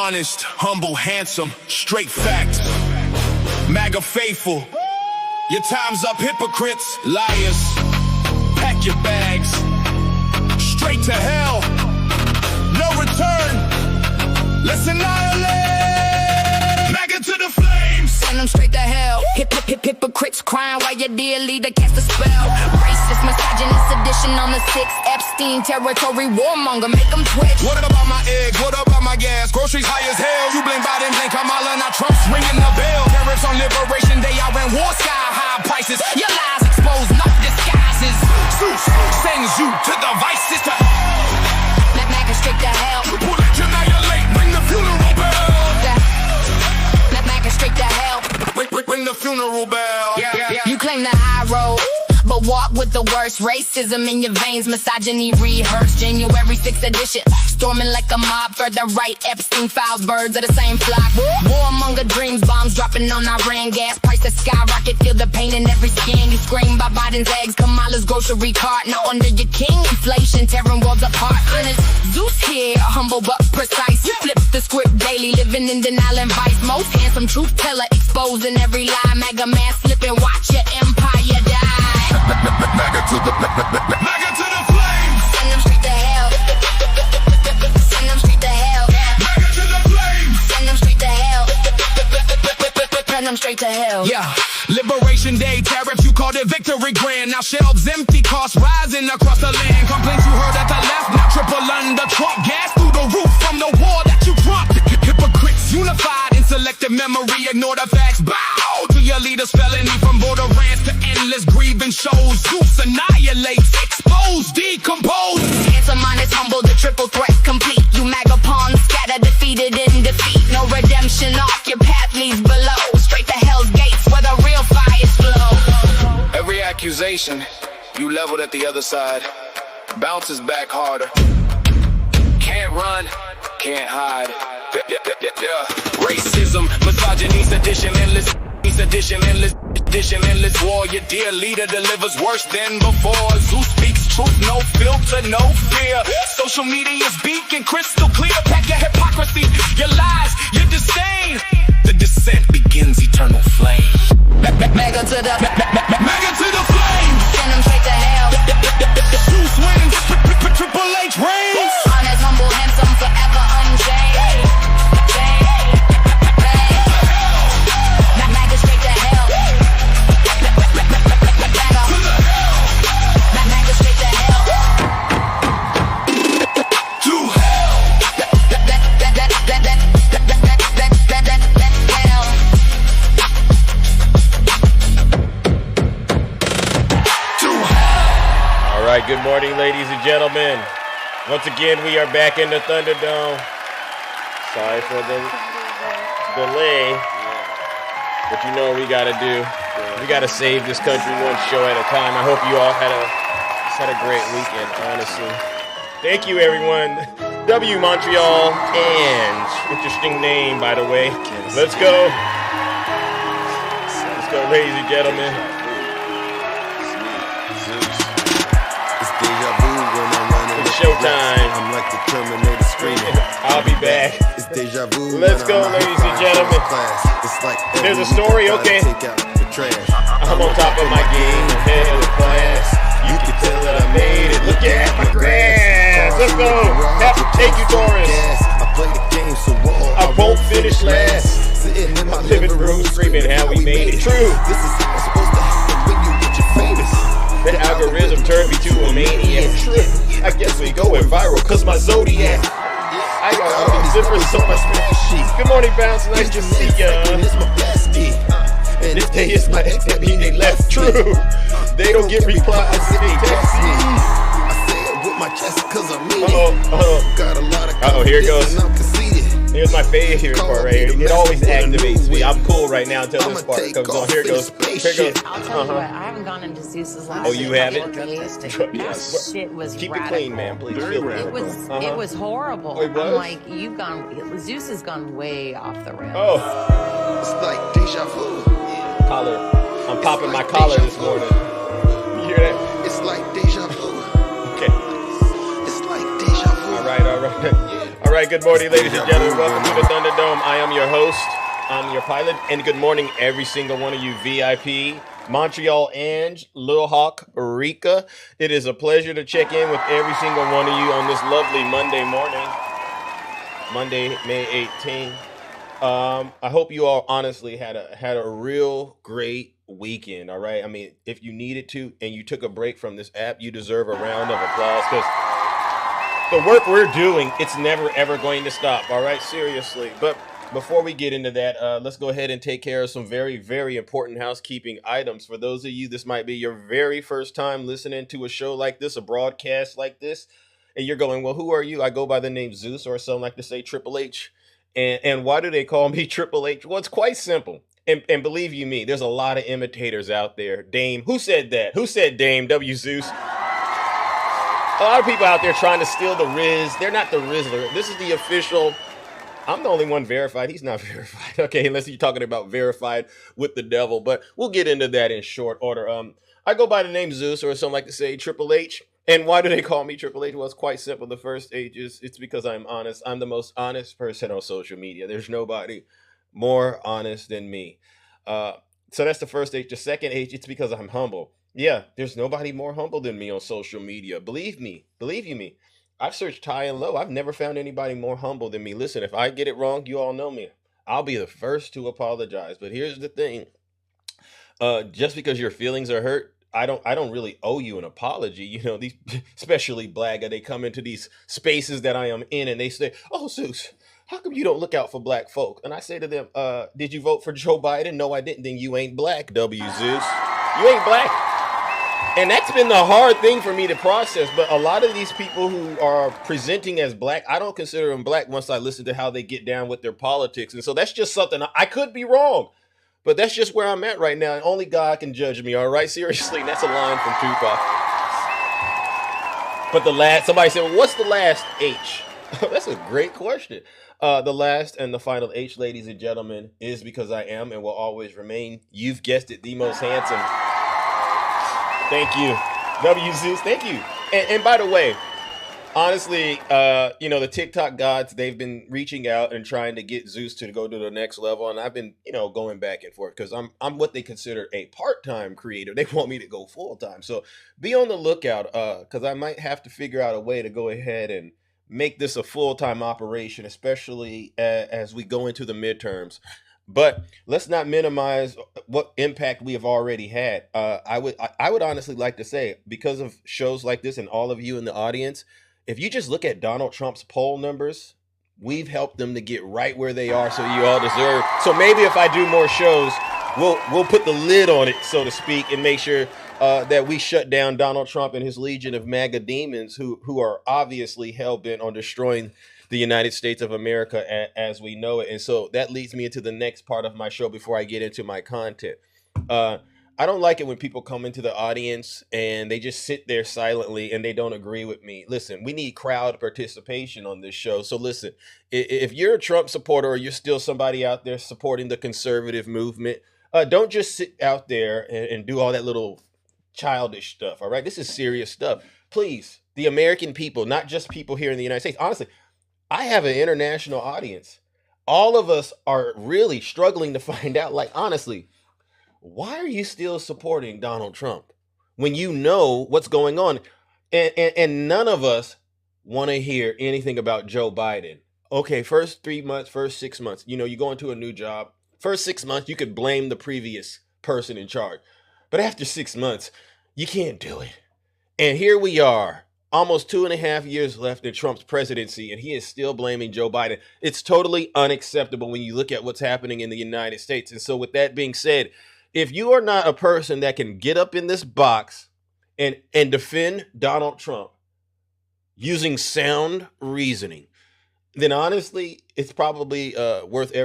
honest, humble, handsome, straight facts. MAGA faithful. Your time's up, hypocrites, liars. Pack your bags. Straight to hell. No return. Let's annihilate. MAGA to the flames. Send them straight to hell. Hypocrites crying while your dear leader casts a spell. Racist, misogynist edition on the 6. Epstein territory warmonger, make them twitch. What about my eggs? What about my gas? Groceries high as hell. You blame Biden, blame Kamala, now Trump's ringing the bell. Tariffs on Liberation Day, I ran war sky high prices. Your lies exposed, no disguises. Zeus sends you to the vices to hell. MAGA straight to hell. Triple H annihilate, ring the funeral bell. MAGA straight to hell. Ring the funeral bell. You claim the high road, but walk with the worst. Racism in your veins, misogyny rehearsed. January 6th edition, storming like a mob. Further right, Epstein files, birds of the same flock. Warmonger dreams, bombs dropping on Iran. Gas prices skyrocket, feel the pain in every skin. You scream by Biden's eggs, Kamala's grocery cart. Now under your king, inflation tearing worlds apart. Honest, Zeus here, humble but precise. You flip the script daily, living in denial and vice. Most handsome truth teller, exposing every lie. MAGA man slipping, watch your empire die. MAGA to the flames. Send them straight to hell. Send them straight to hell. MAGA to the flames. Send them straight to hell. Send them straight to hell. Yeah, Liberation Day tariffs, you called it victory grand. Now shelves empty, costs rising across the land. Complaints you heard at the left, now triple under Trump. Gas through the roof from the war that you dropped. Hypocrites unified in selective memory, ignore the facts. Bow to your leaders, felony from border rants to endless grieving shows. Zeus annihilates, expose, decompose. Handsome minus humble, the triple threat complete. You MAGA pawns, scatter, defeated in defeat. No redemption, off your path leads below. Straight to hell's gates where the real fires flow. Every accusation you leveled at the other side bounces back harder. Can't run, can't hide. Racism, misogyny, sedition, endless war. Your dear leader delivers worse than before. Zeus speaks truth, no filter, no fear. Social media's beacon crystal clear. Pack your hypocrisy, your lies, your disdain. The descent begins, eternal flame. MAGA to the flame. Send them straight to hell. Zeus wins, Triple H reigns. Honest, humble, handsome, forever unchanged. MAGA straight to hell. MAGA straight to hell. To hell. All right, good morning, ladies and gentlemen. Once again, we are back in the Thunderdome. Sorry for the delay, but you know what we gotta do. We gotta save this country one show at a time. I hope you all had a great weekend, honestly. Thank you, everyone. W Montreal, and interesting name, by the way. Let's go. Let's go, ladies and gentlemen. It's showtime. I'm like the Terminator screaming. I'll be back. It's deja vu. Let's go, ladies and gentlemen. It's like There's a story, okay. Take out the trash. I'm on top of my game, ahead of the class. You can tell that I made it. Look at my grass. Let's go. Have to take you, Taurus. I play the game so well. I won't finish last. Sitting in my Living room screaming how we made it. True. This is how it's supposed to happen when you get your famous. The algorithm turned me to a maniac. True. I guess we going viral cause my zodiac. I got all these zippers on my spreadsheet. Good morning, Bounce. Nice to see ya. It's my bestie. And if they is my ex, that mean they left. True. They don't get replies if they text me. I say it with my chest cause I mean it. Got a lot of here it goes. and I'm conceited. Here's my favorite part right here. It always activates me. I'm cool right now until this part comes on. Here it goes. Here it goes. I'll tell you what, I haven't gone into Zeus's last. Oh, you haven't? Days. Yes. That shit was Keep radical. it clean, man, please. It was horrible. Oh, it was? I'm like, Zeus has gone way off the rails. Oh, It's like deja vu. collar. I'm popping my collar this morning. You hear that? It's like deja vu. Okay. It's like deja vu. All right. All right, good morning, ladies and gentlemen. Welcome to the Thunder Thunderdome. I am your host. I'm your pilot. And good morning, every single one of you VIP, Montreal, Ange, Lil Hawk, Rika. It is a pleasure to check in with every single one of you on this lovely Monday morning. Monday, May 18th. I hope you all honestly had a real great weekend. All right. I mean, if you needed to and you took a break from this app, you deserve a round of applause because the work we're doing, it's never ever going to stop. All right, seriously. But before we get into that, let's go ahead and take care of some very, very important housekeeping items. For those of you, this might be your very first time listening to a show like this, a broadcast like this, and you're going, well, who are you? I go by the name Zeus, or some like to say Triple H. And why do they call me Triple H? Well, it's quite simple. And believe you me, there's a lot of imitators out there. Dame, who said that? Who said Dame? W Zeus. A lot of people out there trying to steal the Riz. They're not the Rizzler. This is the official. I'm the only one verified. He's not verified. Okay, unless you're talking about verified with the devil. But we'll get into that in short order. I go by the name Zeus, or some like to say Triple H. And why do they call me Triple H? Well, it's quite simple. The first H is it's because I'm honest. I'm the most honest person on social media. There's nobody more honest than me. So that's the first H. The second H, it's because I'm humble. Yeah, there's nobody more humble than me on social media. Believe me. Believe you me. I've searched high and low. I've never found anybody more humble than me. Listen, if I get it wrong, you all know me. I'll be the first to apologize. But here's the thing. Just because your feelings are hurt, I don't really owe you an apology. You know, these especially Blagga, they come into these spaces that I am in and they say, "Oh, Zeus, how come you don't look out for black folk?" And I say to them, did you vote for Joe Biden? No, I didn't. Then you ain't black, W Zeus. You ain't black. And that's been the hard thing for me to process. But a lot of these people who are presenting as black, I don't consider them black once I listen to how they get down with their politics. And so that's just something I could be wrong. But that's just where I'm at right now. And only God can judge me, all right? Seriously, and that's a line from Tupac. But somebody said, well, what's the last H? That's a great question. The last and the final H, ladies and gentlemen, is because I am and will always remain, you've guessed it, the most handsome. Thank you. W Zeus, thank you. And by the way, honestly, the TikTok gods, they've been reaching out and trying to get Zeus to go to the next level. And I've been, going back and forth because I'm what they consider a part-time creator. They want me to go full-time. So be on the lookout because I might have to figure out a way to go ahead and make this a full-time operation, especially as we go into the midterms. But let's not minimize what impact we have already had. I would honestly like to say, because of shows like this and all of you in the audience, if you just look at Donald Trump's poll numbers, we've helped them to get right where they are, so you all deserve. So maybe if I do more shows, we'll put the lid on it, so to speak, and make sure that we shut down Donald Trump and his legion of MAGA demons who are obviously hell-bent on destroying the United States of America as we know it. And so that leads me into the next part of my show before I get into my content. I don't like it when people come into the audience and they just sit there silently and they don't agree with me. Listen, we need crowd participation on this show. So listen, if you're a Trump supporter or you're still somebody out there supporting the conservative movement, don't just sit out there and do all that little childish stuff. All right. This is serious stuff. Please, the American people, not just people here in the United States. Honestly, I have an international audience. All of us are really struggling to find out, like, honestly, why are you still supporting Donald Trump when you know what's going on? And none of us want to hear anything about Joe Biden. Okay, first 3 months, first 6 months, you go into a new job. First 6 months, you could blame the previous person in charge. But after 6 months, you can't do it. And here we are. Almost 2.5 years left in Trump's presidency, and he is still blaming Joe Biden. It's totally unacceptable when you look at what's happening in the United States. And so with that being said, if you are not a person that can get up in this box and defend Donald Trump using sound reasoning, then honestly, it's probably worth,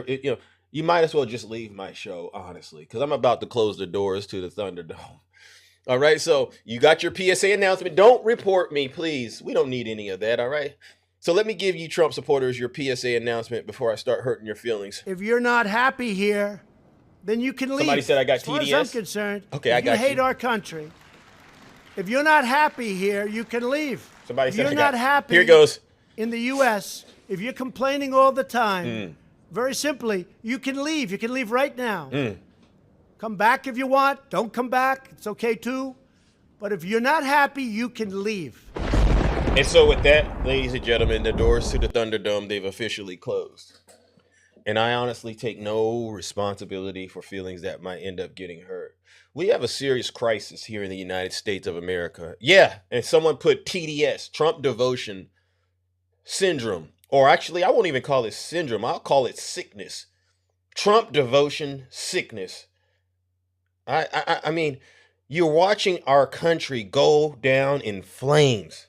you might as well just leave my show, honestly, because I'm about to close the doors to the Thunderdome. All right, so you got your PSA announcement. Don't report me, please. We don't need any of that, all right? So let me give you Trump supporters your PSA announcement before I start hurting your feelings. If you're not happy here, then you can leave. Somebody said I got as far TDS. As I'm concerned, okay, I got you hate our country. If you're not happy here, you can leave. Somebody if said you're not happy here it goes. In the U.S., if you're complaining all the time, Very simply, you can leave. You can leave right now. Come back if you want. Don't come back. It's okay too. But if you're not happy, you can leave. And so with that, ladies and gentlemen, the doors to the Thunderdome, they've officially closed. And I honestly take no responsibility for feelings that might end up getting hurt. We have a serious crisis here in the United States of America. Yeah, and someone put TDS, Trump Devotion Syndrome. Or actually, I won't even call it syndrome. I'll call it sickness. Trump Devotion Sickness. I mean, you're watching our country go down in flames.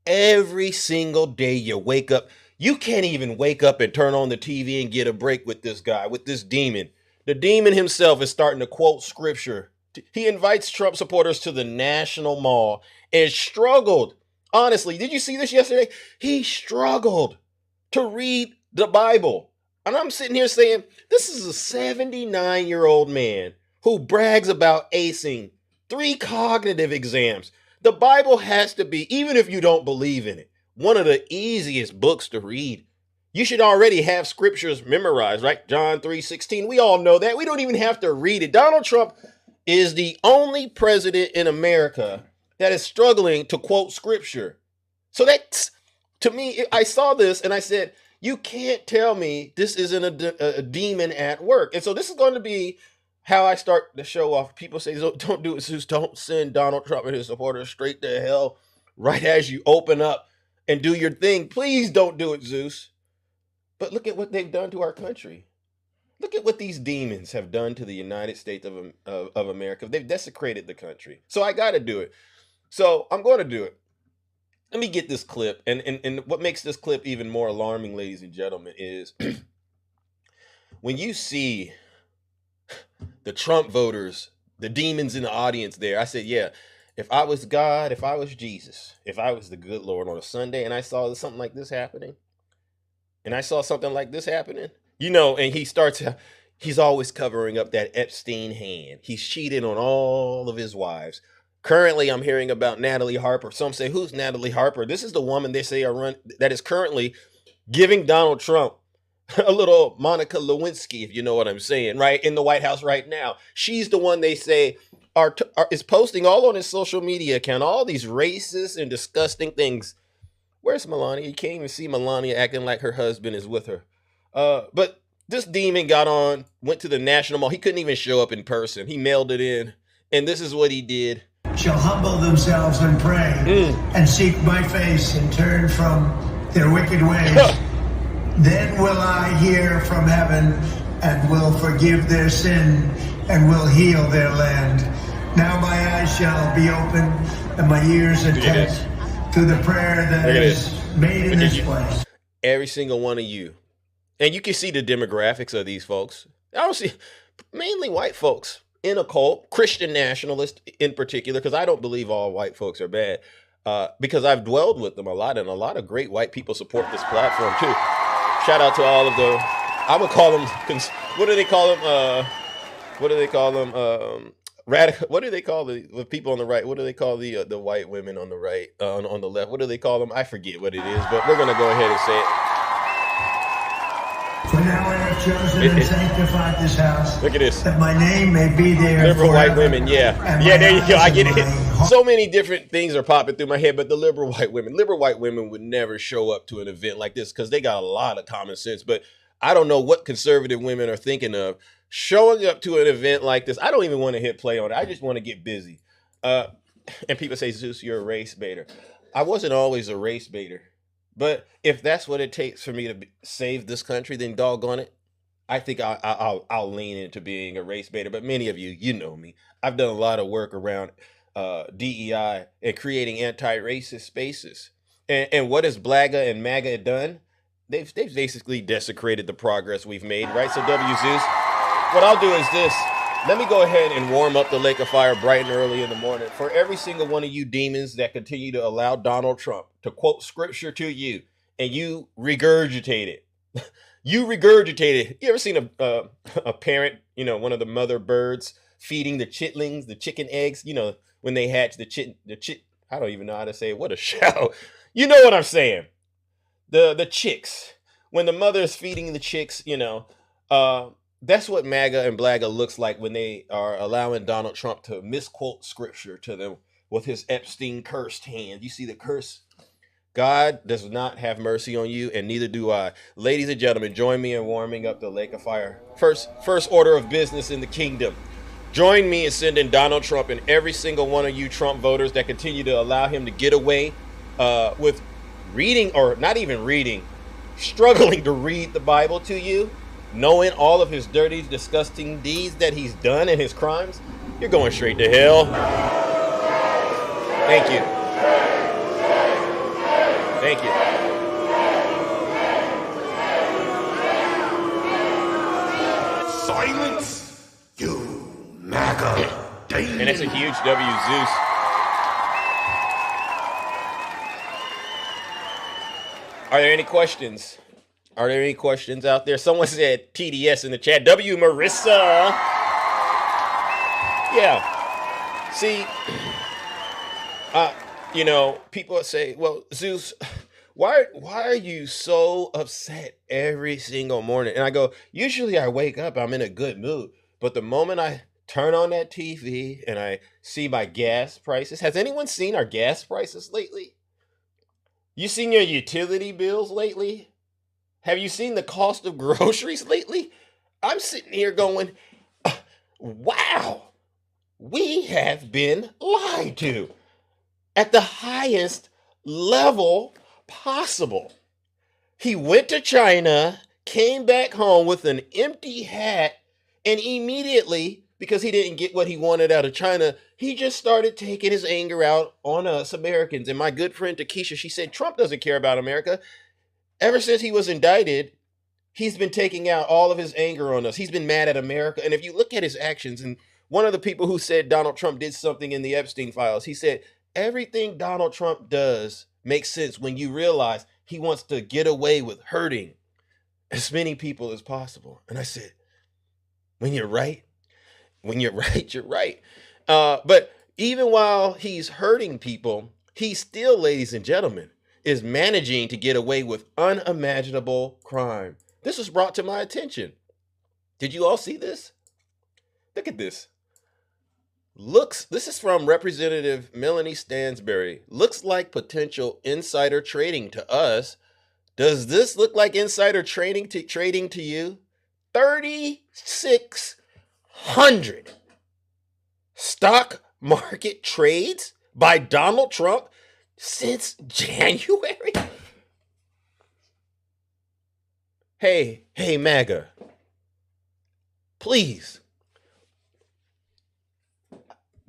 Every single day you wake up. You can't even wake up and turn on the TV and get a break with this guy, with this demon. The demon himself is starting to quote scripture. He invites Trump supporters to the National Mall and struggled. Honestly, did you see this yesterday? He struggled to read the Bible. And I'm sitting here saying, this is a 79-year-old man who brags about acing 3 cognitive exams. The Bible has to be, even if you don't believe in it, one of the easiest books to read. You should already have scriptures memorized, right? John 3:16. We all know that. We don't even have to read it. Donald Trump is the only president in America that is struggling to quote scripture. So that's, to me, I saw this and I said, you can't tell me this isn't a demon at work. And so this is going to be how I start the show off. People say, don't do it, Zeus. Don't send Donald Trump and his supporters straight to hell right as you open up and do your thing. Please don't do it, Zeus. But look at what they've done to our country. Look at what these demons have done to the United States of America. They've desecrated the country. So I got to do it. So I'm going to do it. Let me get this clip. And what makes this clip even more alarming, ladies and gentlemen, is when you see the Trump voters, the demons in the audience there. I said, yeah, if I was God, if I was Jesus, if I was the good Lord on a Sunday and I saw something like this happening, and he's always covering up that Epstein hand. He's cheated on all of his wives. Currently, I'm hearing about Natalie Harper. Some say, who's Natalie Harper? This is the woman they say that is currently giving Donald Trump a little Monica Lewinsky, if you know what I'm saying, right? In the White House right now. She's the one they say is posting all on his social media account, all these racist and disgusting things. Where's Melania? You can't even see Melania acting like her husband is with her. But this demon went to the National Mall. He couldn't even show up in person. He mailed it in. And this is what he did. Shall humble themselves and pray and seek my face and turn from their wicked ways. Then will I hear from heaven and will forgive their sin and will heal their land. Now my eyes shall be open and my ears attent to the prayer that is made in this place. Every single one of you. And you can see the demographics of these folks. I don't see mainly white folks in a cult, Christian nationalists in particular, because I don't believe all white folks are bad. Because I've dwelled with them a lot, and a lot of great white people support this platform too. Shout out to all of I would call them, what do they call them? Radical. What do they call the people on the right? What do they call the white women on the right, on the left? What do they call them? I forget what it is, but we're going to go ahead and say it. For now I have chosen and sanctified this house. Look at this. That my name may be there. Liberal forever. white women, yeah. Yeah, there you go. I get it. So many different things are popping through my head, but the liberal white women would never show up to an event like this because they got a lot of common sense. But I don't know what conservative women are thinking of showing up to an event like this. I don't even want to hit play on it. I just want to get busy. And people say, Zeus, you're a race baiter. I wasn't always a race baiter. But if that's what it takes for me to save this country, then doggone it, I think I'll lean into being a race baiter. But many of you know me. I've done a lot of work around DEI and creating anti-racist spaces. And what has Blaga and MAGA done? They've basically desecrated the progress we've made, right? So W Zeus, what I'll do is this. Let me go ahead and warm up the lake of fire bright and early in the morning for every single one of you demons that continue to allow Donald Trump to quote scripture to you and you regurgitate it. You regurgitate it. You ever seen a parent, one of the mother birds feeding the chitlings, the chicken eggs, when they hatch I don't even know how to say it. What a shout. You know what I'm saying? The chicks. when the mother is feeding the chicks, that's what MAGA and Blaga looks like when they are allowing Donald Trump to misquote scripture to them with his Epstein cursed hand. You see the curse? God does not have mercy on you, and neither do I. Ladies and gentlemen, join me in warming up the lake of fire. First order of business in the kingdom. Join me in sending Donald Trump and every single one of you Trump voters that continue to allow him to get away with reading, or not even reading, struggling to read the Bible to you, knowing all of his dirty, disgusting deeds that he's done and his crimes. You're going straight to hell. Thank you. Thank you. Silence, you MAGA demon. And that's a huge W, Zeus. Are there any questions? Are there any questions out there? Someone said TDS in the chat. W, Marissa. Yeah. See, people say, well, Zeus, why are you so upset every single morning? And I go, usually I wake up, I'm in a good mood. But the moment I turn on that TV and I see my gas prices, has anyone seen our gas prices lately? You seen your utility bills lately? Have you seen the cost of groceries lately? I'm sitting here going, wow, we have been lied to at the highest level possible. He went to China, came back home with an empty hat, and immediately, because he didn't get what he wanted out of China, he just started taking his anger out on us Americans. And my good friend Takesha, she said, Trump doesn't care about America. Ever since he was indicted, he's been taking out all of his anger on us. He's been mad at America. And if you look at his actions, and one of the people who said Donald Trump did something in the Epstein files, he said, everything Donald Trump does makes sense when you realize he wants to get away with hurting as many people as possible. And I said, when you're right, you're right. But even while he's hurting people, he still, ladies and gentlemen, is managing to get away with unimaginable crime. This was brought to my attention. Did you all see this? Look at this. This is from Representative Melanie Stansbury. Looks like potential insider trading to us. Does this look like insider trading to you? 3,600 stock market trades by Donald Trump since January. Hey, MAGA. Please.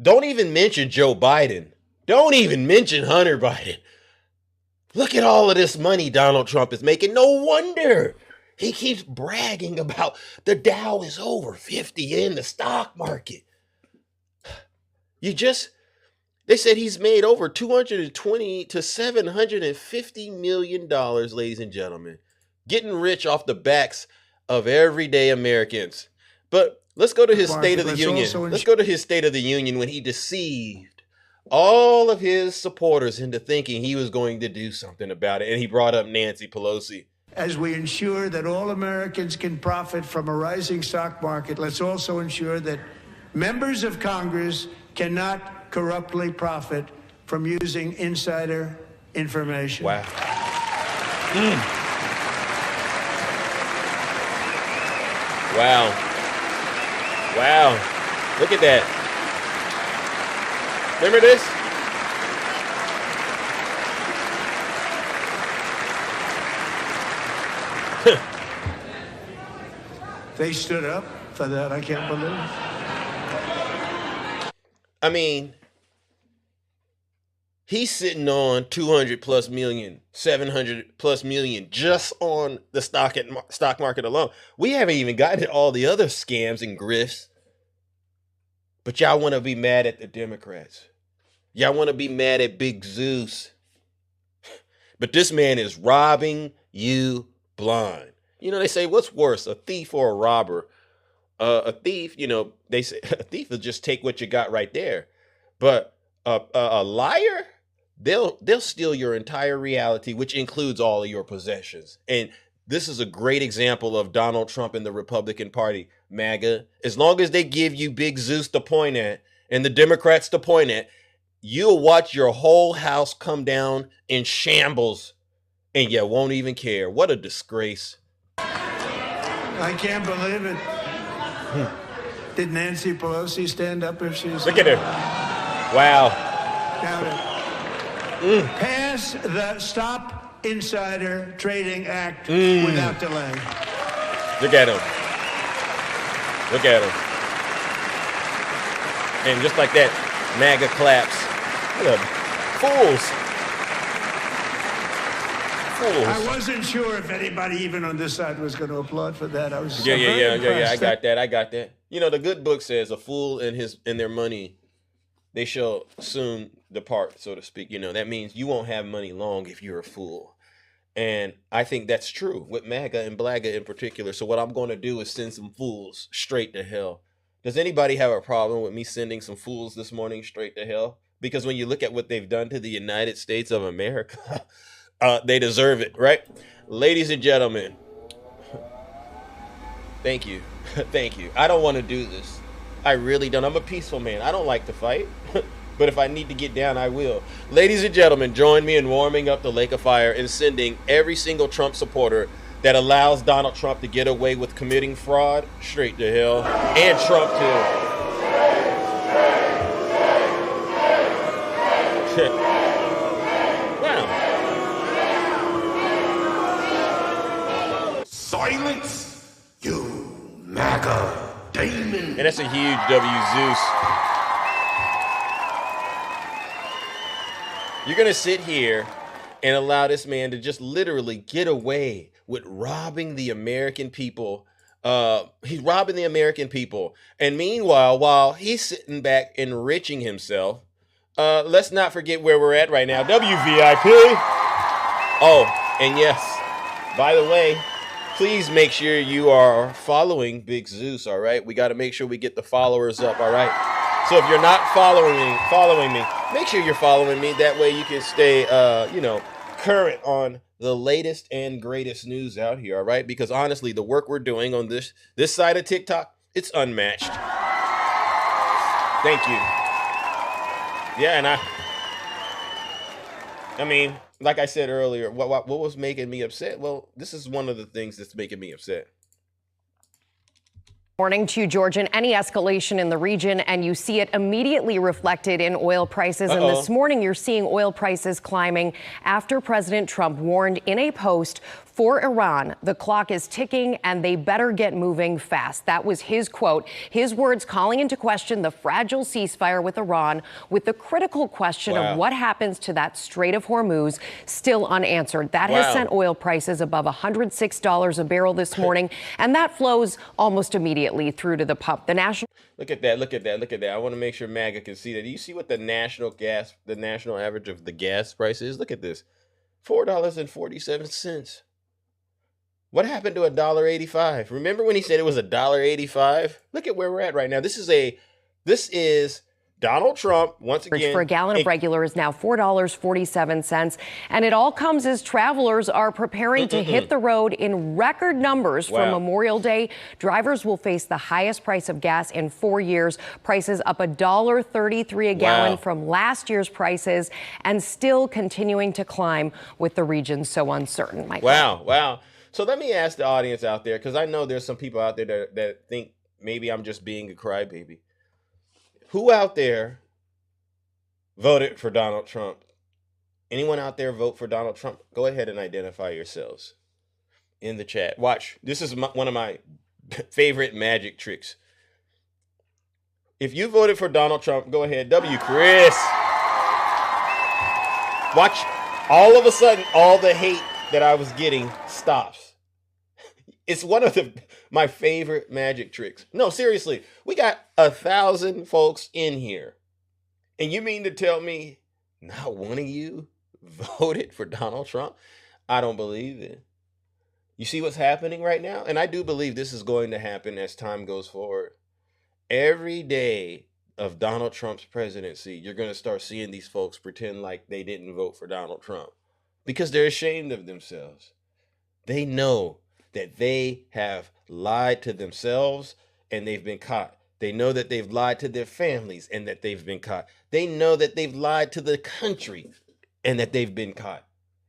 Don't even mention Joe Biden. Don't even mention Hunter Biden. Look at all of this money Donald Trump is making. No wonder he keeps bragging about the Dow is over 50 in the stock market. They said he's made over $220 to $750 million, ladies and gentlemen. Getting rich off the backs of everyday Americans. But let's go to his State of the Union. Let's go to his State of the Union when he deceived all of his supporters into thinking he was going to do something about it. And he brought up Nancy Pelosi. As we ensure that all Americans can profit from a rising stock market, let's also ensure that members of Congress cannot corruptly profit from using insider information. Wow. Wow. Look at that. Remember this? They stood up for that, I can't believe. I mean, he's sitting on 200 plus million, 700 plus million just on the stock market alone. We haven't even gotten to all the other scams and grifts. But y'all want to be mad at the Democrats. Y'all want to be mad at Big Zeus. But this man is robbing you blind. You know, they say, what's worse, a thief or a robber? A thief, they say a thief will just take what you got right there. But a liar, they'll steal your entire reality, which includes all of your possessions. And This is a great example of Donald Trump and the Republican Party, MAGA. As long as they give you Big Zeus to point at and the Democrats to point at, you'll watch your whole house come down in shambles and you won't even care. What a disgrace. I can't believe it. Did Nancy Pelosi stand up if she's... Look at her. Wow. Doubt it. Pass the Stop Insider Trading Act without delay. Look at him. Look at him. And just like that, MAGA claps. What a fools. I wasn't sure if anybody even on this side was going to applaud for that. I was Yeah. I got that. You know, the good book says a fool and their money, they shall soon depart, so to speak. You know, that means you won't have money long if you're a fool. And I think that's true with MAGA and Blaga in particular. So what I'm going to do is send some fools straight to hell. Does anybody have a problem with me sending some fools this morning straight to hell? Because when you look at what they've done to the United States of America, they deserve it, right? Ladies and gentlemen, thank you. Thank you. I don't want to do this. I really don't. I'm a peaceful man. I don't like to fight. But if I need to get down, I will. Ladies and gentlemen, join me in warming up the lake of fire and sending every single Trump supporter that allows Donald Trump to get away with committing fraud straight to hell. And Trump too. Wow. Silence, you MAGA demon. And that's a huge W, Zeus. You're going to sit here and allow this man to just literally get away with robbing the American people. He's robbing the American people. And meanwhile, while he's sitting back enriching himself, let's not forget where we're at right now. WVIP. Oh, and yes, by the way, please make sure you are following Big Zeus, all right? We got to make sure we get the followers up, all right? So if you're not following me, make sure you're following me. That way you can stay, current on the latest and greatest news out here, all right? Because honestly, the work we're doing on this side of TikTok, it's unmatched. Thank you. Yeah, and I mean, like I said earlier, what was making me upset? Well, this is one of the things that's making me upset. Morning to you, Georgian. Any escalation in the region, and you see it immediately reflected in oil prices. And this morning, you're seeing oil prices climbing after President Trump warned in a post for Iran, the clock is ticking and they better get moving fast. That was his quote, his words calling into question the fragile ceasefire with Iran, with the critical question of what happens to that Strait of Hormuz still unanswered. That has sent oil prices above $106 a barrel this morning, and that flows almost immediately through to the pump. The national Look at that. I want to make sure MAGA can see that. Do you see what the national average of the gas price is? Look at this. $4.47. What happened to $1.85? Remember when he said it was $1.85? Look at where we're at right now. This is Donald Trump once again. For a gallon of regular is now $4.47. And it all comes as travelers are preparing to hit the road in record numbers for Memorial Day. Drivers will face the highest price of gas in 4 years. Prices up $1.33 a gallon from last year's prices, and still continuing to climb with the region so uncertain. Michael. Wow. So let me ask the audience out there, because I know there's some people out there that think maybe I'm just being a crybaby. Who out there voted for Donald Trump? Anyone out there vote for Donald Trump? Go ahead and identify yourselves in the chat. Watch. This is one of my favorite magic tricks. If you voted for Donald Trump, go ahead. W. Chris. Watch. All of a sudden, all the hate that I was getting stops. It's one of my favorite magic tricks. No, seriously, we got 1,000 folks in here. And you mean to tell me not one of you voted for Donald Trump? I don't believe it. You see what's happening right now? And I do believe this is going to happen as time goes forward. Every day of Donald Trump's presidency, you're going to start seeing these folks pretend like they didn't vote for Donald Trump because they're ashamed of themselves. They know that they have lied to themselves and they've been caught. They know that they've lied to their families and that they've been caught. They know that they've lied to the country and that they've been caught.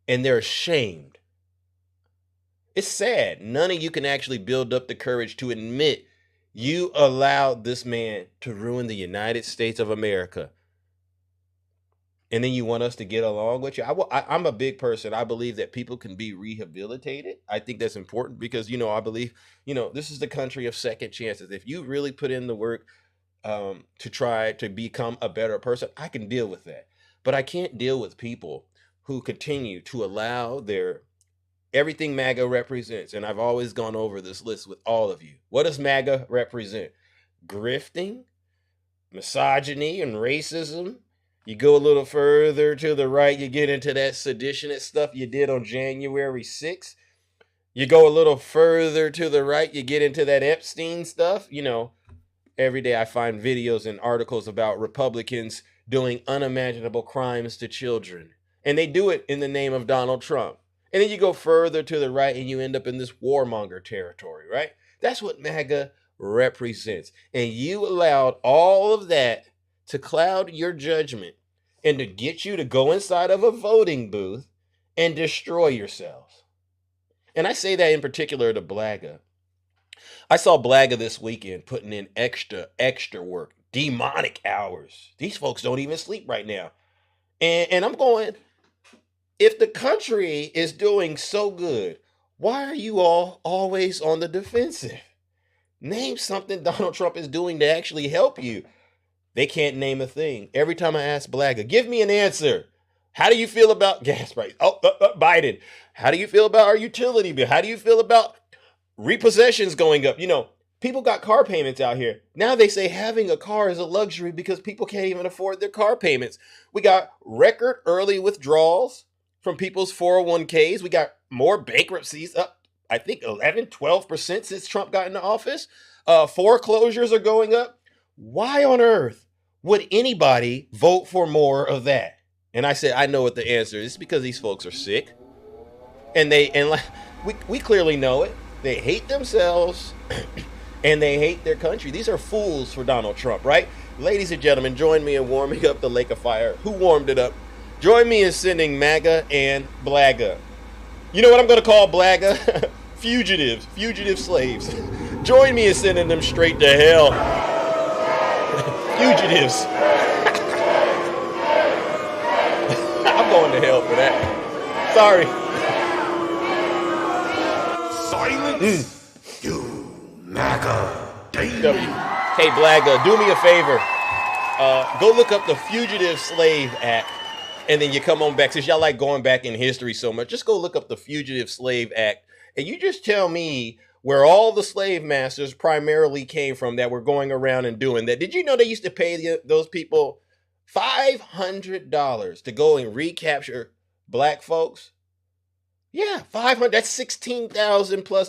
And they're ashamed. It's sad. None of you can actually build up the courage to admit you allowed this man to ruin the United States of America. And then you want us to get along with you. I'm a big person. I believe that people can be rehabilitated. I think that's important because, I believe, this is the country of second chances. If you really put in the work to try to become a better person, I can deal with that. But I can't deal with people who continue to allow their everything MAGA represents. And I've always gone over this list with all of you. What does MAGA represent? Grifting, misogyny and racism. You go a little further to the right, you get into that seditionist stuff you did on January 6th. You go a little further to the right, you get into that Epstein stuff. Every day I find videos and articles about Republicans doing unimaginable crimes to children. And they do it in the name of Donald Trump. And then you go further to the right and you end up in this warmonger territory, right? That's what MAGA represents. And you allowed all of that to cloud your judgment and to get you to go inside of a voting booth and destroy yourselves. And I say that in particular to Blaga. I saw Blaga this weekend putting in extra work, demonic hours. These folks don't even sleep right now. And I'm going, if the country is doing so good, why are you all always on the defensive? Name something Donald Trump is doing to actually help you. They can't name a thing. Every time I ask Blaga, give me an answer. How do you feel about gas prices? Biden. How do you feel about our utility bill? How do you feel about repossessions going up? People got car payments out here. Now they say having a car is a luxury because people can't even afford their car payments. We got record early withdrawals from people's 401ks. We got more bankruptcies up, I think 11, 12% since Trump got into office. Foreclosures are going up. Why on earth would anybody vote for more of that? And I said, I know what the answer is. It's because these folks are sick. And we clearly know it. They hate themselves and they hate their country. These are fools for Donald Trump, right? Ladies and gentlemen, join me in warming up the lake of fire. Who warmed it up? Join me in sending MAGA and Blaga. You know what I'm going to call Blaga? Fugitives, fugitive slaves. Join me in sending them straight to hell. Fugitives. I'm going to hell for that. Sorry. Silence. You MAGA. Hey, Blaga, do me a favor. Go look up the Fugitive Slave Act, and then you come on back. Since y'all like going back in history so much, just go look up the Fugitive Slave Act, and you just tell me where all the slave masters primarily came from that were going around and doing that. Did you know they used to pay those people $500 to go and recapture black folks? Yeah, $500. That's $16,000 plus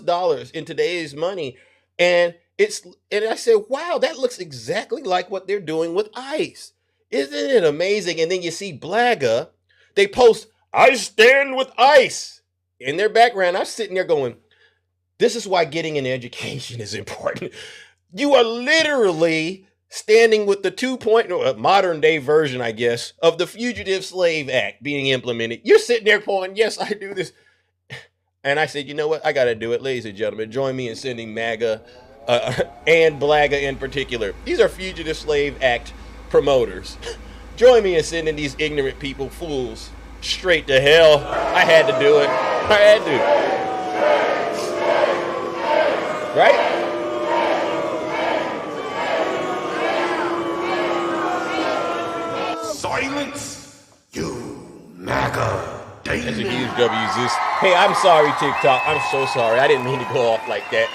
in today's money. And I said, wow, that looks exactly like what they're doing with ICE. Isn't it amazing? And then you see Blaga, they post, I stand with ICE in their background. I'm sitting there going, this is why getting an education is important. You are literally standing with the 2.0 modern day version, I guess, of the Fugitive Slave Act being implemented. You're sitting there going, yes, I do this. And I said, you know what? I got to do it. Ladies and gentlemen, join me in sending MAGA and Blaga in particular. These are Fugitive Slave Act promoters. Join me in sending these ignorant people, fools, straight to hell. I had to do it. I had to. Right? Silence. You MAGA. That's a huge W, Zeus. Hey, I'm sorry, TikTok. I'm so sorry. I didn't mean to go off like that.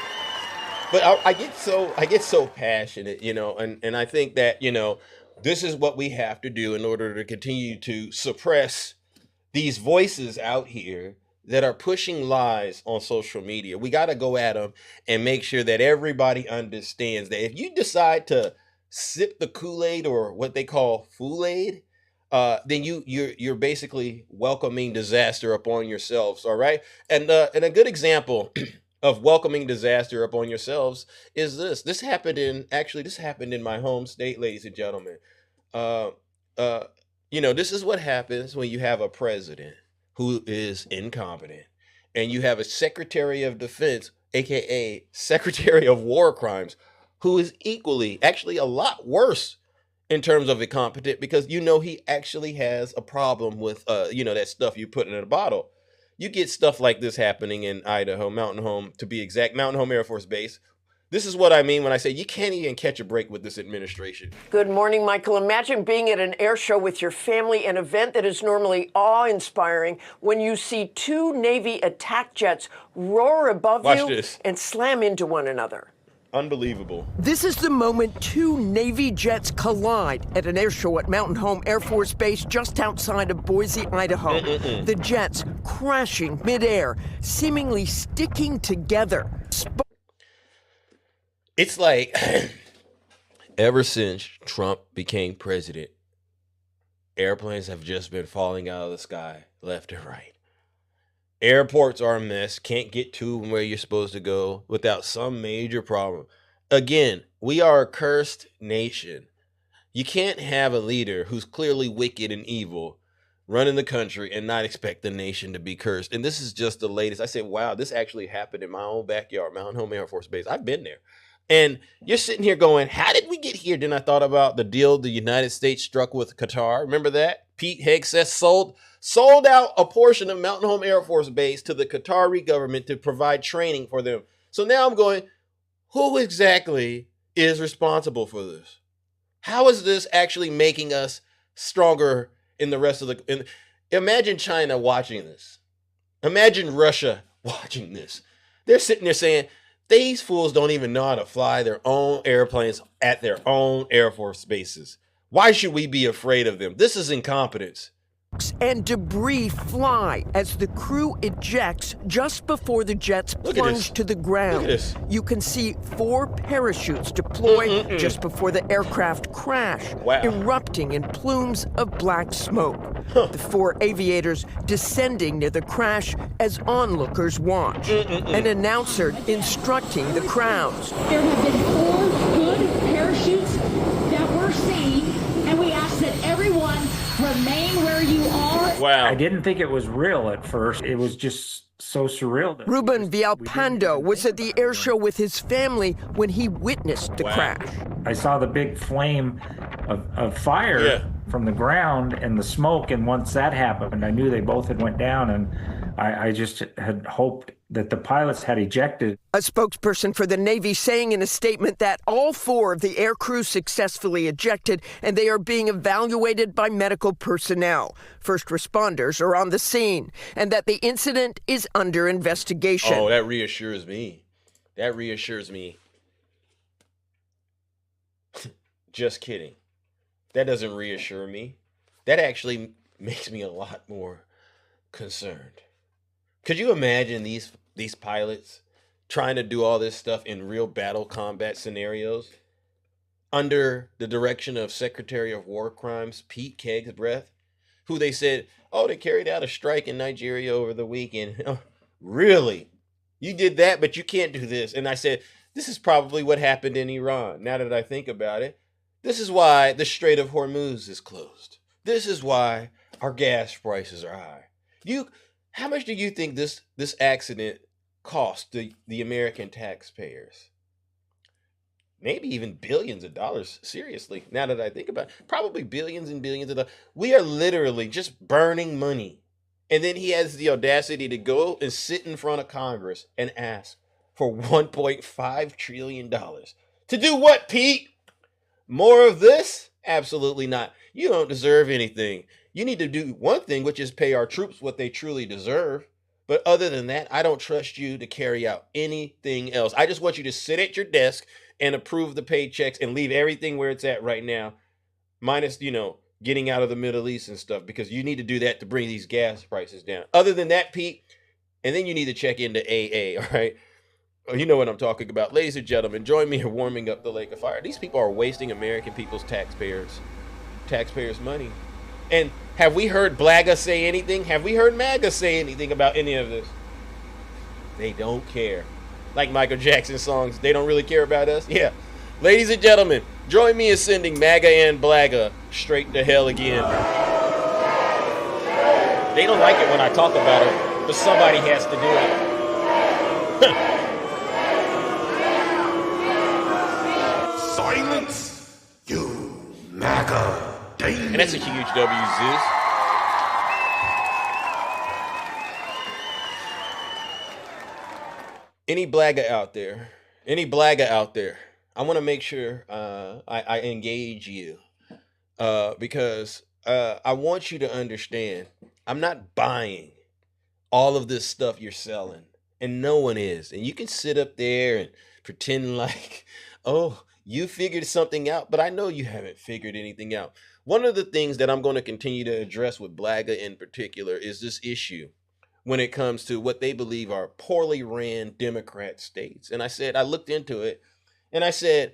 But I get so passionate, and I think that, this is what we have to do in order to continue to suppress these voices out here that are pushing lies on social media. We got to go at them and make sure that everybody understands that if you decide to sip the Kool-Aid or what they call Fool-Aid, then you're basically welcoming disaster upon yourselves. All right, and a good example of welcoming disaster upon yourselves is this. This happened in my home state, ladies and gentlemen. Uh, uh, this is what happens when you have a president who is incompetent, and you have a Secretary of Defense, aka Secretary of War Crimes, who is equally, actually a lot worse in terms of incompetent, because he actually has a problem with that stuff you put in a bottle. You get stuff like this happening in Idaho, Mountain Home to be exact, Mountain Home Air Force Base. This is what I mean when I say you can't even catch a break with this administration. Good morning, Michael. Imagine being at an air show with your family, an event that is normally awe-inspiring, when you see two Navy attack jets roar above you and slam into one another. Unbelievable. This is the moment two Navy jets collide at an air show at Mountain Home Air Force Base just outside of Boise, Idaho. The jets crashing midair, seemingly sticking together. It's like ever since Trump became president, airplanes have just been falling out of the sky left and right. Airports are a mess. Can't get to where you're supposed to go without some major problem. Again, we are a cursed nation. You can't have a leader who's clearly wicked and evil running the country and not expect the nation to be cursed. And this is just the latest. I said, wow, this actually happened in my own backyard, Mountain Home Air Force Base. I've been there. And you're sitting here going, how did we get here? Then I thought about the deal the United States struck with Qatar. Remember that? Pete Hegseth sold out a portion of Mountain Home Air Force Base to the Qatari government to provide training for them. So now I'm going, who exactly is responsible for this? How is this actually making us stronger in the rest of the... Imagine China watching this. Imagine Russia watching this. They're sitting there saying, these fools don't even know how to fly their own airplanes at their own Air Force bases. Why should we be afraid of them? This is incompetence. And debris fly as the crew ejects just before the jets plunge to the ground. You can see 4 parachutes deployed just before the aircraft crash, erupting in plumes of black smoke. The 4 aviators descending near the crash as onlookers watch. An announcer instructing the crowds. There have been 4 good parachutes that were seen, and we ask that everyone remain where you are. Wow. I didn't think it was real at first. It was just so surreal. Ruben Villalpando was at the air show with his family when he witnessed the crash. I saw the big flame of fire from the ground and the smoke, and once that happened, I knew they both had went down, and I just had hoped that the pilots had ejected. A spokesperson for the Navy saying in a statement that all 4 of the air crew successfully ejected and they are being evaluated by medical personnel. First responders are on the scene and that the incident is under investigation. Oh, that reassures me. That reassures me. Just kidding. That doesn't reassure me. That actually makes me a lot more concerned. Could you imagine these pilots trying to do all this stuff in real battle combat scenarios under the direction of Secretary of War Crimes Pete Hegseth, who they said, oh, they carried out a strike in Nigeria over the weekend. Oh, really? You did that, but you can't do this. And I said, this is probably what happened in Iran. Now that I think about it, this is why the Strait of Hormuz is closed. This is why our gas prices are high. How much do you think this accident cost the American taxpayers? Maybe even billions of dollars. Seriously, now that I think about it, probably billions and billions of dollars. We are literally just burning money. And then he has the audacity to go and sit in front of Congress and ask for $1.5 trillion. To do what, Pete? More of this? Absolutely not. You don't deserve anything. You need to do one thing, which is pay our troops what they truly deserve. But other than that, I don't trust you to carry out anything else. I just want you to sit at your desk and approve the paychecks and leave everything where it's at right now, minus, getting out of the Middle East and stuff, because you need to do that to bring these gas prices down. Other than that, Pete, and then you need to check into AA, all right? You know what I'm talking about. Ladies and gentlemen, join me in warming up the lake of fire. These people are wasting American people's taxpayers' money. And have we heard Blaga say anything? Have we heard MAGA say anything about any of this? They don't care. Like Michael Jackson songs, they don't really care about us. Yeah. Ladies and gentlemen, join me in sending MAGA and Blaga straight to hell again. They don't like it when I talk about it, but somebody has to do it. Silence, you MAGA demon. And that's a huge W, Zeus. Any Blaga out there? Any Blaga out there? I want to make sure I engage you because I want you to understand I'm not buying all of this stuff you're selling, and no one is. And you can sit up there and pretend like, oh, you figured something out, but I know you haven't figured anything out. One of the things that I'm going to continue to address with Blaga in particular is this issue when it comes to what they believe are poorly ran Democrat states. And I looked into it, and I said,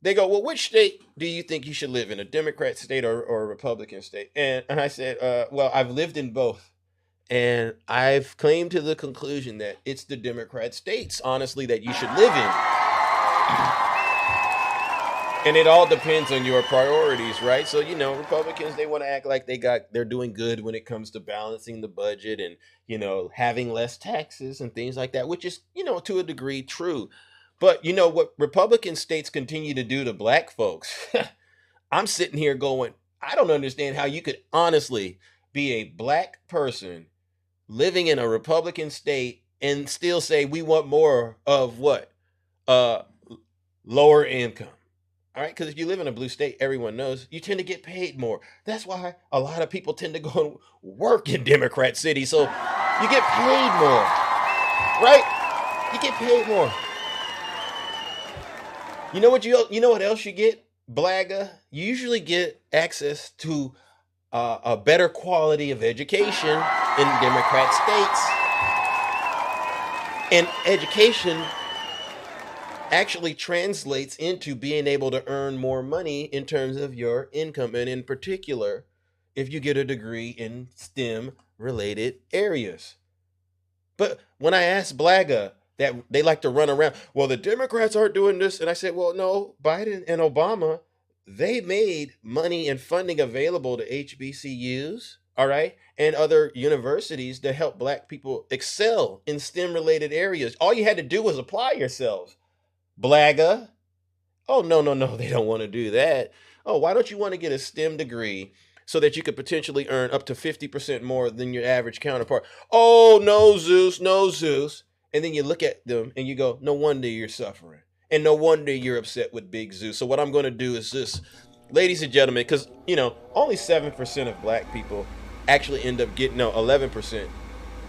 they go, well, which state do you think you should live in, a Democrat state or a Republican state? And I said, well, I've lived in both. And I've claimed to the conclusion that it's the Democrat states, honestly, that you should live in. And it all depends on your priorities, right? So, Republicans, they want to act like they're doing good when it comes to balancing the budget and, having less taxes and things like that, which is, to a degree true. But what Republican states continue to do to black folks, I'm sitting here going, I don't understand how you could honestly be a black person living in a Republican state and still say we want more of what? Lower income. All right, because if you live in a blue state, everyone knows you tend to get paid more. That's why a lot of people tend to go and work in Democrat cities. So you get paid more, right? You get paid more. You know what else you get, Blaga? You usually get access to a better quality of education in Democrat states. And education actually translates into being able to earn more money in terms of your income. And in particular, if you get a degree in STEM related areas. But when I asked Blaga, that they like to run around, well, the Democrats aren't doing this. And I said, well, no, Biden and Obama, they made money and funding available to HBCUs, all right, and other universities to help black people excel in STEM related areas. All you had to do was apply yourselves. Blaga. Oh, no, they don't want to do that. Oh, why don't you want to get a STEM degree so that you could potentially earn up to 50% more than your average counterpart? Oh, no, Zeus. And then you look at them and you go, no wonder you're suffering. And no wonder you're upset with Big Zeus. So what I'm going to do is this, ladies and gentlemen, because, only 7% of black people actually end up getting, 11%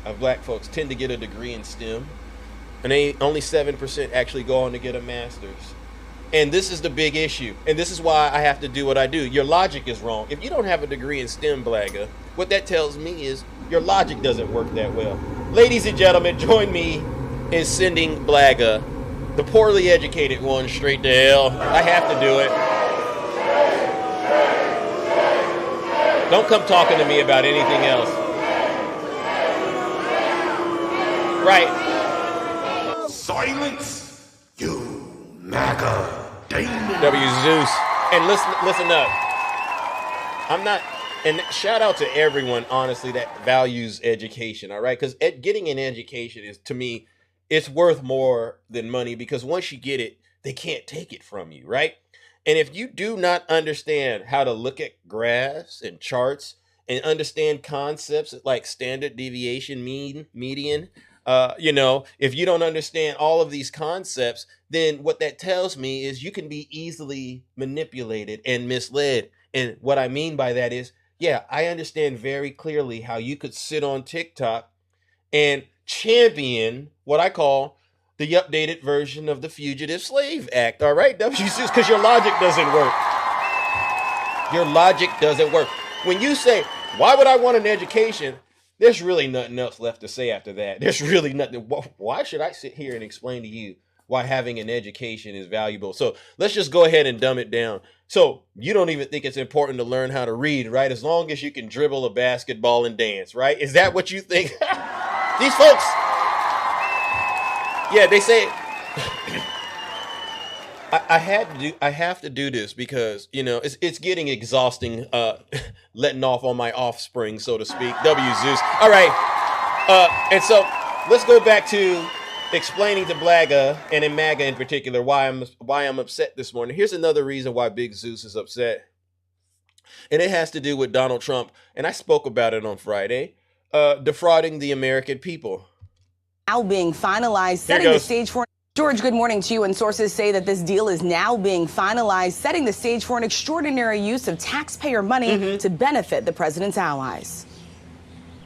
of black folks tend to get a degree in STEM. And only 7% actually go on to get a master's. And this is the big issue. And this is why I have to do what I do. Your logic is wrong. If you don't have a degree in STEM, Blaga, what that tells me is your logic doesn't work that well. Ladies and gentlemen, join me in sending Blaga, the poorly educated one, straight to hell. I have to do it. Don't come talking to me about anything else. Right. Silence, you MAGA demon. W Zeus. And listen up. I'm not, and shout out to everyone, honestly, that values education, all right? Because getting an education is, to me, it's worth more than money, because once you get it, they can't take it from you, right? And if you do not understand how to look at graphs and charts and understand concepts like standard deviation, mean, median, if you don't understand all of these concepts, then what that tells me is you can be easily manipulated and misled. And what I mean by that is, yeah, I understand very clearly how you could sit on TikTok and champion what I call the updated version of the Fugitive Slave Act. All right, WCs, because your logic doesn't work. Your logic doesn't work. When you say, why would I want an education? There's really nothing else left to say after that. There's really nothing. Why should I sit here and explain to you why having an education is valuable. So let's just go ahead and dumb it down. So you don't even think it's important to learn how to read, right? As long as you can dribble a basketball and dance, right? Is that what you think? These folks, yeah, they say I have to do this because, you know, it's getting exhausting letting off on my offspring, so to speak. W Zeus. All right. And so let's go back to explaining to Blaga and in MAGA in particular why I'm upset this morning. Here's another reason why Big Zeus is upset. And it has to do with Donald Trump, and I spoke about it on Friday, defrauding the American people. Now being finalized, setting the stage for... George, good morning to you. And sources say that this deal is now being finalized, setting the stage for an extraordinary use of taxpayer money to benefit the president's allies.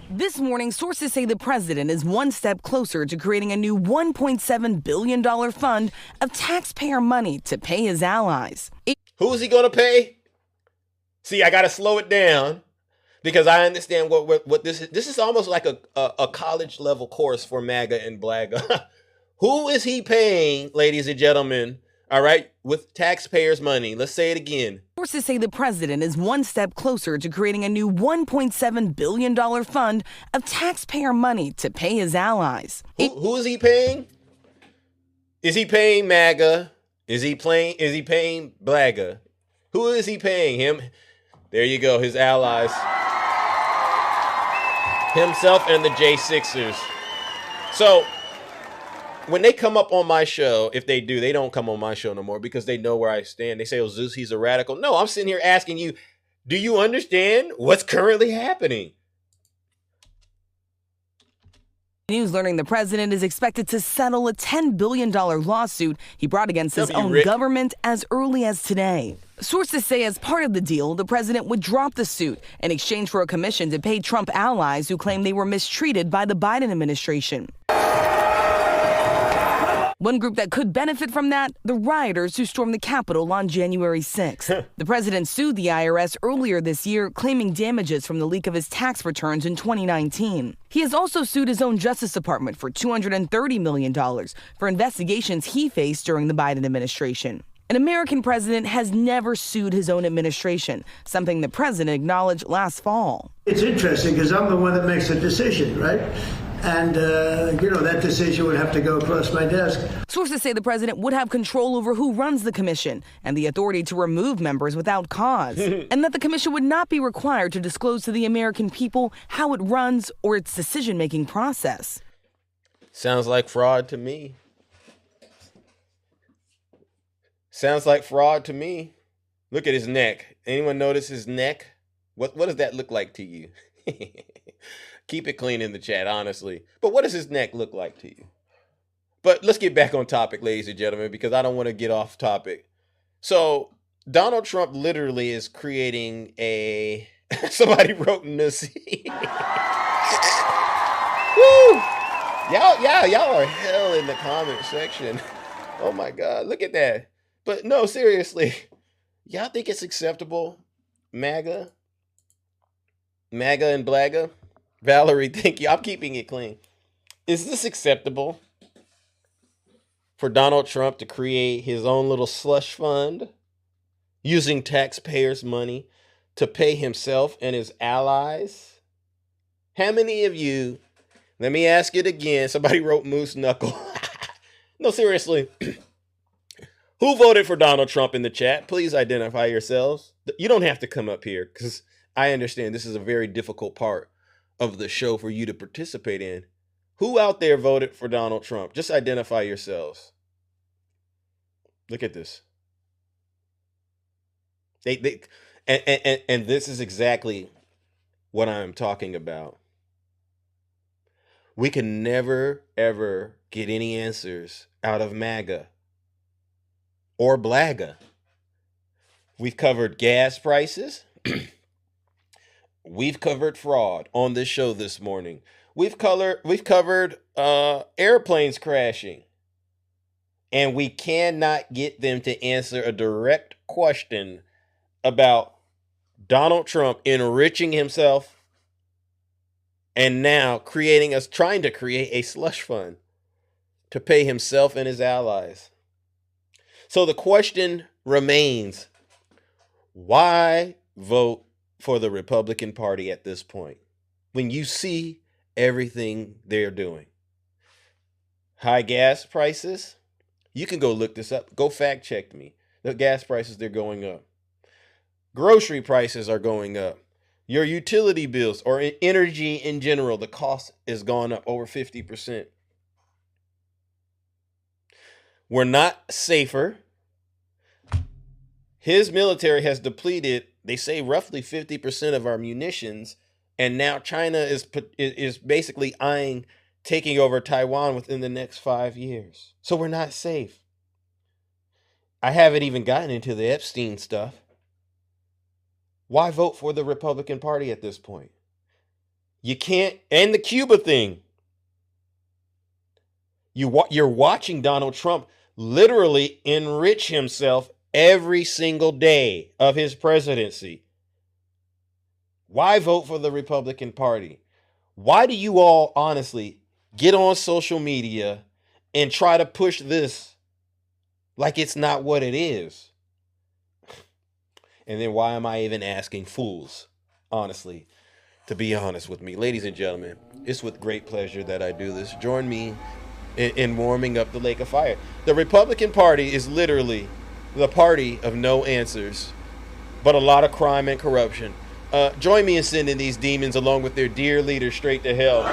This morning, sources say the president is one step closer to creating a new $1.7 billion fund of taxpayer money to pay his allies. Who is he going to pay? See, I got to slow it down because I understand what this is. This is almost like a college level course for MAGA and Blaga. Who is he paying, ladies and gentlemen? All right, with taxpayers' money. Let's say it again. Sources say the president is one step closer to creating a new $1.7 billion fund of taxpayer money to pay his allies. Who is he paying? Is he paying MAGA? Is he paying Blaga? Who is he paying? Him? There you go, his allies. Himself and the J6ers. So when they come up on my show, if they do, they don't come on my show no more because they know where I stand. They say, oh, Zeus, he's a radical. No, I'm sitting here asking you, do you understand what's currently happening? News learning the president is expected to settle a $10 billion lawsuit he brought against his own government as early as today. Sources say as part of the deal, the president would drop the suit in exchange for a commission to pay Trump allies who claim they were mistreated by the Biden administration. One group that could benefit from that, the rioters who stormed the Capitol on January 6th. The president sued the IRS earlier this year, claiming damages from the leak of his tax returns in 2019. He has also sued his own Justice Department for $230 million for investigations he faced during the Biden administration. An American president has never sued his own administration, something the president acknowledged last fall. It's interesting because I'm the one that makes the decision, right? And, that decision would have to go across my desk. Sources say the president would have control over who runs the commission and the authority to remove members without cause, and that the commission would not be required to disclose to the American people how it runs or its decision-making process. Sounds like fraud to me. Sounds like fraud to me. Look at his neck. Anyone notice his neck? What does that look like to you? Keep it clean in the chat, honestly. But what does his neck look like to you? But let's get back on topic, ladies and gentlemen, because I don't want to get off topic. So Donald Trump literally is creating a... Somebody wrote Nasi. Woo! Y'all are hell in the comment section. Oh my God, look at that. But no, seriously, y'all think it's acceptable? MAGA and Blaga? Valerie, thank you. I'm keeping it clean. Is this acceptable for Donald Trump to create his own little slush fund using taxpayers' money to pay himself and his allies? How many of you, let me ask it again. Somebody wrote Moose Knuckle. No, seriously. Who voted for Donald Trump in the chat? Please identify yourselves. You don't have to come up here because I understand this is a very difficult part of the show for you to participate in. Who out there voted for Donald Trump? Just identify yourselves. Look at this. And this is exactly what I'm talking about. We can never, ever get any answers out of MAGA or Blaga. We've covered gas prices. We've covered fraud on this show this morning. We've covered airplanes crashing. And we cannot get them to answer a direct question about Donald Trump enriching himself and now trying to create a slush fund. to pay himself and his allies. So the question remains, why vote for the Republican Party at this point when you see everything they're doing? High gas prices. You can go look this up. Go fact check me. The gas prices, they're going up. Grocery prices are going up. Your utility bills or energy in general, the cost is gone up over 50%. We're not safer. His military has depleted, they say, roughly 50% of our munitions, and now China is basically eyeing taking over Taiwan within the next 5 years. So we're not safe. I haven't even gotten into the Epstein stuff. Why vote for the Republican Party at this point? You can't, and the Cuba thing. You're watching Donald Trump literally enrich himself every single day of his presidency. Why vote for the Republican Party? Why do you all honestly get on social media and try to push this like it's not what it is? And then why am I even asking fools, honestly, to be honest with me? Ladies and gentlemen, it's with great pleasure that I do this. Join me in warming up the lake of fire. The Republican Party is literally the party of no answers, but a lot of crime and corruption. Join me in sending these demons along with their dear leader straight to hell.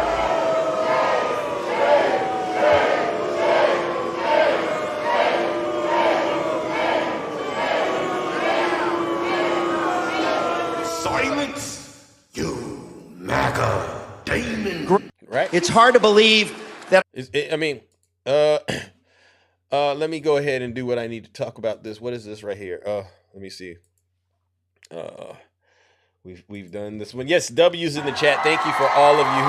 Silence, you MAGA demon. Right? It's hard to believe that. Let me go ahead and do what I need to talk about this. What is this right here? Let me see. We've done this one. Yes, W's in the chat. Thank you for all of you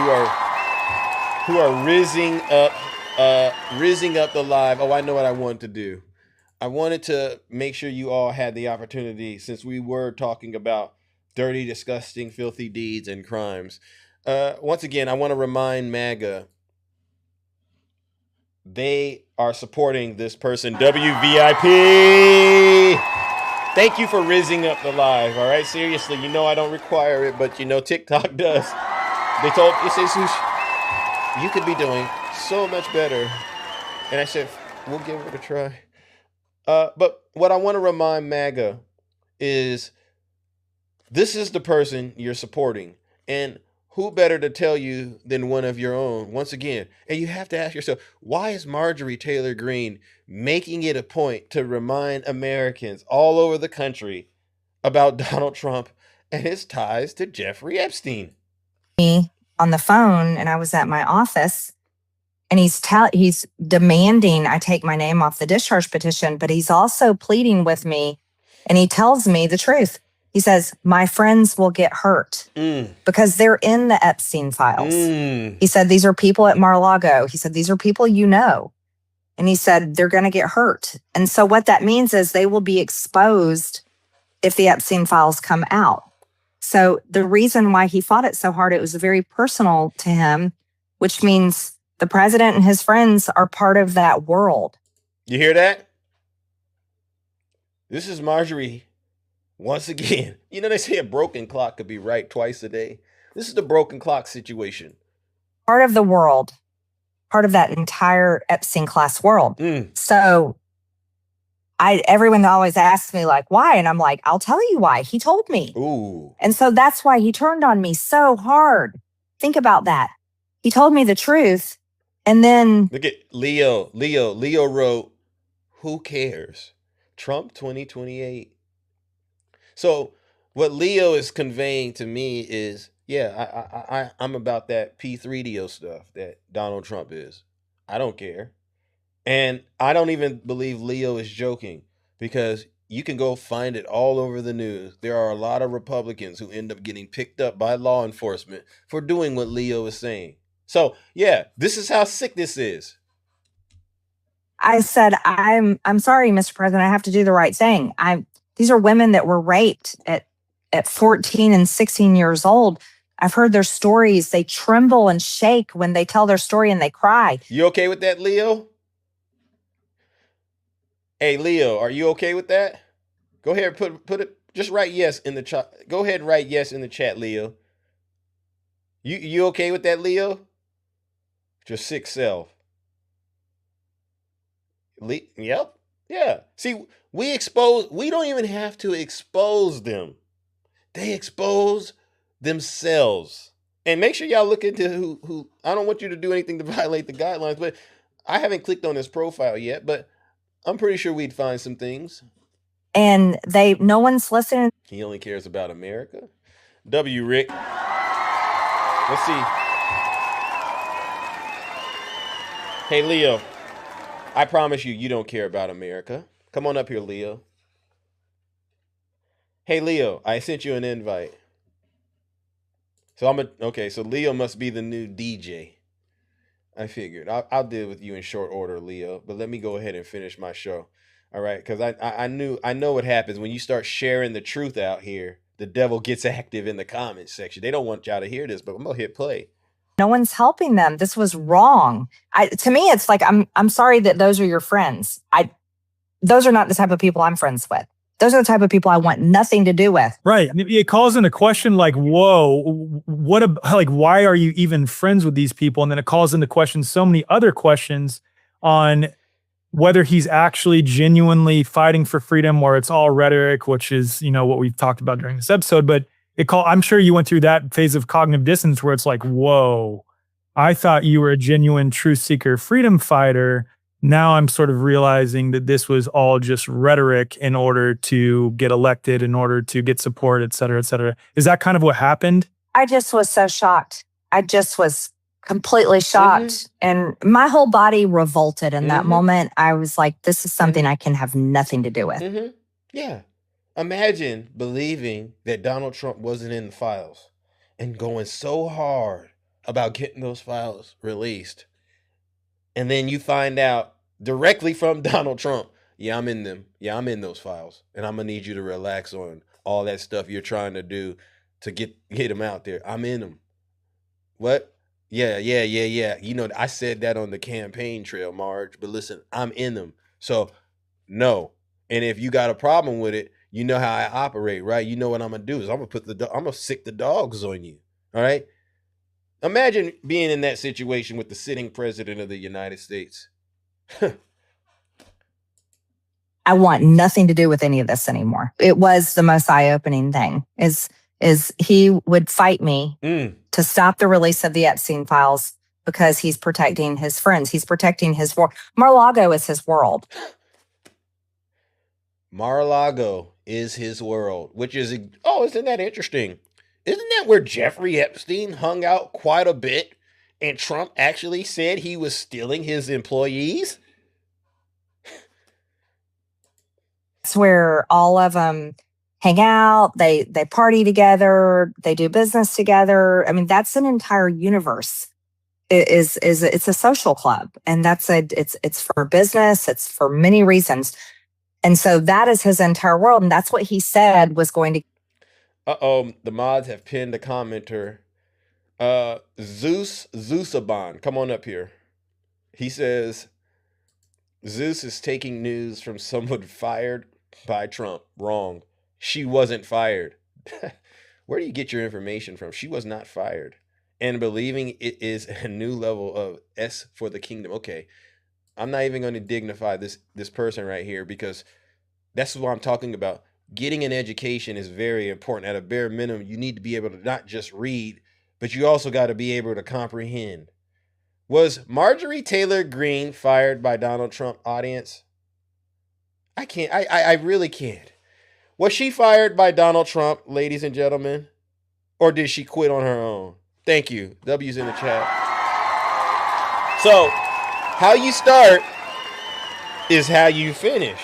who are rizzing up the live. Oh, I know what I wanted to do. I wanted to make sure you all had the opportunity, since we were talking about dirty, disgusting, filthy deeds and crimes. Once again, I want to remind MAGA, they are supporting this person, WVIP. Thank you for rizzing up the live, all right? Seriously, you know I don't require it, but you know TikTok does. They say, you could be doing so much better. And I said, we'll give it a try. But what I want to remind MAGA is this is the person you're supporting. And who better to tell you than one of your own, once again? And you have to ask yourself, why is Marjorie Taylor Greene making it a point to remind Americans all over the country about Donald Trump and his ties to Jeffrey Epstein? Me on the phone, and I was at my office, and he's demanding I take my name off the discharge petition, but he's also pleading with me, and he tells me the truth. He says, my friends will get hurt because they're in the Epstein files. He said, these are people at Mar-a-Lago. He said, these are people you know. And he said, they're going to get hurt. And so what that means is they will be exposed if the Epstein files come out. So the reason why he fought it so hard, it was very personal to him, which means the president and his friends are part of that world. You hear that? This is Marjorie. Once again, you know, they say a broken clock could be right twice a day. This is the broken clock situation. Part of the world, part of that entire Epstein class world. So everyone always asks me like, why? And I'm like, I'll tell you why. He told me. Ooh. And so that's why he turned on me so hard. Think about that. He told me the truth. And then look at Leo. Leo wrote, who cares? Trump 2028. So what Leo is conveying to me is, yeah, I'm about that P3DO stuff that Donald Trump is. I don't care. And I don't even believe Leo is joking, because you can go find it all over the news. There are a lot of Republicans who end up getting picked up by law enforcement for doing what Leo is saying. So, yeah, this is how sick this is. I said, I'm sorry, Mr. President, I have to do the right thing. These are women that were raped at 14 and 16 years old. I've heard their stories. They tremble and shake when they tell their story, and they cry. You okay with that, Leo? Hey, Leo, are you okay with that? Go ahead and put it. Just write yes in the chat. Go ahead and write yes in the chat, Leo. You okay with that, Leo? Your sick self. Yep. Yeah. See, we don't even have to expose them. They expose themselves. And make sure y'all look into who I don't want you to do anything to violate the guidelines, but I haven't clicked on his profile yet, but I'm pretty sure we'd find some things. And no one's listening. He only cares about America. W. Rick. Let's see. Hey, Leo. I promise you don't care about America. Come on up here, Leo. Hey, Leo, I sent you an invite. So so Leo must be the new DJ. I figured. I'll deal with you in short order, Leo. But let me go ahead and finish my show. All right, because I know what happens when you start sharing the truth out here. The devil gets active in the comments section. They don't want y'all to hear this, but I'm gonna hit play. No one's helping them. This was wrong. To me, it's like I'm sorry that those are your friends. Those are not the type of people I'm friends with. Those are the type of people I want nothing to do with. Right. I mean, it calls into question like, whoa, why are you even friends with these people? And then it calls into question so many other questions on whether he's actually genuinely fighting for freedom or it's all rhetoric, which is, what we've talked about during this episode. But I'm sure you went through that phase of cognitive dissonance where it's like, whoa, I thought you were a genuine truth seeker, freedom fighter. Now I'm sort of realizing that this was all just rhetoric in order to get elected, in order to get support, et cetera, et cetera. Is that kind of what happened? I just was so shocked. I just was completely shocked. And my whole body revolted in that moment. I was like, this is something I can have nothing to do with. Yeah. Imagine believing that Donald Trump wasn't in the files and going so hard about getting those files released. And then you find out directly from Donald Trump, yeah, I'm in them. Yeah, I'm in those files. And I'm going to need you to relax on all that stuff you're trying to do to get them out there. I'm in them. What? Yeah. I said that on the campaign trail, Marge. But listen, I'm in them. So, no. And if you got a problem with it, you know how I operate, right? You know what I'm going to do is I'm going to sick the dogs on you. All right? Imagine being in that situation with the sitting president of the United States. I want nothing to do with any of this anymore. It was the most eye-opening thing is he would fight me to stop the release of the Epstein files because he's protecting his friends. He's protecting his world. Mar-a-Lago is his world. Mar-a-Lago is his world, which is, isn't that interesting? Isn't that where Jeffrey Epstein hung out quite a bit and Trump actually said he was stealing his employees? That's where all of them hang out, they party together, they do business together. I mean, that's an entire universe. It's a social club, and it's for business, it's for many reasons. And so that is his entire world, and that's what he said was going to. The mods have pinned a commenter. Zeusaban, come on up here. He says, Zeus is taking news from someone fired by Trump. Wrong. She wasn't fired. Where do you get your information from? She was not fired. And believing it is a new level of S for the kingdom. Okay. I'm not even going to dignify this person right here because that's what I'm talking about. Getting an education is very important. At a bare minimum, you need to be able to not just read, but you also got to be able to comprehend. Was Marjorie Taylor Greene fired by Donald Trump, audience? I can't. I really can't. Was she fired by Donald Trump, ladies and gentlemen? Or did she quit on her own? Thank you. W's in the chat. So, how you start is how you finish.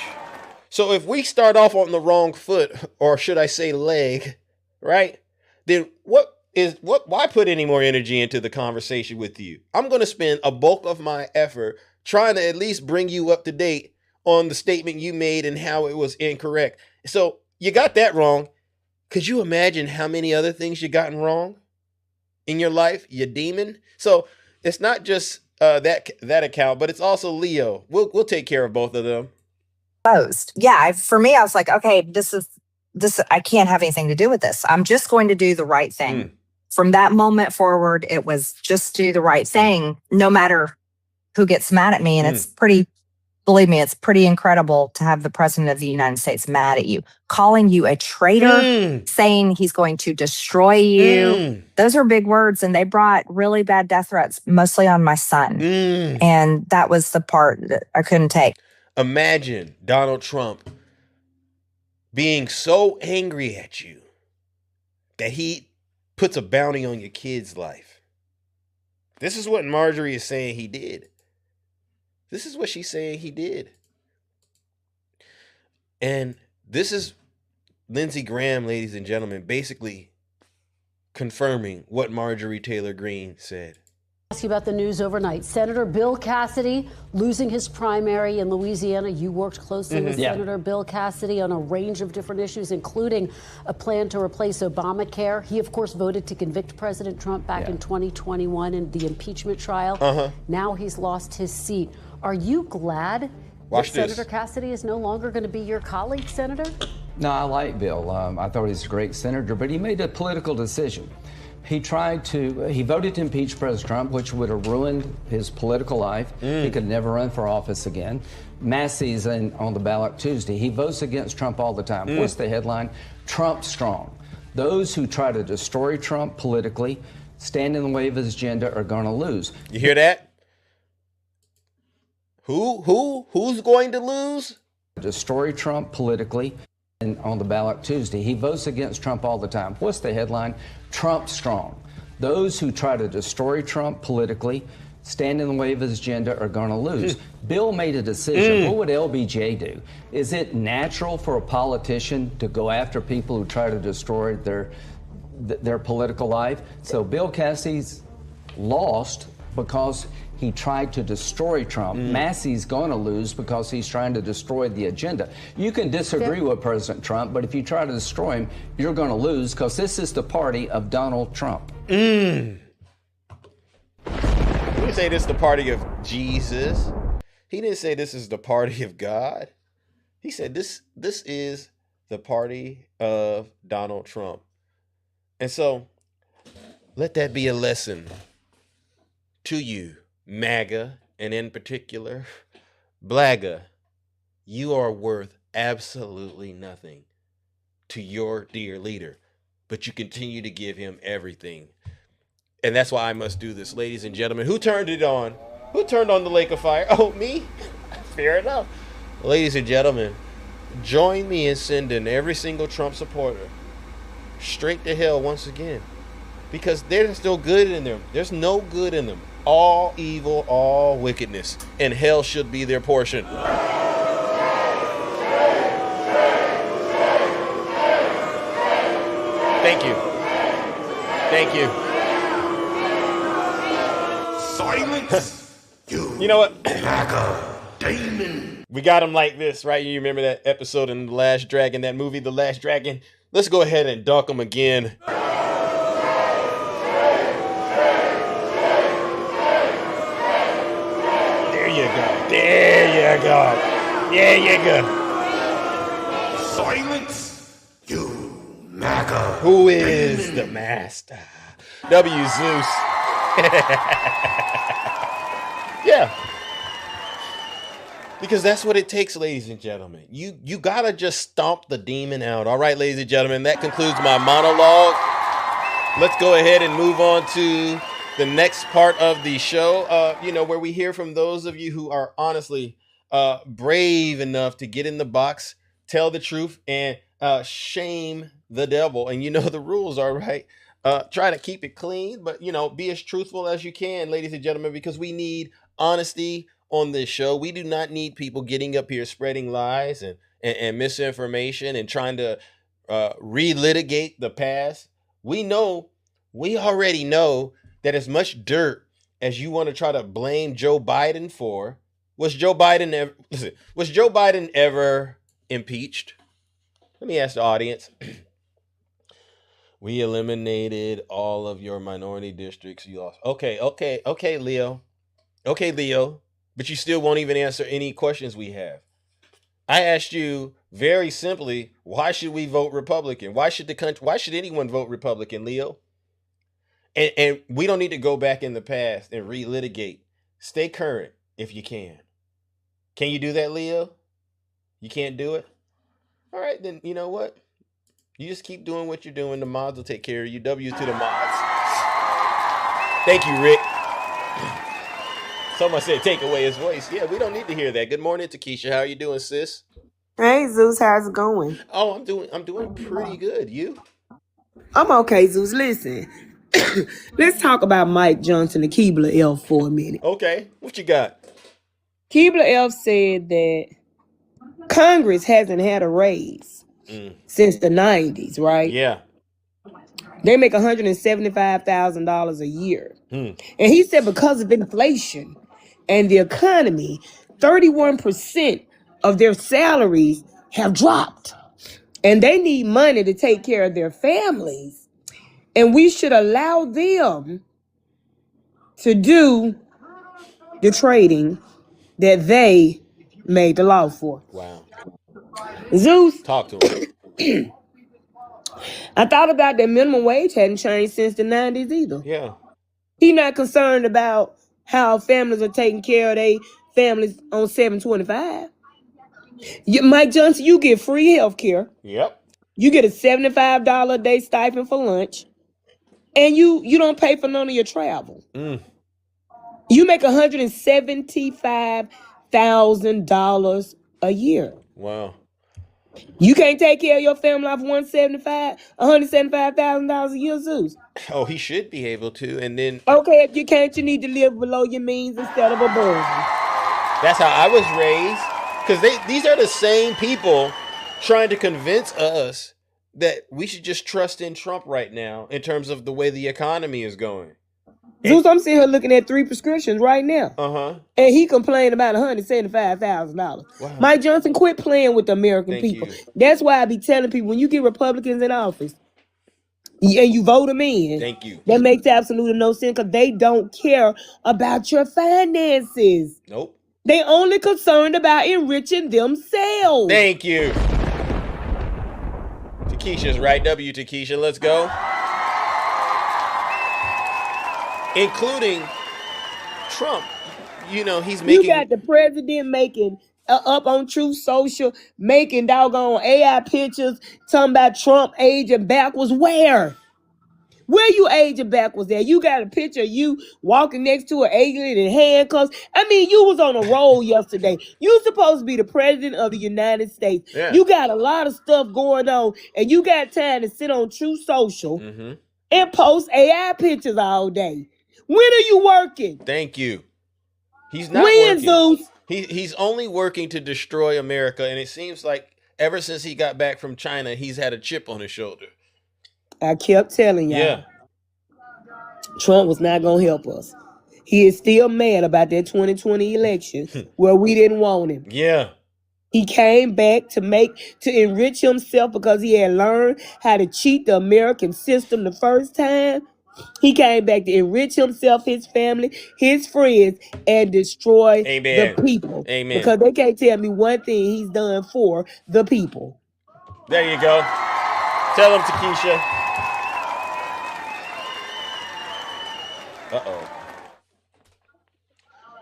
So if we start off on the wrong foot, or should I say leg, right? Then why put any more energy into the conversation with you? I'm going to spend a bulk of my effort trying to at least bring you up to date on the statement you made and how it was incorrect. So you got that wrong. Could you imagine how many other things you gotten wrong in your life, you demon? So it's not just that account, but it's also Leo. We'll take care of both of them. exposed. Yeah, for me, I was like, okay, this. I can't have anything to do with this. I'm just going to do the right thing. From that moment forward, it was just do the right thing, no matter who gets mad at me. And it's believe me, it's pretty incredible to have the president of the United States mad at you, calling you a traitor, saying he's going to destroy you. Those are big words. And they brought really bad death threats, mostly on my son. And that was the part that I couldn't take. Imagine Donald Trump being so angry at you that he puts a bounty on your kid's life. This is what Marjorie is saying he did. This is what she's saying he did. And this is Lindsey Graham, ladies and gentlemen, basically confirming what Marjorie Taylor Greene said. Ask you about the news overnight. Senator Bill Cassidy losing his primary in Louisiana. You worked closely with Senator Bill Cassidy on a range of different issues, including a plan to replace Obamacare. He, of course, voted to convict President Trump back in 2021 in the impeachment trial. Now he's lost his seat. Are you glad that Senator Cassidy is no longer going to be your colleague, Senator? No, I like Bill. I thought he's a great senator, but he made a political decision. He voted to impeach President Trump, which would have ruined his political life. He could never run for office again. Massey's on the ballot Tuesday. He votes against Trump all the time. What's the headline? Trump strong. Those who try to destroy Trump politically, stand in the way of his agenda, are going to lose. You hear that? Who's going to lose? Destroy Trump politically. And on the ballot Tuesday, he votes against Trump all the time. What's the headline? Trump strong. Those who try to destroy Trump politically, stand in the way of his agenda, are going to lose. Bill made a decision. What would LBJ do? Is it natural for a politician to go after people who try to destroy their political life? So Bill Cassidy's lost because he tried to destroy Trump. Massey's going to lose because he's trying to destroy the agenda. You can disagree with President Trump, but if you try to destroy him, you're going to lose because this is the party of Donald Trump. We say this is the party of Jesus. He didn't say this is the party of God. He said this is the party of Donald Trump. And so let that be a lesson to you, MAGA, and in particular, Blagga. You are worth absolutely nothing to your dear leader, but you continue to give him everything. And that's why I must do this, ladies and gentlemen. Who turned it on? Who turned on the lake of fire? Oh, me? Fair enough. Ladies and gentlemen, join me in sending every single Trump supporter straight to hell once again. Because there's still good in them. There's no good in them. All evil, all wickedness. And hell should be their portion. Thank you. Thank you. Silence. You know what? Damon. We got him like this, right? You remember that episode in The Last Dragon, that movie, The Last Dragon? Let's go ahead and dunk him again. There you go. There you go. There you go. Silence. You MAGA. Who is the master? W. Zeus. Yeah. Because that's what it takes, ladies and gentlemen. You gotta just stomp the demon out. All right, ladies and gentlemen, that concludes my monologue. Let's go ahead and move on to the next part of the show, where we hear from those of you who are honestly brave enough to get in the box, tell the truth, and shame the devil. And you know the rules are, right? Try to keep it clean, but, be as truthful as you can, ladies and gentlemen, because we need honesty on this show. We do not need people getting up here spreading lies and misinformation and trying to relitigate the past. We already know that as much dirt as you want to try to blame Joe Biden for, was Joe Biden ever impeached? Let me ask the audience. We eliminated all of your minority districts. You lost. Okay, Leo. Okay, Leo. But you still won't even answer any questions we have. I asked you very simply, why should we vote Republican? Why should anyone vote Republican, Leo? And we don't need to go back in the past and relitigate. Stay current if you can. Can you do that, Leo? You can't do it? All right, then you know what? You just keep doing what you're doing. The mods will take care of you. W to the mods. Thank you, Rick. Someone said take away his voice. Yeah, we don't need to hear that. Good morning, Takesha. How are you doing, sis? Hey Zeus, how's it going? Oh, I'm doing pretty good. You? I'm okay, Zeus. Listen, let's talk about Mike Johnson and Keebler Elf for a minute. Okay, what you got? Keebler Elf said that Congress hasn't had a raise since the 90s, right? Yeah. They make $175,000 a year. And he said because of inflation and the economy, 31% of their salaries have dropped. And they need money to take care of their families. And we should allow them to do the trading that they made the law for. Wow. Zeus. Talk to him. I thought about that minimum wage hadn't changed since the 90s either. Yeah. He not concerned about how families are taking care of their families on $7.25. Mike Johnson, you get free health care. Yep. You get a $75 a day stipend for lunch. And you don't pay for none of your travel. You make $175,000 a year. Wow. You can't take care of your family off $175,000 a year, Zeus. Oh, he should be able to, and then okay, if you can't, you need to live below your means instead of above. That's how I was raised. Because these are the same people trying to convince us that we should just trust in Trump right now in terms of the way the economy is going. Zeus, I'm sitting here looking at 3 prescriptions right now. Uh-huh. And he complained about $175,000. Wow. Mike Johnson, quit playing with the American people. That's why I be telling people, when you get Republicans in office and you vote them in, thank you. That makes absolutely no sense because they don't care about your finances. Nope. They only concerned about enriching themselves. Thank you. Takesha's right. W, Takesha. Let's go. Including Trump. You know, he's making... You got the president making... up on Truth Social, making doggone AI pictures, talking about Trump aging backwards. Where you aging backwards at? You got a picture of you walking next to an alien in handcuffs. I mean, you was on a roll yesterday. You supposed to be the president of the United States. Yeah. You got a lot of stuff going on, and you got time to sit on Truth Social and post AI pictures all day. When are you working? Thank you. He's not working. Zeus? He's only working to destroy America, and it seems like ever since he got back from China, he's had a chip on his shoulder. I kept telling y'all. Yeah. Trump was not going to help us. He is still mad about that 2020 election where we didn't want him. Yeah. He came back to enrich himself because he had learned how to cheat the American system the first time. He came back to enrich himself, his family, his friends, and destroy the people. Amen. Because they can't tell me one thing he's done for the people. There you go. Tell him, Takesha. Uh-oh.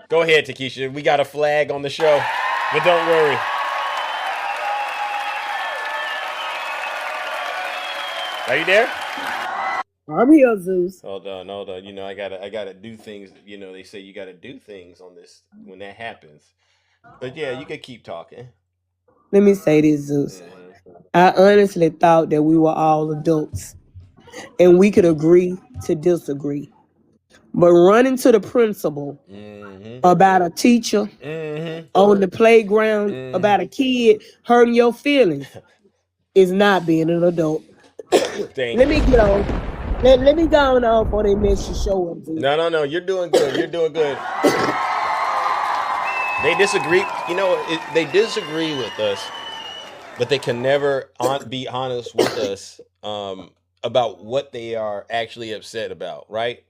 Go ahead, Takesha. We got a flag on the show, but don't worry. Are you there? I'm here, Zeus. Hold on. You know, I gotta do things. You know, they say you gotta do things on this when that happens. But yeah, you could keep talking. Let me say this, Zeus. I honestly thought that we were all adults and we could agree to disagree. But running to the principal about a teacher on the playground, about a kid hurting your feelings is not being an adult. Let me get on. Let me go on before they mess your show up. No. You're doing good. You're doing good. They disagree. You know, they disagree with us, but they can never be honest with us about what they are actually upset about, right?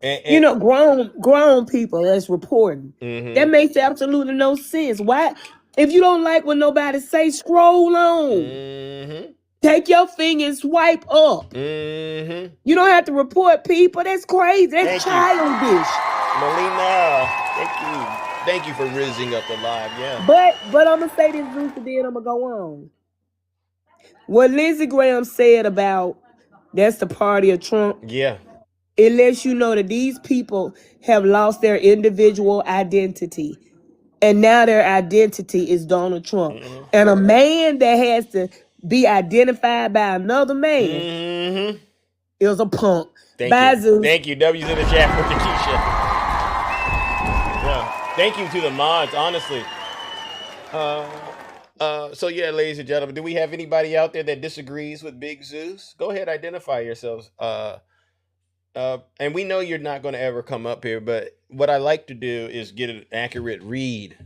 And you know, grown people that's reporting. That makes absolutely no sense. Why If you don't like what nobody say, scroll on. Take your finger and swipe up. You don't have to report people. That's crazy. That's childish. Melina, thank you for rizzing up the live. Yeah. But I'm gonna say this, Zeus, and then I'm gonna go on. What Lindsey Graham said about that's the party of Trump. Yeah. It lets you know that these people have lost their individual identity. And now their identity is Donald Trump. And a man that has to be identified by another man is a punk. Bye, Zeus. Thank you. W's in the chat for Keisha. Yeah. Thank you to the mods, honestly. So yeah, ladies and gentlemen, do we have anybody out there that disagrees with Big Zeus? Go ahead, identify yourselves. And we know you're not going to ever come up here, but what I like to do is get an accurate read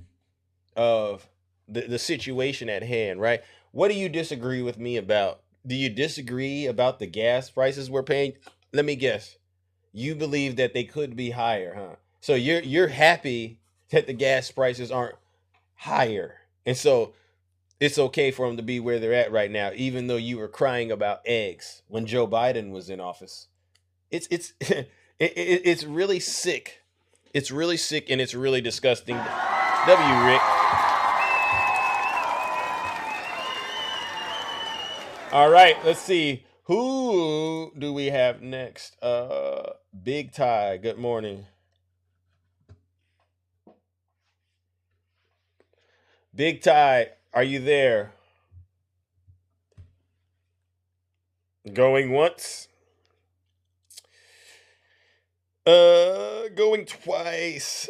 of the situation at hand, right? What do you disagree with me about? Do you disagree about the gas prices we're paying? Let me guess. You believe that they could be higher, huh? So you're happy that the gas prices aren't higher. And so it's okay for them to be where they're at right now, even though you were crying about eggs when Joe Biden was in office. It's really sick. It's really sick and it's really disgusting. W. Rick. All right, let's see. Who do we have next? Big Ty, good morning. Big Ty, are you there? Going once? Going twice.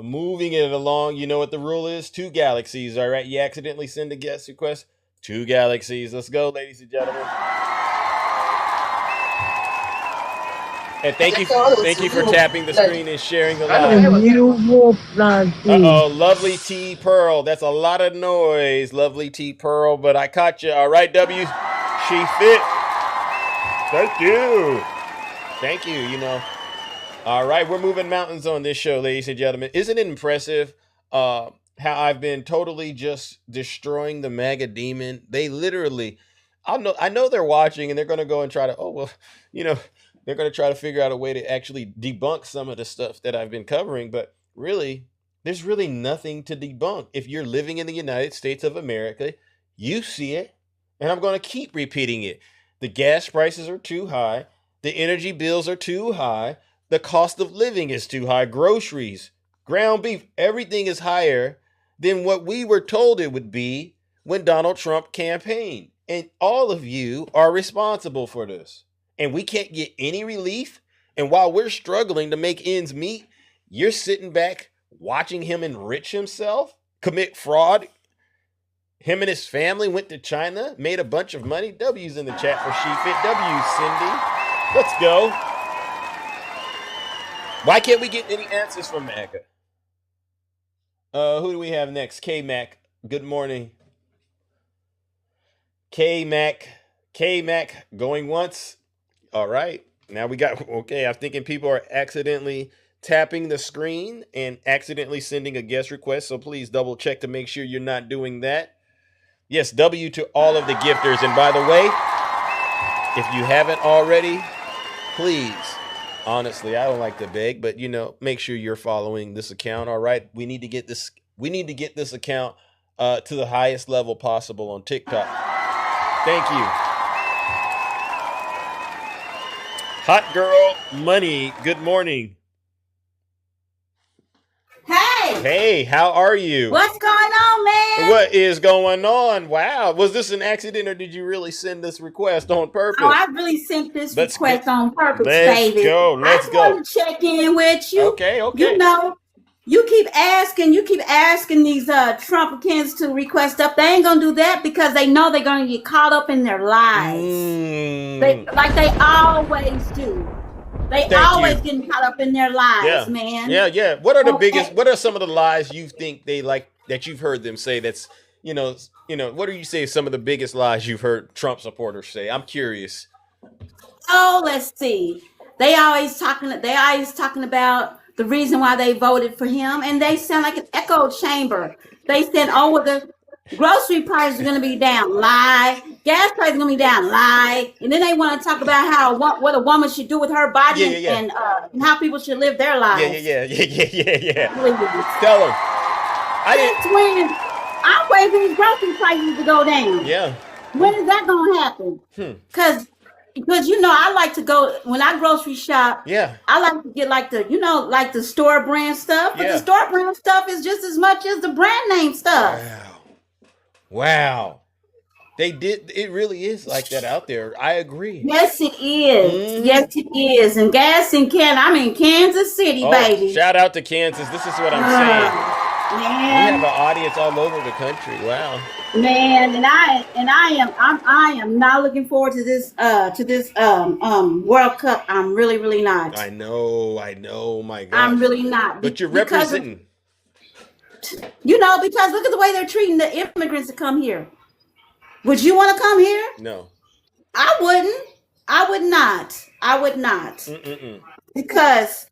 Moving it along. You know what the rule is? 2 galaxies, all right? You accidentally send a guest request? 2 galaxies. Let's go, ladies and gentlemen. And thank you for tapping the screen and sharing the live. Uh-oh, Lovely T Pearl. That's a lot of noise, Lovely T Pearl, but I caught you. All right, W. She fit. Thank you. Thank you, you know. All right, we're moving mountains on this show, ladies and gentlemen. Isn't it impressive how I've been totally just destroying the MAGA demon? They literally, I know they're watching and they're going to go and try to, they're going to try to figure out a way to actually debunk some of the stuff that I've been covering. But really, there's really nothing to debunk. If you're living in the United States of America, you see it. And I'm going to keep repeating it. The gas prices are too high. The energy bills are too high. The cost of living is too high. Groceries, ground beef, everything is higher than what we were told it would be when Donald Trump campaigned. And all of you are responsible for this. And we can't get any relief. And while we're struggling to make ends meet, you're sitting back watching him enrich himself, commit fraud. Him and his family went to China, made a bunch of money. W's in the chat for SheFit. W, Cindy. Let's go. Why can't we get any answers from MAGA? Who do we have next? K-Mac. Good morning. K-Mac. K-Mac going once. All right. Now we got, okay, I'm thinking people are accidentally tapping the screen and accidentally sending a guest request. So please double check to make sure you're not doing that. Yes, W to all of the gifters. And by the way, if you haven't already, please, honestly, I don't like to beg, but make sure you're following this account. All right. We need to get this account to the highest level possible on TikTok. Thank you. Hot Girl Money, good morning. Hey! Hey, how are you? What's going on, man? What is going on? Wow. Was this an accident or did you really send this request on purpose? Oh, I really sent this request on purpose, let's baby. Go. Let's go. I want to check in with you. Okay. You keep asking these Trumpicans to request stuff. They ain't gonna do that because they know they're gonna get caught up in their lies. They always do. They always getting caught up in their lies, man. Yeah. What are some of the lies you think they like that you've heard them say that's, what do you say some of the biggest lies you've heard Trump supporters say? I'm curious. Oh, let's see. They always talking about the reason why they voted for him, and they sound like an echo chamber. They said, "Oh, well, the grocery prices are going to be down." Lie. Gas prices are going to be down. Lie. And then they want to talk about how what a woman should do with her body and how people should live their lives. Yeah. Please. Tell them. When I'm waiting for these grocery prices to go down. Yeah. When is that going to happen? Because I like to go when I grocery shop. Yeah. I like to get like the store brand stuff, but the store brand stuff is just as much as the brand name stuff. Wow. It really is like that out there. I agree. Yes, it is. Yes, it is. And gas in I'm in Kansas City, baby. Shout out to Kansas. This is what I'm saying. Man. We have an audience all over the country. Wow. Man, and I am not looking forward to this World Cup. I'm really not. I know, my God. I'm really not. But you're representing. Because look at the way they're treating the immigrants that come here. Would you want to come here? No. I wouldn't. I would not. I would not. Because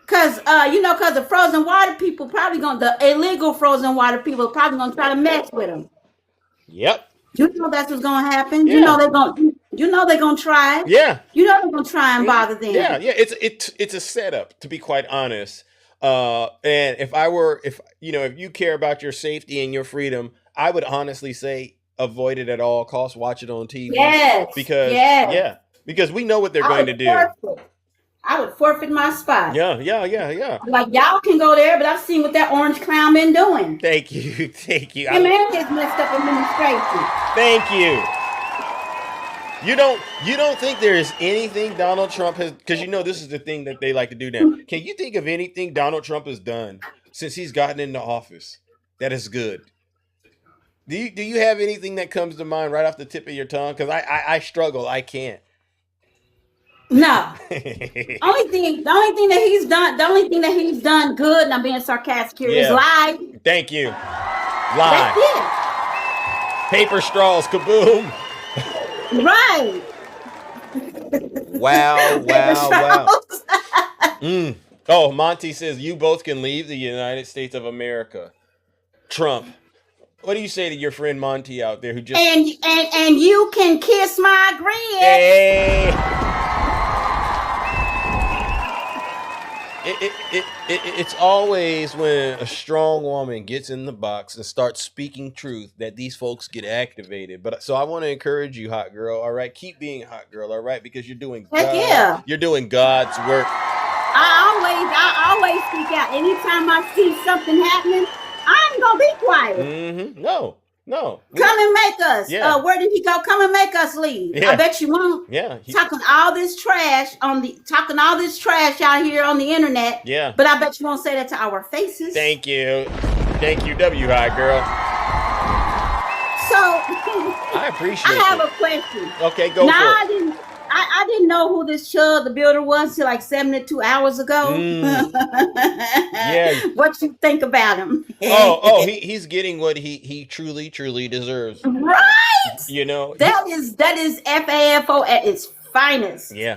the frozen water people the illegal frozen water people are probably gonna try to mess with them. Yep. You know that's what's gonna happen. Yeah. You know they're gonna try. Yeah. You know they're gonna try and bother them. Yeah. It's a setup, to be quite honest. And if you care about your safety and your freedom, I would honestly say avoid it at all costs. Watch it on TV. Yes. Because we know what they're going to do. I would forfeit my spot. Yeah. Like, y'all can go there, but I've seen what that orange clown been doing. Thank you. Him and his messed up administration. Thank you. You don't think there is anything Donald Trump has, because this is the thing that they like to do now. Can you think of anything Donald Trump has done since he's gotten into office that is good? Do you have anything that comes to mind right off the tip of your tongue? Because I struggle. I can't. No. The only thing that he's done good, and I'm being sarcastic here, is lie. Thank you. Lie. That's it. Paper straws, kaboom. Right. Wow. Oh, Monty says you both can leave the United States of America. Trump. What do you say to your friend Monty out there who just and you can kiss my grits? Hey. It's always when a strong woman gets in the box and starts speaking truth that these folks get activated. But so I want to encourage you, hot girl. All right, keep being a hot girl. All right, because you're doing you're doing God's work. I always speak out. Anytime I see something happening, I ain't gonna be quiet. No. Come and make us. Yeah. Where did he go? Come and make us leave. Yeah. I bet you won't. Yeah. Talking all this trash out here on the internet. Yeah. But I bet you won't say that to our faces. Thank you, W high girl. So I appreciate I have a question. Okay, go for it. I didn't know who this Chud the builder was till like 72 hours ago. Yeah. What you think about him? He's getting what he truly deserves. Right. That is FAFO at its finest. Yeah.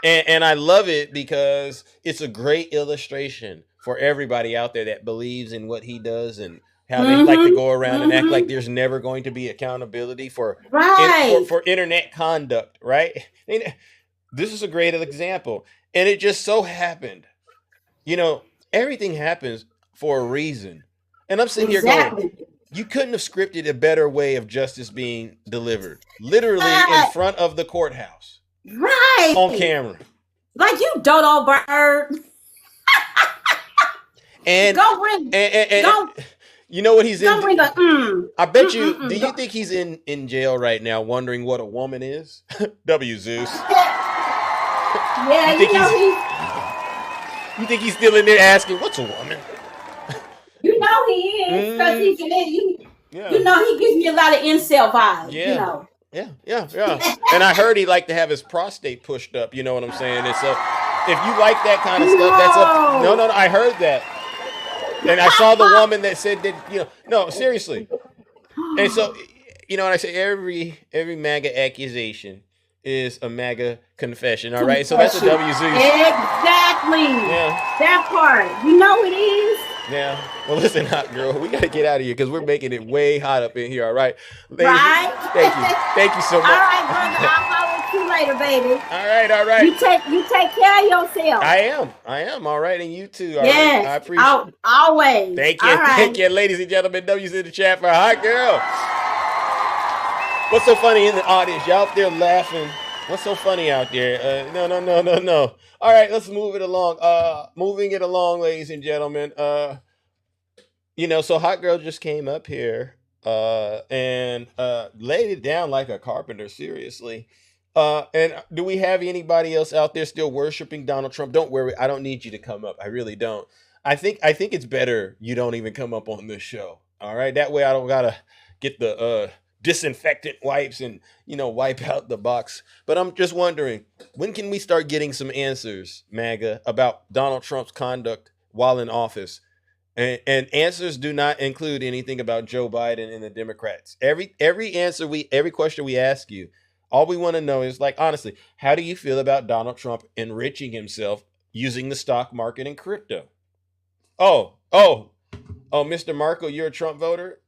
And I love it because it's a great illustration for everybody out there that believes in what he does and how they like to go around and act like there's never going to be accountability for internet conduct, right? This is a great example. And it just so happened, everything happens for a reason. And I'm sitting here going, you couldn't have scripted a better way of justice being delivered. Literally in front of the courthouse. Right. On camera. Like you dodo bird. And go bring go. You know what he's in? I bet you. Do you go. think he's in jail right now, wondering what a woman is? W Zeus. Yeah, you think he's still in there asking, "What's a woman?" You know he is because he's in it. You know he gives me a lot of incel vibes. Yeah. Yeah. And I heard he liked to have his prostate pushed up. You know what I'm saying? And so, if you like that kind of stuff, that's up. No. I heard that. And I saw the woman that said that, no, seriously. And so, and I say every MAGA accusation is a MAGA confession. All right, so that's a W, Zeus. Exactly. Yeah. That part. You know it is. Yeah. Well, listen, hot girl, we got to get out of here because we're making it way hot up in here. All right. Ladies, Right? Thank you so much. All right, brother. I'll holler at you later, baby. All right. You take care of yourself. I am. All right, and you too. All yes. right. I appreciate always. Thank you. All right. Thank you, ladies and gentlemen. W's in the chat for a hot girl. What's so funny in the audience? Y'all out there laughing. What's so funny out there? No. All right, let's move it along. Moving it along, ladies and gentlemen. So hot girl just came up here and laid it down like a carpenter, seriously. And do we have anybody else out there still worshiping Donald Trump? Don't worry, I don't need you to come up. I really don't. I think it's better you don't even come up on this show. All right, that way I don't gotta get the disinfectant wipes and wipe out the box. But I'm just wondering, when can we start getting some answers, MAGA, about Donald Trump's conduct while in office? And answers do not include anything about Joe Biden and the Democrats. Every question we ask you, all we want to know is, like, honestly, how do you feel about Donald Trump enriching himself using the stock market and crypto? Oh, Mr. Marco, you're a Trump voter?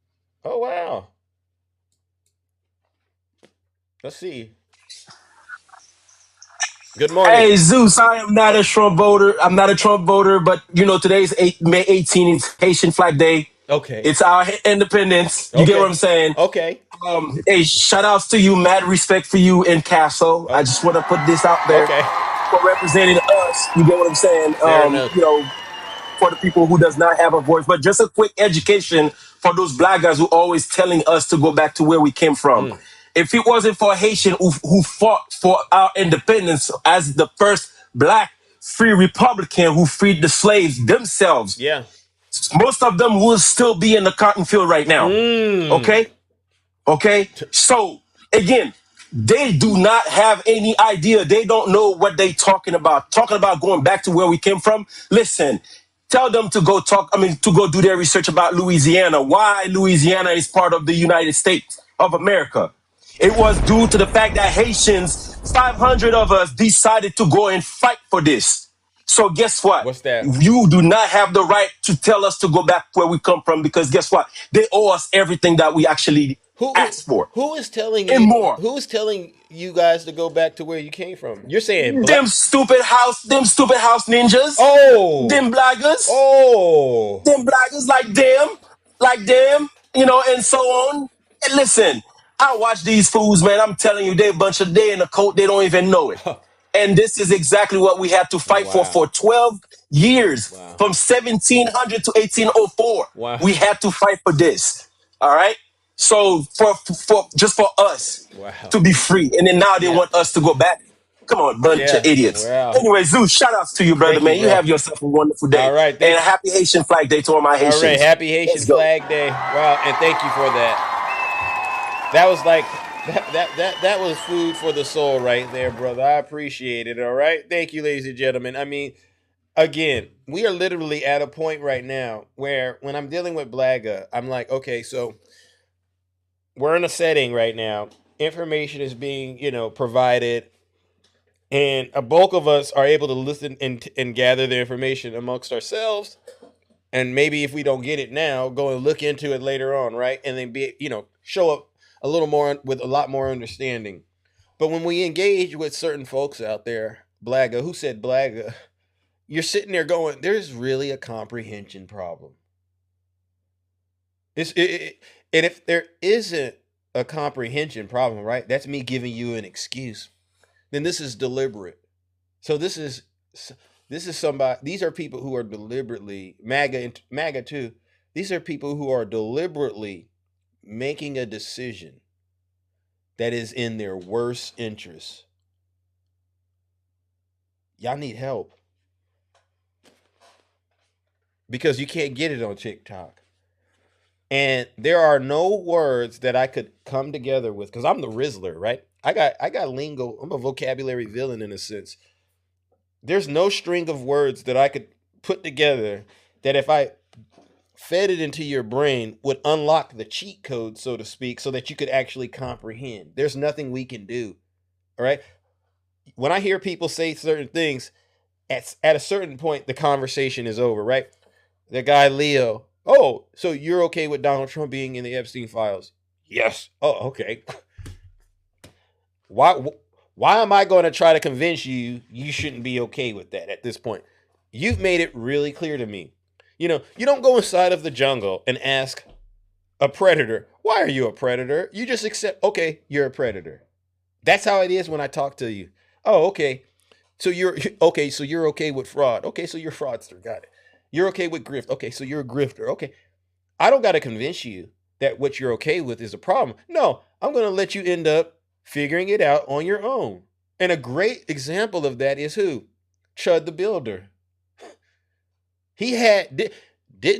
Oh, wow. Let's see. Good morning. Hey, Zeus, I am not a Trump voter. I'm not a Trump voter, but today's May 18th, it's Haitian Flag Day. Okay. It's our independence. You get what I'm saying? Okay. Hey, shout outs to you. Mad respect for you in Castle. I just want to put this out there for representing us. You get what I'm saying? For the people who does not have a voice. But just a quick education for those black guys who always telling us to go back to where we came from. If it wasn't for Haitian who fought for our independence as the first black free Republican who freed the slaves themselves, most of them will still be in the cotton field right now. Okay? So, again, they do not have any idea. They don't know what they talking about. Talking about going back to where we came from. Listen, tell them to go do their research about Louisiana. Why Louisiana is part of the United States of America. It was due to the fact that Haitians, 500 of us, decided to go and fight for this. So guess what? What's that? You do not have the right to tell us to go back where we come from, because guess what? They owe us everything that we actually asked for. Who is telling and you? More. Who is telling you guys to go back to where you came from? You're saying them stupid house ninjas. Oh, them blaggers. Oh, them blaggers like them, and so on. And listen, I watch these fools, man. I'm telling you, they in a coat. They don't even know it. And this is exactly what we had to fight for 12 years, from 1700 to 1804. We had to fight for this. All right. So for us to be free, and then now they want us to go back. Come on, bunch of idiots. Anyway, Zeus, shout outs to you, brother, man. You have yourself a wonderful day. All right, and happy Haitian Flag Day to all my Haitians. All right, happy Haitian Flag Day. Wow, and thank you for that. That was like that was food for the soul right there, brother. I appreciate it. All right, thank you, ladies and gentlemen. I mean, again, we are literally at a point right now where when I'm dealing with Blagga, I'm like, okay, so we're in a setting right now. Information is being, provided, and a bulk of us are able to listen and gather the information amongst ourselves. And maybe if we don't get it now, go and look into it later on, right? And then show up a little more with a lot more understanding. But when we engage with certain folks out there, Blagga, who said Blagga, you're sitting there going, there's really a comprehension problem. And if there isn't a comprehension problem, right, that's me giving you an excuse, then this is deliberate. So this is somebody, these are people who are deliberately, MAGA too, these are people who are deliberately making a decision that is in their worst interest. Y'all need help. Because you can't get it on TikTok. And there are no words that I could come together with, because I'm the Rizzler, right? I got lingo. I'm a vocabulary villain in a sense. There's no string of words that I could put together that if I fed it into your brain would unlock the cheat code, so to speak, so that you could actually comprehend. There's nothing we can do. All right. When I hear people say certain things, at a certain point, the conversation is over, right? The guy, Leo, oh, so you're okay with Donald Trump being in the Epstein files? Yes. Oh, okay. Why am I going to try to convince you shouldn't be okay with that at this point? You've made it really clear to me. You know, you don't go inside of the jungle and ask a predator, why are you a predator? You just accept, okay, you're a predator. That's how it is when I talk to you. Oh, okay. So you're okay with fraud. Okay, so you're a fraudster. Got it. You're okay with grift. Okay, so you're a grifter. Okay. I don't got to convince you that what you're okay with is a problem. No, I'm going to let you end up figuring it out on your own. And a great example of that is who? Chud the Builder. Didn't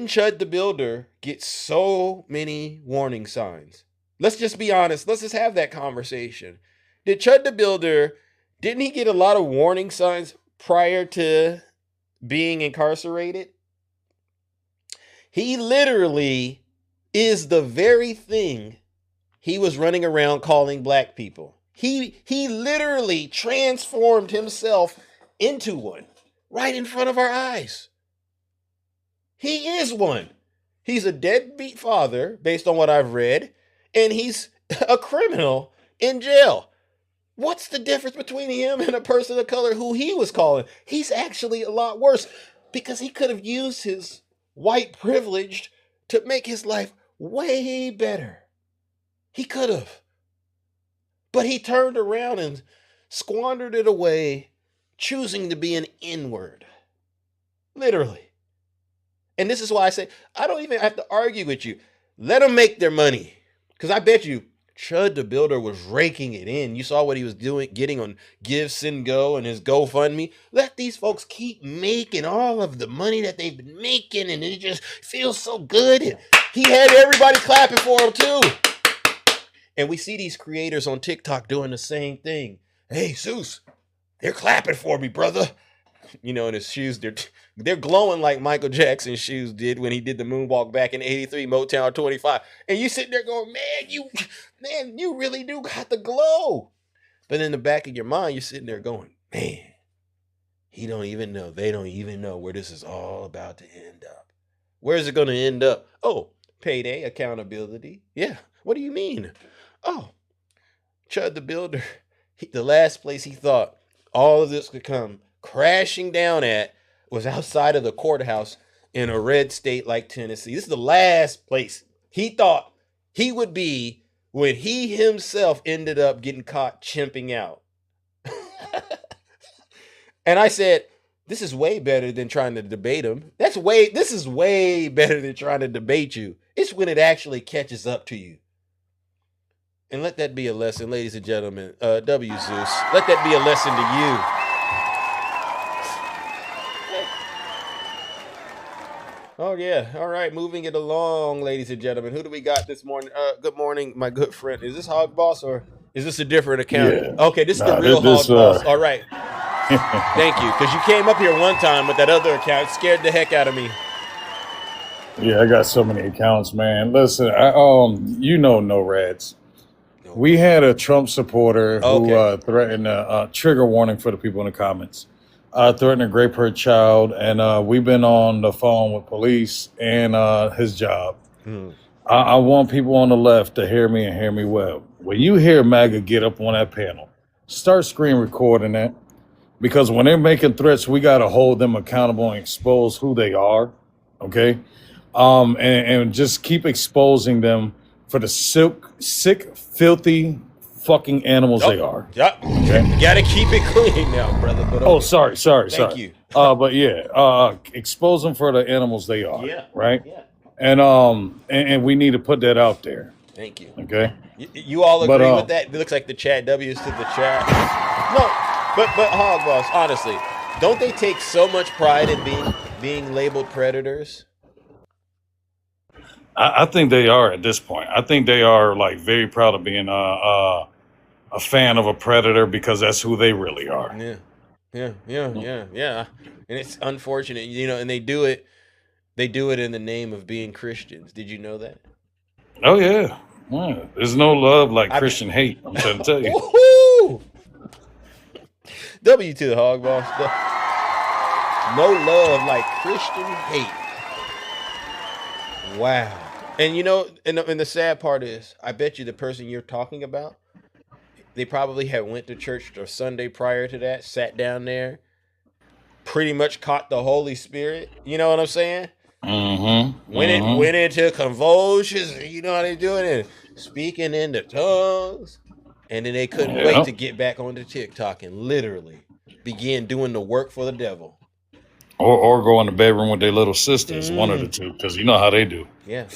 Chud the Builder get so many warning signs? Let's just be honest. Let's just have that conversation. Did Chud the Builder, didn't he get a lot of warning signs prior to being incarcerated? He literally is the very thing he was running around calling black people. He literally transformed himself into one right in front of our eyes. He is one. He's a deadbeat father, based on what I've read, and he's a criminal in jail. What's the difference between him and a person of color who he was calling? He's actually a lot worse because he could have used his white privilege to make his life way better. He could have. But he turned around and squandered it away, choosing to be an N-word. Literally. And this is why I say, I don't even have to argue with you. Let them make their money. Because I bet you Chud the Builder was raking it in. You saw what he was getting on Give, Send, Go and his GoFundMe. Let these folks keep making all of the money that they've been making, and it just feels so good. And he had everybody clapping for him too. And we see these creators on TikTok doing the same thing. Hey, Zeus, they're clapping for me, brother. You know, and his shoes, they're glowing like Michael Jackson's shoes did when he did the moonwalk back in 83, Motown 25. And you sitting there going, man, you really do got the glow. But in the back of your mind, you're sitting there going, man, they don't even know where this is all about to end up. Where is it going to end up? Oh, payday, accountability. Yeah, what do you mean? Oh, Chud the Builder, the last place he thought all of this could come crashing down at was outside of the courthouse in a red state like Tennessee. This is the last place he thought he would be when he himself ended up getting caught chimping out. And I said, this is way better than trying to debate him. This is way better than trying to debate you. It's when it actually catches up to you. And let that be a lesson, ladies and gentlemen. W. Zeus, let that be a lesson to you. Oh, yeah. All right. Moving it along, ladies and gentlemen. Who do we got this morning? Good morning, my good friend. Is this Hog Boss or is this a different account? Yeah. Okay, this is the real Hog Boss. All right. Thank you. Because you came up here one time with that other account. It scared the heck out of me. Yeah, I got so many accounts, man. Listen, no rats. We had a Trump supporter who threatened a trigger warning for the people in the comments. Threatened to rape her child, and we've been on the phone with police and his job. I want people on the left to hear me and hear me well. When you hear MAGA get up on that panel, start screen recording that, because when they're making threats, we got to hold them accountable and expose who they are, okay? And just keep exposing them for the sick, filthy fucking animals they are. Yep. Okay. You gotta keep it clean now, brother. But okay. Sorry. Thank you. But yeah, expose them for the animals they are. Yeah. Right. Yeah. And we need to put that out there. Thank you. Okay. You all agree with that? It looks like the chat W's to the chat. No, but Hog Boss, honestly, don't they take so much pride in being labeled predators? I think they are at this point. I think they are like very proud of being a fan of a predator because that's who they really are. Yeah. And it's unfortunate, and they do it in the name of being Christians. Did you know that? Oh yeah. There's no love like Christian hate, I'm trying to tell you. Woo-hoo! W to the hog boss. No love like Christian hate. Wow. And you know, and the sad part is, I bet you the person you're talking about, they probably had went to church the Sunday prior to that, sat down there, pretty much caught the Holy Spirit. You know what I'm saying? Went into convulsions. You know how they doing it, speaking in the tongues, and then they couldn't wait to get back onto TikTok and literally begin doing the work for the devil. Or go in the bedroom with their little sisters, one of the two, because you know how they do. Yeah.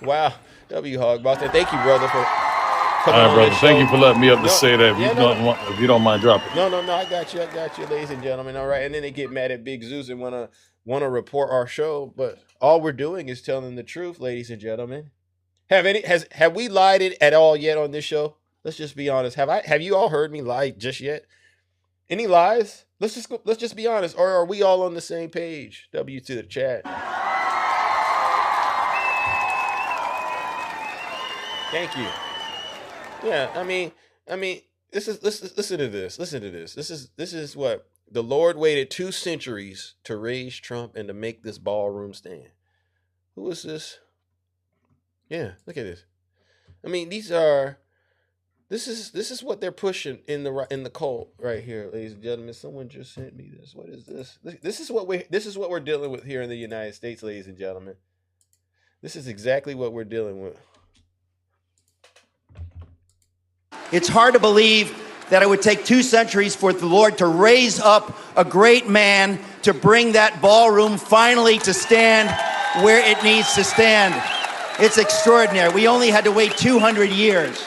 Wow. W Hog Boss. Thank you, brother, for coming All right, on brother. this Thank show. you for letting me up to say that. If you don't mind dropping. No, I got you, ladies and gentlemen. All right, and then they get mad at Big Zeus and wanna report our show, but all we're doing is telling the truth, ladies and gentlemen. Have we lied it at all yet on this show? Let's just be honest. Have you all heard me lie just yet? Any lies? Let's just be honest. Or are we all on the same page? W to the chat. Thank you. Yeah, I mean, listen to this. This is what the Lord waited 2 centuries to raise Trump and to make this ballroom stand. Who is this? Yeah, look at this. I mean, this is what they're pushing in the cult right here, ladies and gentlemen. Someone just sent me this. What is this? This is what we're dealing with here in the United States, ladies and gentlemen. This is exactly what we're dealing with. It's hard to believe that it would take 2 centuries for the Lord to raise up a great man to bring that ballroom finally to stand where it needs to stand. It's extraordinary. We only had to wait 200 years.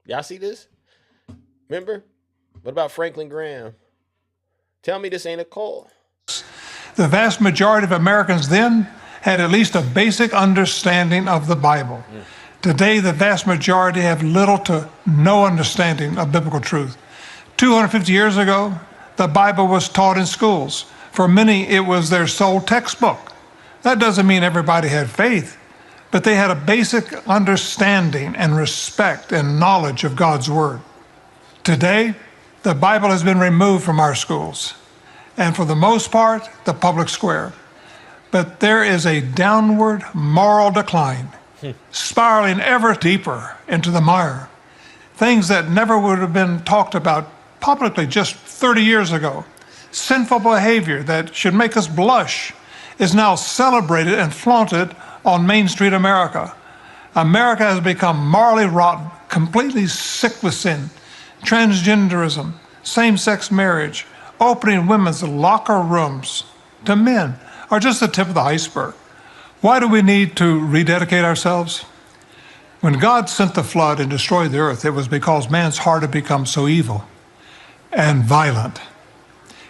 Y'all see this? Remember? What about Franklin Graham? Tell me this ain't a cult. The vast majority of Americans then had at least a basic understanding of the Bible. Today, the vast majority have little to no understanding of biblical truth. 250 years ago, the Bible was taught in schools. For many, it was their sole textbook. That doesn't mean everybody had faith, but they had a basic understanding and respect and knowledge of God's Word. Today, the Bible has been removed from our schools, and for the most part, the public square. But there is a downward moral decline, spiraling ever deeper into the mire. Things that never would have been talked about publicly just 30 years ago. Sinful behavior that should make us blush is now celebrated and flaunted on Main Street America. America has become morally rotten, completely sick with sin. Transgenderism, same-sex marriage, opening women's locker rooms to men are just the tip of the iceberg. Why do we need to rededicate ourselves? When God sent the flood and destroyed the earth, it was because man's heart had become so evil and violent.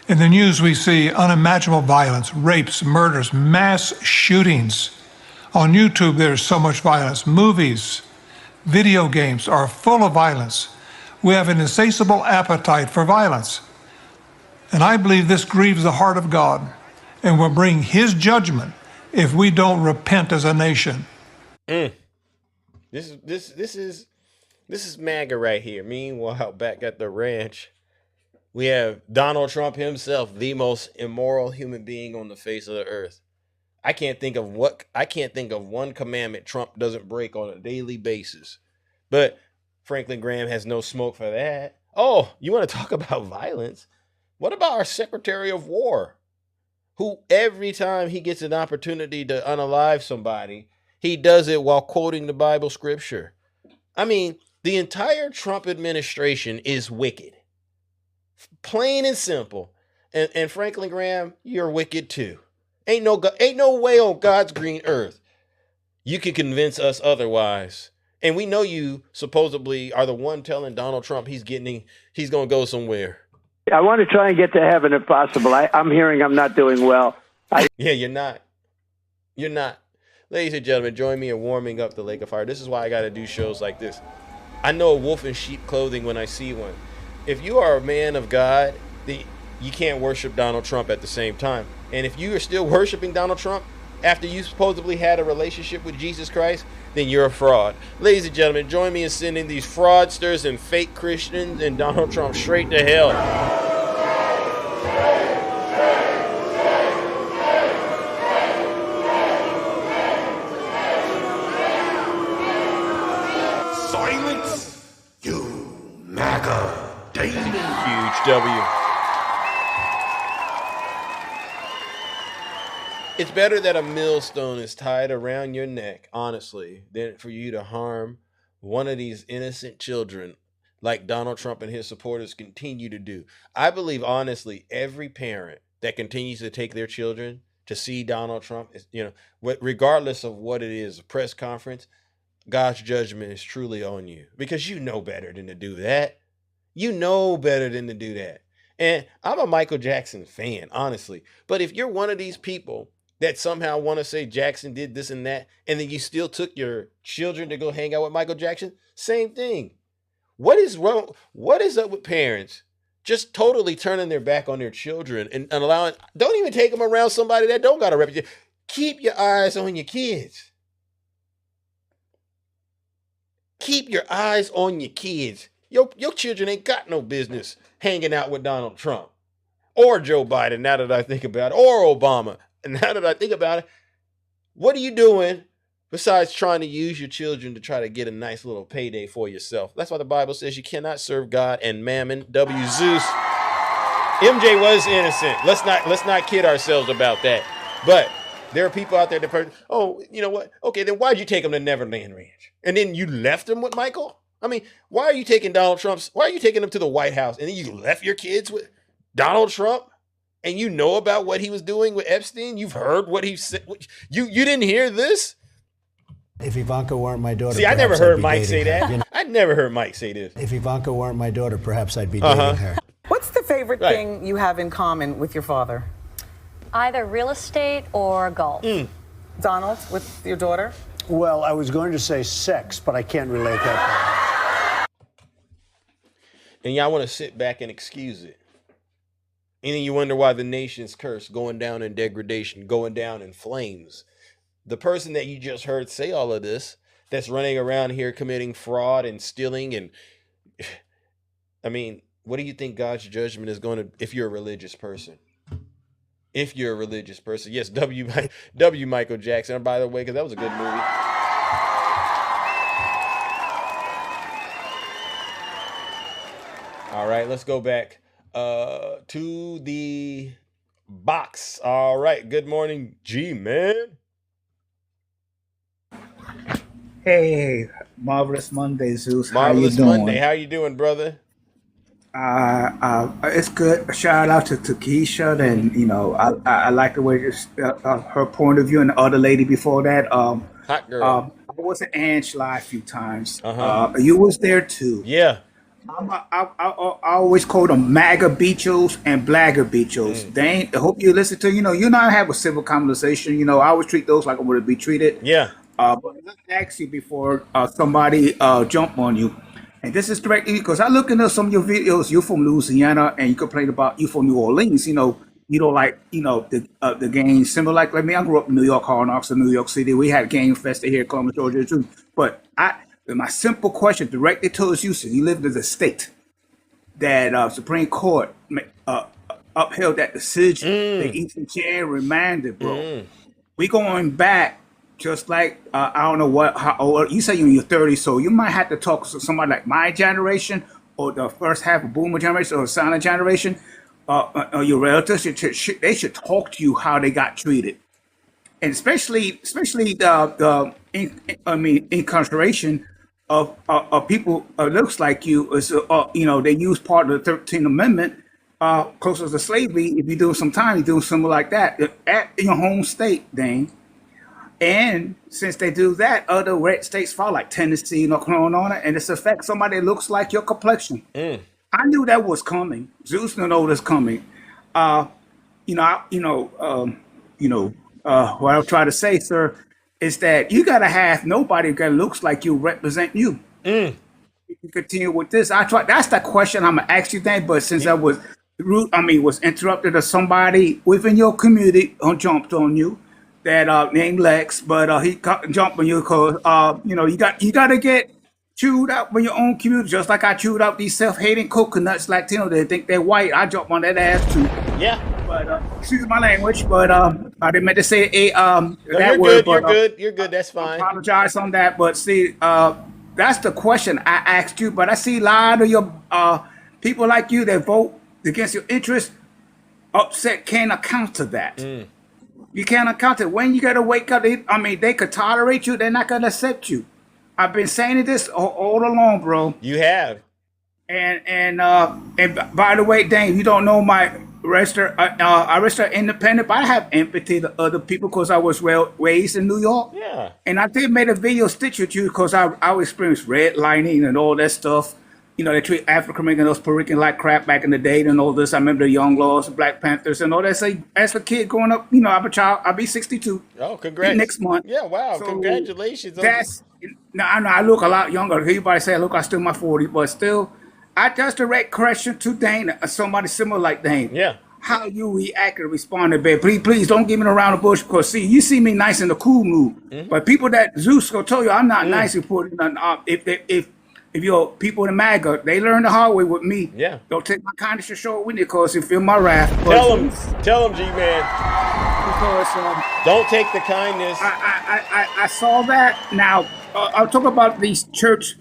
In the news, we see unimaginable violence, rapes, murders, mass shootings. On YouTube, there's so much violence. Movies, video games are full of violence. We have an insatiable appetite for violence. And I believe this grieves the heart of God and will bring His judgment if we don't repent as a nation. This is MAGA right here. Meanwhile, back at the ranch, we have Donald Trump himself, the most immoral human being on the face of the earth. I can't think of one commandment Trump doesn't break on a daily basis. But Franklin Graham has no smoke for that. Oh, you want to talk about violence? What about our Secretary of War, who every time he gets an opportunity to unalive somebody, he does it while quoting the Bible scripture? I mean, the entire Trump administration is wicked. Plain and simple. And Franklin Graham, you're wicked too. Ain't no way on God's green earth you can convince us otherwise. And we know you supposedly are the one telling Donald Trump he's going to go somewhere. I want to try and get to heaven if possible. I'm hearing I'm not doing well. Yeah, you're not. You're not. Ladies and gentlemen, join me in warming up the lake of fire. This is why I got to do shows like this. I know a wolf in sheep clothing when I see one. If you are a man of God, you can't worship Donald Trump at the same time. And if you are still worshiping Donald Trump, after you supposedly had a relationship with Jesus Christ, then you're a fraud. Ladies and gentlemen, join me in sending these fraudsters and fake Christians and Donald Trump straight to hell. Silence, you MAGA demon. Huge W. It's better that a millstone is tied around your neck, honestly, than for you to harm one of these innocent children like Donald Trump and his supporters continue to do. I believe, honestly, every parent that continues to take their children to see Donald Trump, regardless of what it is, a press conference, God's judgment is truly on you, because you know better than to do that. You know better than to do that. And I'm a Michael Jackson fan, honestly. But if you're one of these people that somehow want to say Jackson did this and that, and then you still took your children to go hang out with Michael Jackson, same thing. What is wrong? What is up with parents just totally turning their back on their children and allowing, don't even take them around somebody that don't got a reputation. Keep your eyes on your kids. Keep your eyes on your kids. Your children ain't got no business hanging out with Donald Trump or Joe Biden, now that I think about it, or Obama. And now that I think about it, what are you doing besides trying to use your children to try to get a nice little payday for yourself? That's why the Bible says you cannot serve God and mammon. W. Zeus. MJ was innocent. Let's not kid ourselves about that. But there are people out there that, oh, you know what? Okay, then why'd you take him to Neverland Ranch? And then you left him with Michael? I mean, why are you taking why are you taking him to the White House and then you left your kids with Donald Trump? And you know about what he was doing with Epstein? You've heard what he said. You didn't hear this? If Ivanka weren't my daughter, see, I never heard Mike say that. You know? I never heard Mike say this. If Ivanka weren't my daughter, perhaps I'd be dating her. What's the favorite thing you have in common with your father? Either real estate or golf. Donald, with your daughter? Well, I was going to say sex, but I can't relate that. And y'all want to sit back and excuse it. And then you wonder why the nation's cursed, going down in degradation, going down in flames. The person that you just heard say all of this, that's running around here committing fraud and stealing, and I mean, what do you think God's judgment is going to, if you're a religious person? If you're a religious person. Yes, W. Michael Jackson. And by the way, because that was a good movie. All right, let's go back to the box. All right, good morning, G-Man. Hey, marvelous Monday, Zeus. Marvelous How you doing? Monday. How you doing, brother? It's good. A shout out to Keisha, and I like the way her point of view, and the other lady before that. Hot girl. I was at Ange Live a few times. You was there too. Yeah. I always call them MAGA bichos and blagger bichos. They ain't. I hope you listen to. You not have a civil conversation. I always treat those like I would be treated. Yeah. But let's ask you before somebody jump on you. And this is directly because I look into some of your videos. You're from Louisiana, and you complain about you from New Orleans. You don't like the games. Similar like me, I grew up in New York, Hard Knocks in New York City. We had game festa here in Columbus, Georgia too. But my simple question directly towards you, since you lived in the state that Supreme Court upheld that decision, the Eastern Chair remanded, bro. We going back. Just like, I don't know how old, you say you're in your 30s, so you might have to talk to somebody like my generation or the first half of Boomer generation or the silent generation, or your relatives. They should talk to you how they got treated. And especially the incarceration of people looks like you. Is, they use part of the 13th Amendment closer to slavery. If you're doing some time, you're doing something like that at your home state, Dane. And since they do that, other red states follow, like Tennessee, North Carolina, and it's affect somebody that looks like your complexion. I knew that was coming. Zeus didn't know this coming. What I'm trying to say, sir, is that you gotta have nobody that looks like you represent you. You can continue with this. That's the question I'm gonna ask you, Dan. But since I was rude, was interrupted, or somebody within your community jumped on you. that named Lex, but he jumped on you because you got to get chewed up by your own community, just like I chewed up these self-hating coconuts Latino. They think they're white. I jump on that ass too. Yeah. But excuse my language, but I didn't meant to say No, that you're word. good. You're good. You're good. That's fine. Apologize on that. But see, that's the question I asked you. But I see a lot of your people like you that vote against your interests upset can't account to that. You can't account it. When you got to wake up, they could tolerate you. They're not going to accept you. I've been saying this all along, bro. You have. And by the way, Dane, you don't know my I register independent, but I have empathy to other people because I was raised in New York. Yeah. And I did make a video stitch with you because I experienced redlining and all that stuff. You know, they treat African Americans, those Puerto Rican like crap back in the day and all this. I remember the Young Laws, Black Panthers, and all that. So as a kid growing up, I'm a child. I'll be 62. Oh, congrats. Next month. Yeah, wow. So Congratulations. Now I look a lot younger. Everybody say, look, I still in my 40s, but still, I just direct question to Dane, somebody similar like Dane. Yeah. How you react and respond to babe. Please don't give me around the bush because you see me nice in the cool mood. But people that Zeus go tell you I'm not nice and put nothing up. If you're people in MAGA, they learn the hard way with me. Yeah. Don't take my kindness to show it with you because you feel my wrath. Tell them, G-Man. Because don't take the kindness. I saw that. Now, I'll talk about these church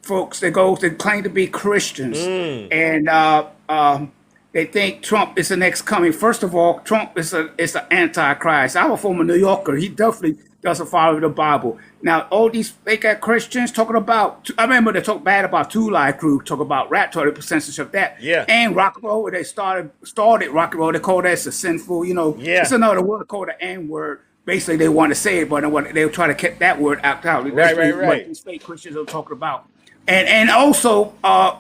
folks that claim to be Christians. And they think Trump is the next coming. First of all, Trump is an antichrist. I'm a former New Yorker. He definitely doesn't follow the Bible. Now, all these fake Christians talking about, I remember they talk bad about Two Live Crew, talk about rap, talk about censorship, that. Yeah. And rock and roll, where they started rock and roll, they call that a sinful, Yeah. It's another word called the N-word. Basically, they want to say it, but they were trying to keep that word out. Right. What these fake Christians are talking about. And also,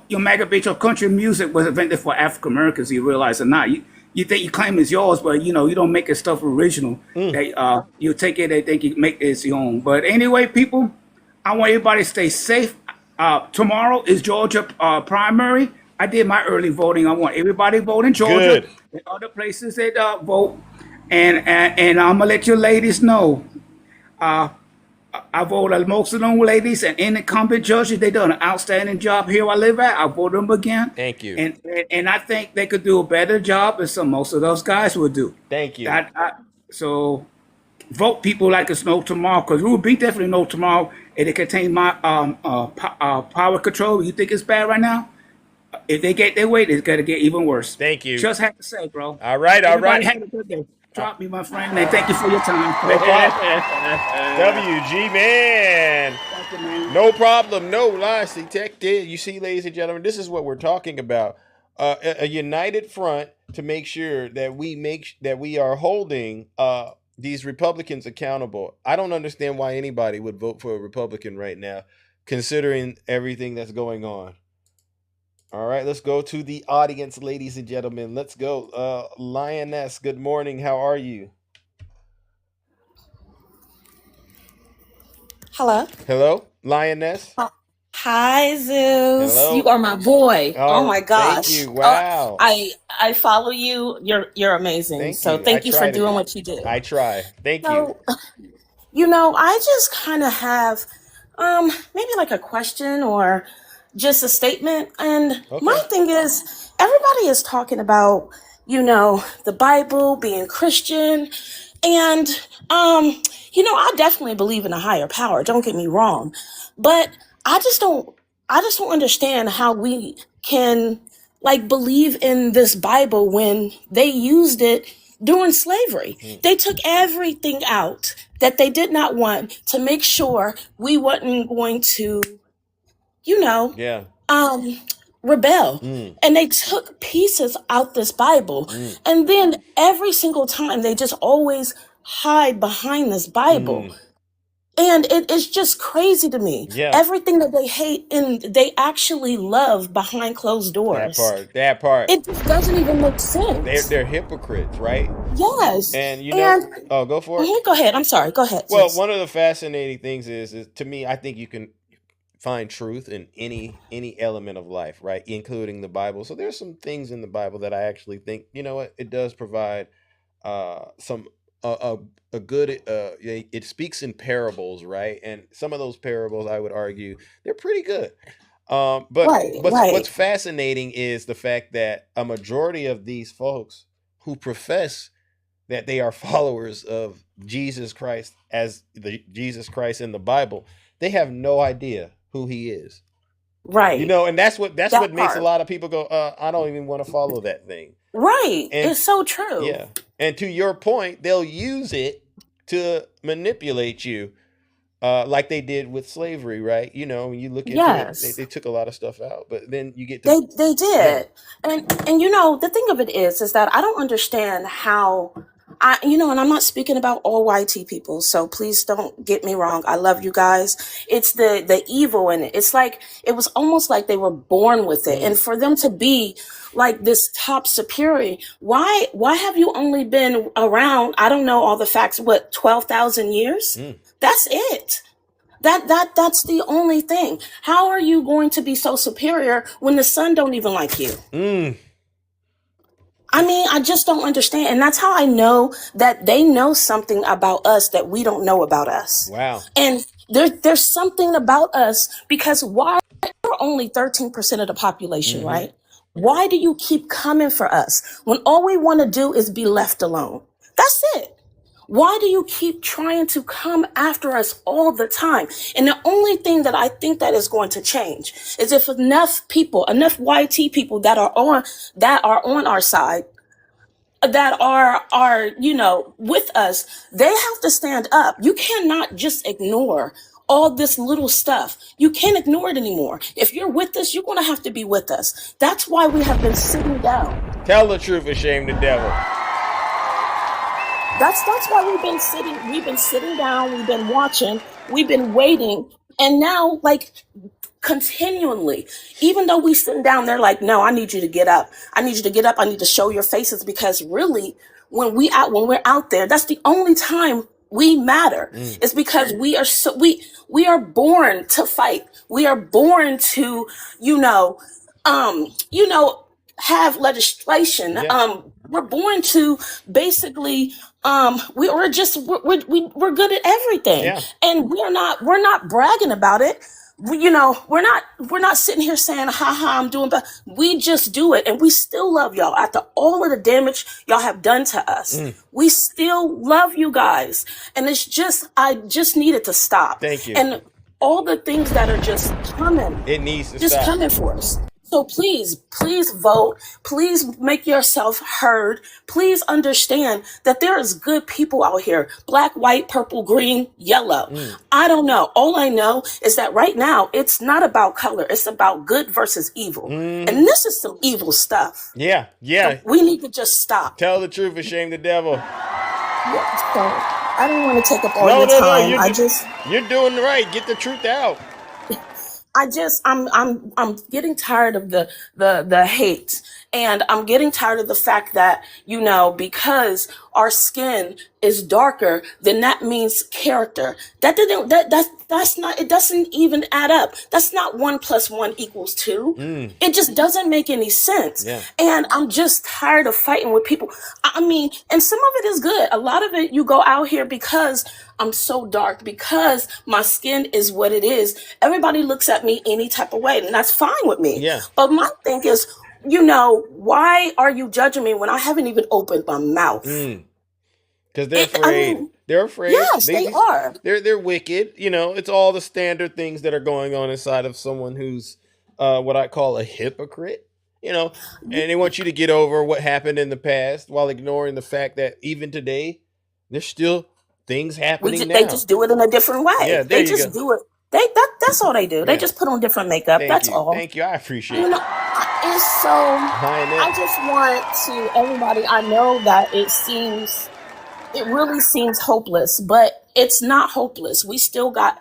your MAGA bitch of country music was invented for African Americans. You realize or not? You think you claim it's yours, but you don't make your stuff original. You take it, they think you make it your own. But anyway, people, I want everybody to stay safe. Tomorrow is Georgia primary. I did my early voting. I want everybody to vote in Georgia. Good. And other places that vote. And I'm gonna let you ladies know. I voted most of them ladies and incumbent judges. They done an outstanding job here where I live at. I vote them again. Thank you. And I think they could do a better job than most of those guys would do. Thank you. So vote people like it's no tomorrow, because we will be definitely no tomorrow. And it contains my power control. You think it's bad right now? If they get their way, it's gonna get even worse. Thank you. Just have to say, bro. All right. Everybody have a good day. Drop me, my friend, and thank you for your time. No WG man. No problem. No lies detected. You see, ladies and gentlemen, this is what we're talking about. A united front to make sure that we are holding these Republicans accountable. I don't understand why anybody would vote for a Republican right now, considering everything that's going on. All right, let's go to the audience, ladies and gentlemen. Let's go. Lioness, good morning. How are you? Hello. Hello, Lioness. Hi, Zeus. Hello. You are my boy. Oh, Oh my gosh. thank you. Wow. I follow you. You're amazing. Thank you for doing what you do. I try. Thank you. I just kind of have maybe like a question or just a statement. And my thing is, everybody is talking about, the Bible, being Christian. And, I definitely believe in a higher power. Don't get me wrong. But I just don't understand how we can believe in this Bible when they used it during slavery. They took everything out that they did not want to make sure we wasn't going to, rebel. And they took pieces out this Bible. And then every single time they just always hide behind this Bible. And it's just crazy to me. Yeah. Everything that they hate and they actually love behind closed doors. That part. It just doesn't even make sense. They're hypocrites, right? Yes. And go for it. Go ahead. I'm sorry. Go ahead. Well, Zeus. one of the fascinating things is to me, I think you can find truth in any element of life, right? Including the Bible. So there's some things in the Bible that I actually think, it does provide some a good it speaks in parables, right? And some of those parables, I would argue, they're pretty good. But what's fascinating is the fact that a majority of these folks who profess that they are followers of Jesus Christ as the Jesus Christ in the Bible, they have no idea who he is. Right. You know, and that's what That makes a part. lot of people go, I don't even want to follow that thing. Right. And It's so true. yeah. And to your point, they'll use it to manipulate you, like they did with slavery, right? You know, when you look into it, they took a lot of stuff out, but then you get to They did. And you know, the thing of it is that I don't understand how and I'm not speaking about all YT people, so please don't get me wrong. I love you guys. It's the evil in it. It's like it was almost like they were born with it. And for them to be like this top superior, why have you only been around, I don't know all the facts, 12,000 years? That's it. That's the only thing. How are you going to be so superior when the sun don't even like you? I mean, I just don't understand. And that's how I know that they know something about us that we don't know about us. Wow. And there's something about us, because why we're only 13% of the population, right? Why do you keep coming for us when all we want to do is be left alone? That's it. Why do you keep trying to come after us all the time? And the only thing that I think that is going to change is if enough people, enough YT people that are on our side, that are with us, they have to stand up. You cannot just ignore all this little stuff. You can't ignore it anymore. If you're with us, you're going to have to be with us. That's why we have been sitting down. Tell the truth and shame the devil. That's why we've been sitting down, we've been watching, we've been waiting, and now, like, continually, even though we sitting down there like, no, I need you to get up. I need you to get up. I need to show your faces, because really, when we're out there, that's the only time we matter. It's because we are born to fight. We are born to, have legislation. We're born to basically we're good at everything. And we're not bragging about it. We're not sitting here saying, ha, I'm doing, but we just do it. And we still love y'all after all of the damage y'all have done to us. We still love you guys. And I just need it to stop. Thank you. And all the things that are just coming. It needs to just stop. coming for us. So please vote. Please make yourself heard. Please understand that there is good people out here. Black, white, purple, green, yellow. I don't know. All I know is that right now, it's not about color. It's about good versus evil. And this is some evil stuff. Yeah. So we need to just stop. Tell the truth and shame the devil. Yeah, so I don't want to take up all your time. You're doing right. Get the truth out. I'm getting tired of the hate, and I'm getting tired of the fact that, because our skin is darker, then that means character. That's not, it doesn't even add up. That's not 1 + 1 = 2. It just doesn't make any sense. Yeah. And I'm just tired of fighting with people. I mean, and some of it is good. A lot of it, you go out here because I'm so dark, because my skin is what it is. Everybody looks at me any type of way, and that's fine with me. Yeah. But my thing is, why are you judging me when I haven't even opened my mouth? Because they're afraid. They're afraid. Yes, they are. They're wicked. It's all the standard things that are going on inside of someone who's what I call a hypocrite. And they want you to get over what happened in the past while ignoring the fact that even today, there's still things happening now. They just do it in a different way. Yeah, they just do it. That's all they do. They just put on different makeup. That's all. Thank you. I appreciate it. It's so. I just want to everybody. I know that it really seems hopeless, but it's not hopeless. We still got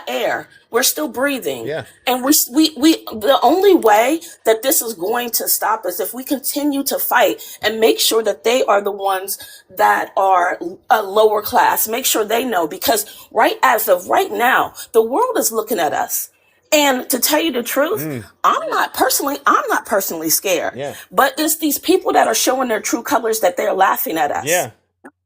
air. We're still breathing. Yeah. And we the only way that this is going to stop is if we continue to fight and make sure that they are the ones that are a lower class. Make sure they know, because as of right now, the world is looking at us. And to tell you the truth, I'm not personally scared. Yeah. But it's these people that are showing their true colors that they're laughing at us. Yeah.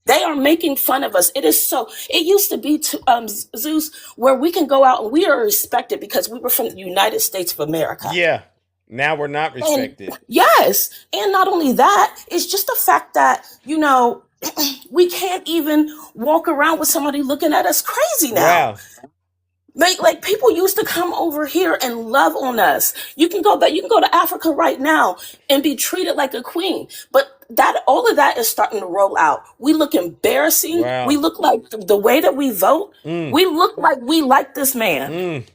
They are making fun of us. It is so. It used to be Zeus, where we can go out and we are respected because we were from the United States of America. Yeah. Now we're not respected. And yes, and not only that, it's just the fact that we can't even walk around with somebody looking at us crazy now. Wow. Like people used to come over here and love on us. You can go back. You can go to Africa right now and be treated like a queen. But all of that is starting to roll out. We look embarrassing. Wow. We look like the way that we vote. We look like we like this man.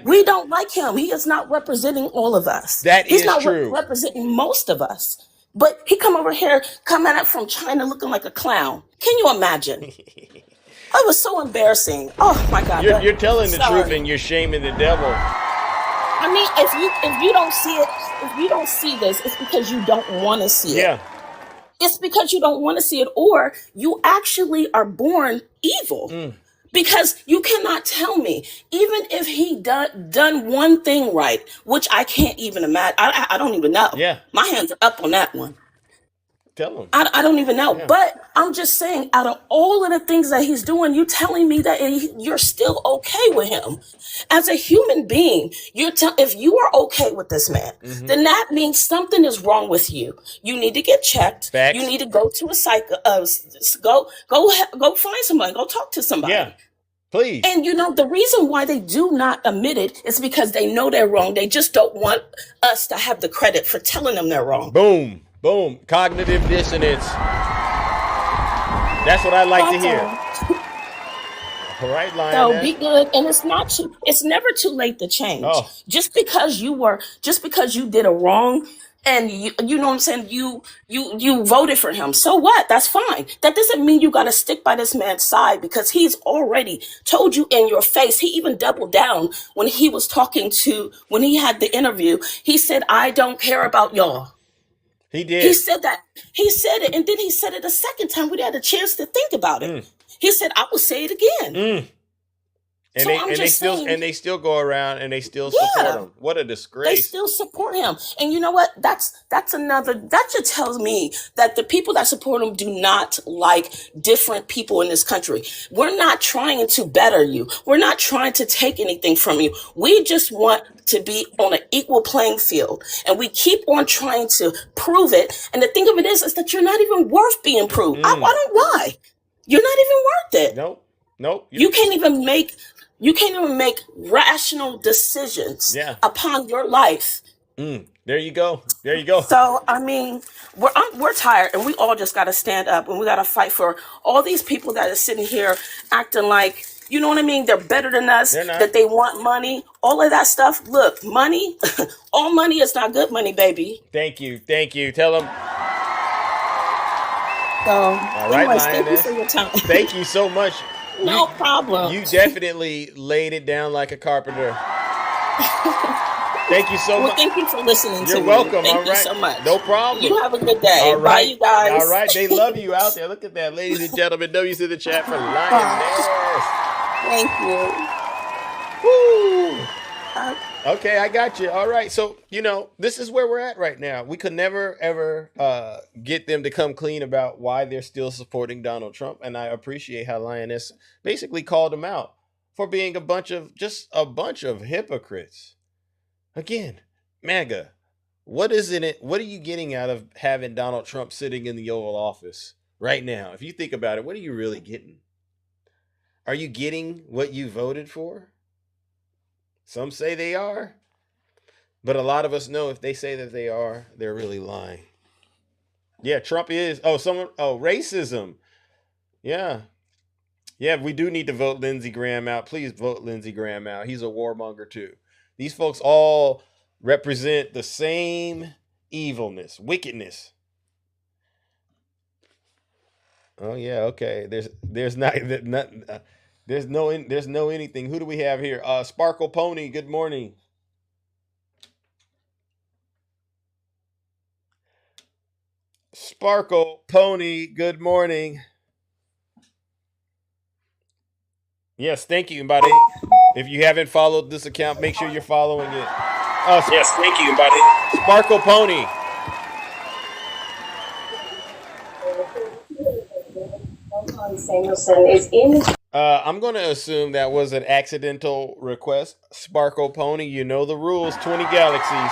We don't like him. He is not representing all of us. He's not true. Representing most of us. But he come over here, coming out from China looking like a clown. Can you imagine? It was so embarrassing. Oh my God! You're telling the truth and you're shaming the devil. I mean, if you don't see it, if you don't see this, it's because you don't want to see it. Yeah. It's because you don't want to see it, or you actually are born evil. Because you cannot tell me, even if he done one thing right, which I can't even imagine. I don't even know. Yeah. My hands are up on that one. Tell him. I don't even know. Yeah. But I'm just saying, out of all of the things that he's doing, you telling me that you're still okay with him. As a human being, if you are okay with this man, then that means something is wrong with you. You need to get checked. Facts. You need to go to a psycho. Go find somebody. Go talk to somebody. Yeah. Please. And the reason why they do not admit it is because they know they're wrong. They just don't want us to have the credit for telling them they're wrong. Boom. Boom. Cognitive dissonance. That's what I like to hear. All right, Lioness. So be good. And it's never too late to change. Oh. Just because you did a wrong and you know what I'm saying, you voted for him. So what? That's fine. That doesn't mean you got to stick by this man's side because he's already told you in your face. He even doubled down when he was when he had the interview. He said, "I don't care about y'all." He did. He said that. He said it, and then he said it a second time. We had a chance to think about it. He said, "I will say it again." And So they still go around and they still support him. What a They disgrace. still support him. And you know what? That just tells me that the people that support him do not like different people in this country. We're not trying to better you. We're not trying to take anything from you. We just want to be on an equal playing field. And we keep on trying to prove it. And the thing of it is that you're not even worth being proved. I don't lie. You're not even worth it. Nope. You can't even make rational decisions upon your life. There you go. So I mean, we're tired, and we all just got to stand up, and we got to fight for all these people that are sitting here acting like, you know what I mean, they're better than us. They're not. That they want money, all of that stuff. Look, money, all money is not good money, baby. Thank you. Tell them. So, All right, anyways, thank you Lioness. for your time. Thank you so much. No problem. You definitely laid it down like a carpenter. Thank you so much. Thank you for listening to You're me. welcome. Thank All you right. so much. No problem. You have a good day. All right. Bye, you guys. All right. They love you out there. Look at that. Ladies and gentlemen, W's in the chat for Lioness. Thank you. Woo. Okay, I got you. All right. So, this is where we're at right now. We could never, ever get them to come clean about why they're still supporting Donald Trump. And I appreciate how Lioness basically called him out for being a bunch of hypocrites. Again, MAGA, what is in it? What are you getting out of having Donald Trump sitting in the Oval Office right now? If you think about it, what are you really getting? Are you getting what you voted for? Some say they are, but a lot of us know if they say that they are, they're really lying. Yeah, Trump is. Racism. Yeah, we do need to vote Lindsey Graham out. Please vote Lindsey Graham out. He's a warmonger too. These folks all represent the same evilness, wickedness. Oh yeah, okay. There's no anything. Who do we have here? Sparkle Pony. Good morning. Sparkle Pony. Good morning. Yes, thank you, buddy. If you haven't followed this account, make sure you're following it. Yes, thank you, buddy. Sparkle Pony. Samuelson is in. I'm going to assume that was an accidental request. Sparkle Pony, you know the rules. 20 galaxies.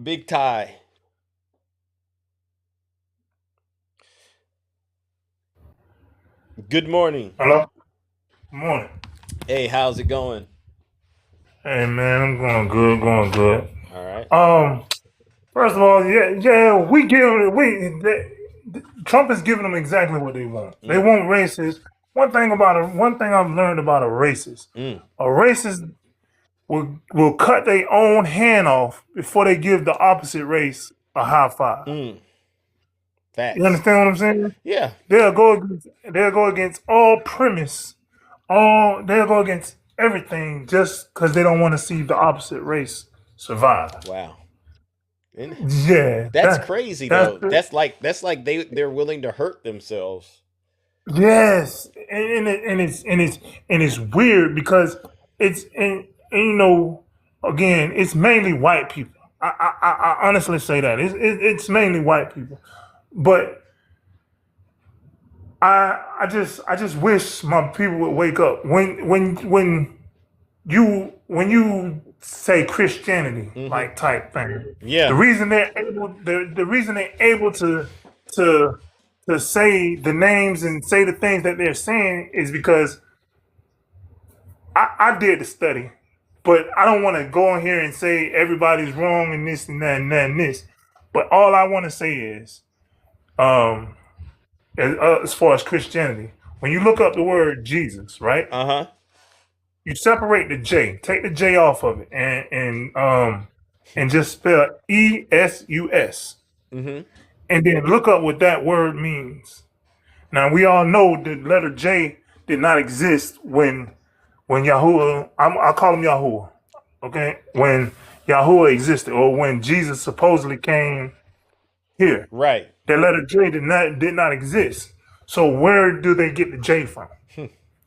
Big Tie. Good morning. Hello. Morning. Hey, how's it going? Hey man, I'm going good. All right. First of all, Trump is giving them exactly what they want. They want racists. One thing I've learned about a racist, a racist will cut their own hand off before they give the opposite race a high five. Facts. You understand what I'm saying? Yeah. They'll go against all premise, they'll go against everything just because they don't want to see the opposite race survive. Wow. Yeah, That's crazy though. That's like they're willing to hurt themselves. Yes, and it's weird because it's and you know, again, it's mainly white people. I honestly say that it's mainly white people, but I just wish my people would wake up when you say Christianity like type thing. Yeah. The reason they're able to say the names and say the things that they're saying is because I did the study, but I don't want to go in here and say everybody's wrong and this and that and that and this. But all I want to say is, as far as Christianity, when you look up the word Jesus, right? You separate the J, take the J off of it, and just spell ESUS, and then look up what that word means. Now we all know the letter J did not exist when Yahuwah, I call him Yahuwah, okay? When Yahuwah existed, or when Jesus supposedly came here, right? That letter J did not exist. So where do they get the J from?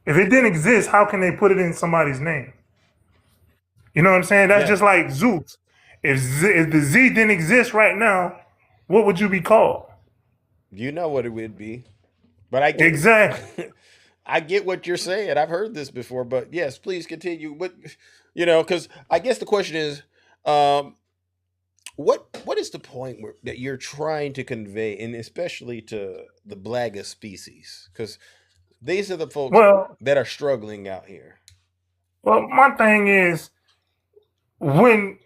If it didn't exist, how can they put it in somebody's name? You know what I'm saying? That's just like Zeus. If the Z didn't exist right now, what would you be called? You know what it would be. But I get exactly. I get what you're saying. I've heard this before, but yes, please continue. What because I guess the question is, what is the point that you're trying to convey, and especially to the Blaga species, because these are the folks that are struggling out here. Well, my thing is, when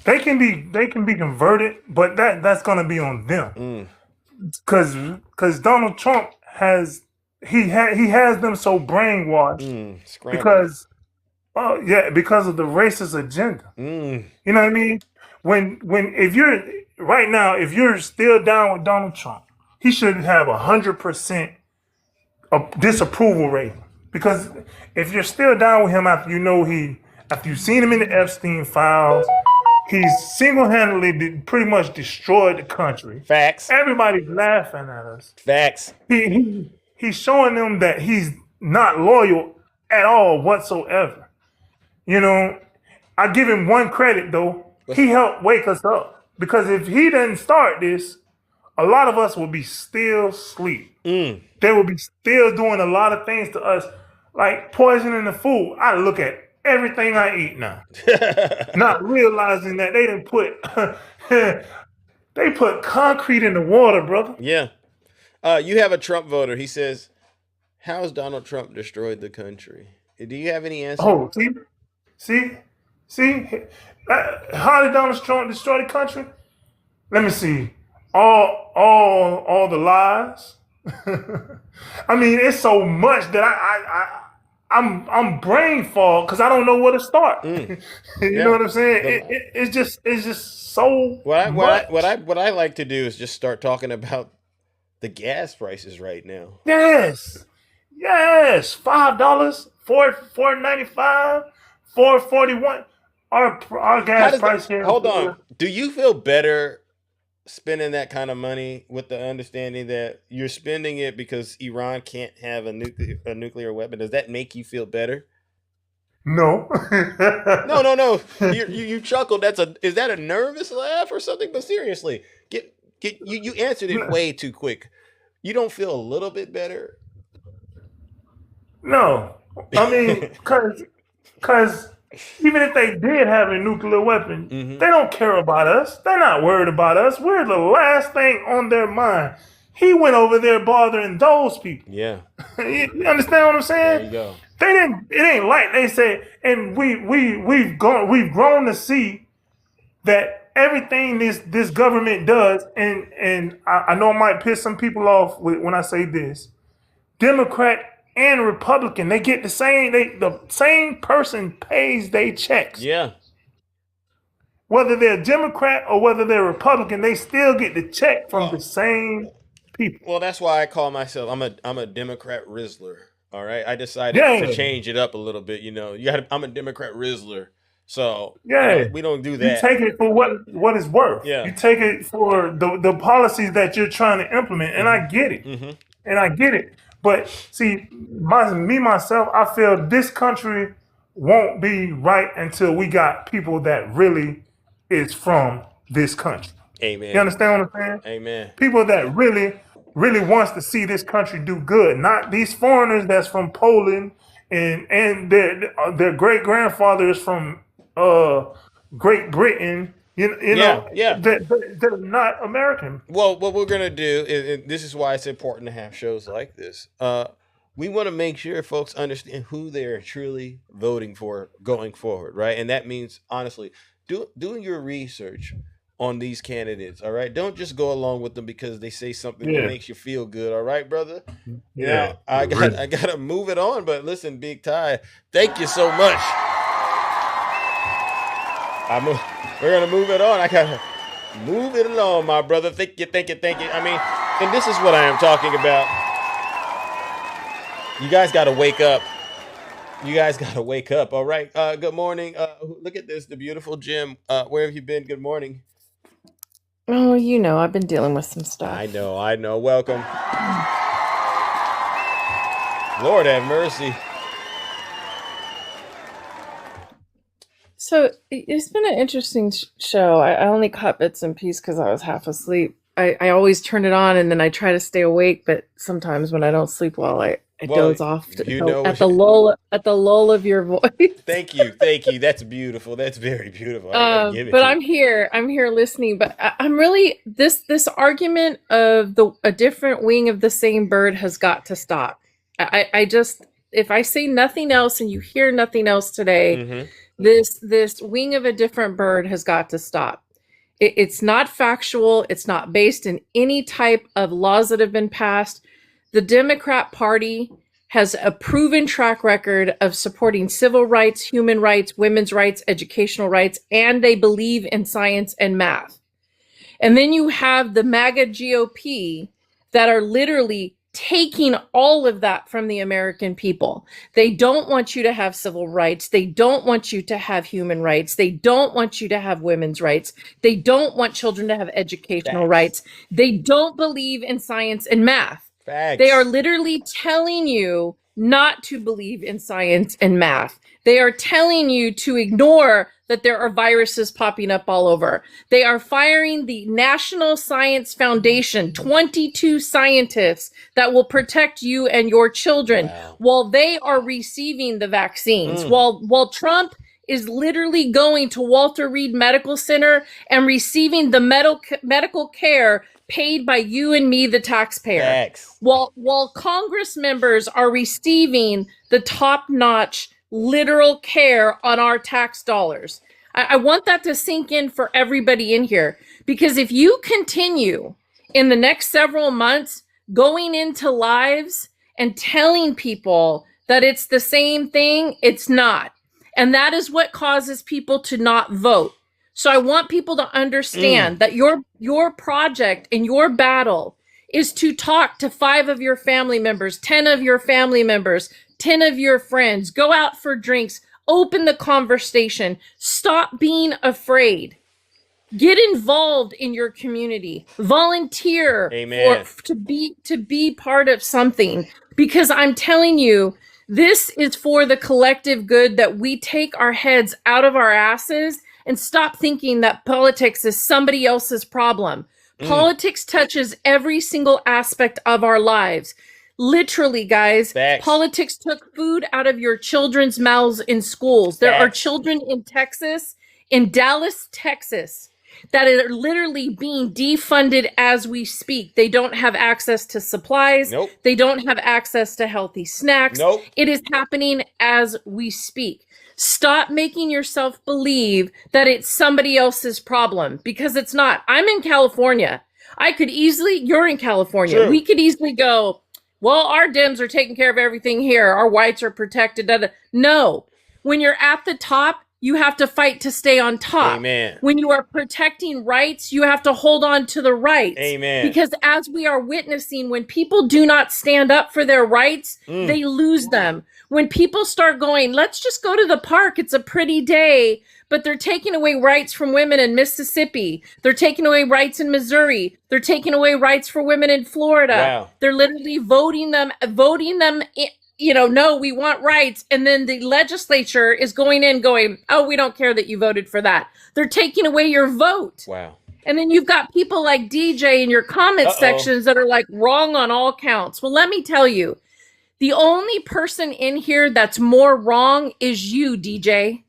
they can be converted, but that's going to be on them, because Donald Trump has them so brainwashed because because of the racist agenda. You know what I mean? If you're still down with Donald Trump, he should have 100% disapproval rating. Because if you're still down with him after you've seen him in the Epstein files, he's single-handedly pretty much destroyed the country. Facts. Everybody's laughing at us. Facts. He's showing them that he's not loyal at all whatsoever. You know, I give him one credit though. He helped wake us up. Because if he didn't start this, a lot of us would be still asleep. They would be still doing a lot of things to us, like poisoning the food. I look at everything I eat now, not realizing that they didn't put concrete in the water, brother. Yeah. You have a Trump voter. He says, "How's Donald Trump destroyed the country?" Do you have any answer? Oh, see, how did Donald Trump destroy the country? Let me see. All the lies. I mean, it's so much that I'm brain fog because I don't know where to start. You know what I'm saying? It's just so much. What I like to do is just start talking about the gas prices right now. Yes, $5, $4.95, $4.41. Our gas price here. Hold on. Do you feel better spending that kind of money with the understanding that you're spending it because Iran can't have a nuclear weapon? Does that make you feel better? No. No. You chuckled. Is that a nervous laugh or something? But seriously, you answered it way too quick. You don't feel a little bit better? No. I mean, because even if they did have a nuclear weapon, they don't care about us. They're not worried about us. We're the last thing on their mind. He went over there bothering those people. Yeah. You understand what I'm saying? There you go. They didn't. It ain't like they said. And we've grown to see that everything this government does. And I know it might piss some people off when I say this. Democrat and Republican, they get the same person pays their checks. Yeah. Whether they're Democrat or whether they're Republican, they still get the check from the same people. Well, that's why I call myself I'm a Democrat Rizzler. All right. I decided to change it up a little bit. I'm a Democrat Rizzler. So we don't do that. You take it for what it's worth. Yeah. You take it for the policies that you're trying to implement, and I get it. And I get it. But see, myself, I feel this country won't be right until we got people that really is from this country. Amen. You understand what I'm saying? Amen. People that really wants to see this country do good, not these foreigners that's from Poland and their great grandfather is from Great Britain. You know, they're not American. Well, what we're gonna do is this is why it's important to have shows like this. We want to make sure folks understand who they're truly voting for going forward, right? And that means honestly doing your research on these candidates. All right, don't just go along with them because they say something that makes you feel good. All right, brother. Yeah, I gotta move it on. But listen, Big Ty, thank you so much. We're gonna move it on. I gotta move it along, my brother. Thank you. I mean, and this is what I am talking about. You guys gotta wake up. All right. Good morning. Look at this, the beautiful Jim. Where have you been? Good morning. Oh, I've been dealing with some stuff. I know. Welcome. Lord have mercy. So it's been an interesting show. I only caught bits and pieces because I was half asleep. I always turn it on and then I try to stay awake, but sometimes when I don't sleep well, I doze off at the lull of your voice. Thank you. That's beautiful. That's very beautiful. I'm here listening. But I'm really this argument of a different wing of the same bird has got to stop. I just, if I say nothing else and you hear nothing else today, this wing of a different bird has got to stop. It's not factual. It's not based in any type of laws that have been passed. The Democrat Party has a proven track record of supporting civil rights, human rights, women's rights, educational rights, and they believe in science and math. And then you have the MAGA GOP that are literally taking all of that from the American people. They don't want you to have civil rights. They don't want you to have human rights. They don't want you to have women's rights. They don't want children to have educational rights. They don't believe in science and math. They are literally telling you not to believe in science and math. They are telling you to ignore that there are viruses popping up all over. They are firing the National Science Foundation, 22 scientists that will protect you and your children while they are receiving the vaccines. While Trump is literally going to Walter Reed Medical Center and receiving the medical care paid by you and me, the taxpayer. While Congress members are receiving the top-notch literal care on our tax dollars. I want that to sink in for everybody in here, because if you continue in the next several months going into lives and telling people that it's the same thing, it's not. And that is what causes people to not vote. So I want people to understand that your project and your battle is to talk to 5 of your family members, 10 of your family members, 10 of your friends, go out for drinks, open the conversation, stop being afraid, get involved in your community, volunteer to be part of something, because I'm telling you This is for the collective good, that we take our heads out of our asses and stop thinking that politics is somebody else's problem. Politics touches every single aspect of our lives. Literally, guys, politics took food out of your children's mouths in schools. There are children in Texas, in Dallas, Texas, that are literally being defunded as we speak. They don't have access to supplies. Nope. They don't have access to healthy snacks. Nope. It is happening as we speak. Stop making yourself believe that it's somebody else's problem, because it's not. I'm in California. You're in California. True. We could easily go, well, our Dems are taking care of everything here. Our whites are protected. No. When you're at the top, you have to fight to stay on top. Amen. When you are protecting rights, you have to hold on to the rights. Amen. Because as we are witnessing, when people do not stand up for their rights, they lose them. When people start going, let's just go to the park, it's a pretty day, but they're taking away rights from women in Mississippi. They're taking away rights in Missouri. They're taking away rights for women in Florida. Wow. They're literally voting them no, we want rights. And then the legislature is going in going, oh, we don't care that you voted for that. They're taking away your vote. Wow. And then you've got people like DJ in your comment sections that are like wrong on all counts. Well, let me tell you, the only person in here that's more wrong is you, DJ.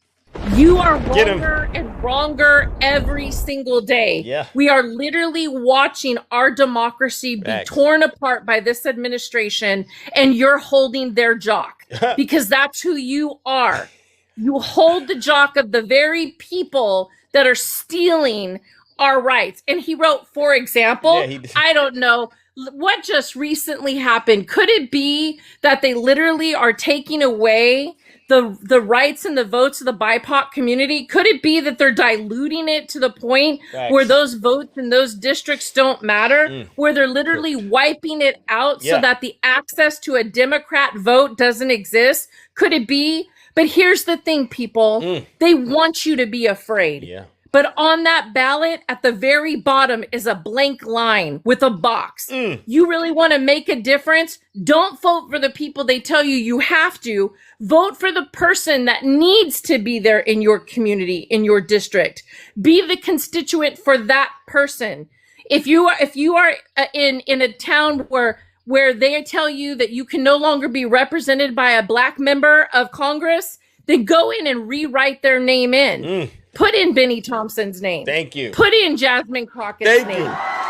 You are wronger and wronger every single day. Yeah. We are literally watching our democracy be torn apart by this administration, and you're holding their jock because that's who you are. You hold the jock of the very people that are stealing our rights. And he wrote, for example, I don't know what just recently happened. Could it be that they literally are taking away the rights and the votes of the BIPOC community? Could it be that they're diluting it to the point where those votes in those districts don't matter, where they're literally wiping it out so that the access to a Democrat vote doesn't exist? Could it be? But here's the thing, people. They want you to be afraid. Yeah. But on that ballot, at the very bottom is a blank line with a box. You really want to make a difference? Don't vote for the people they tell you have to. Vote for the person that needs to be there in your community, in your district. Be the constituent for that person. If you are in a town where they tell you that you can no longer be represented by a black member of Congress, then go in and rewrite their name in. Put in Benny Thompson's name. Thank you. Put in Jasmine Crockett's name.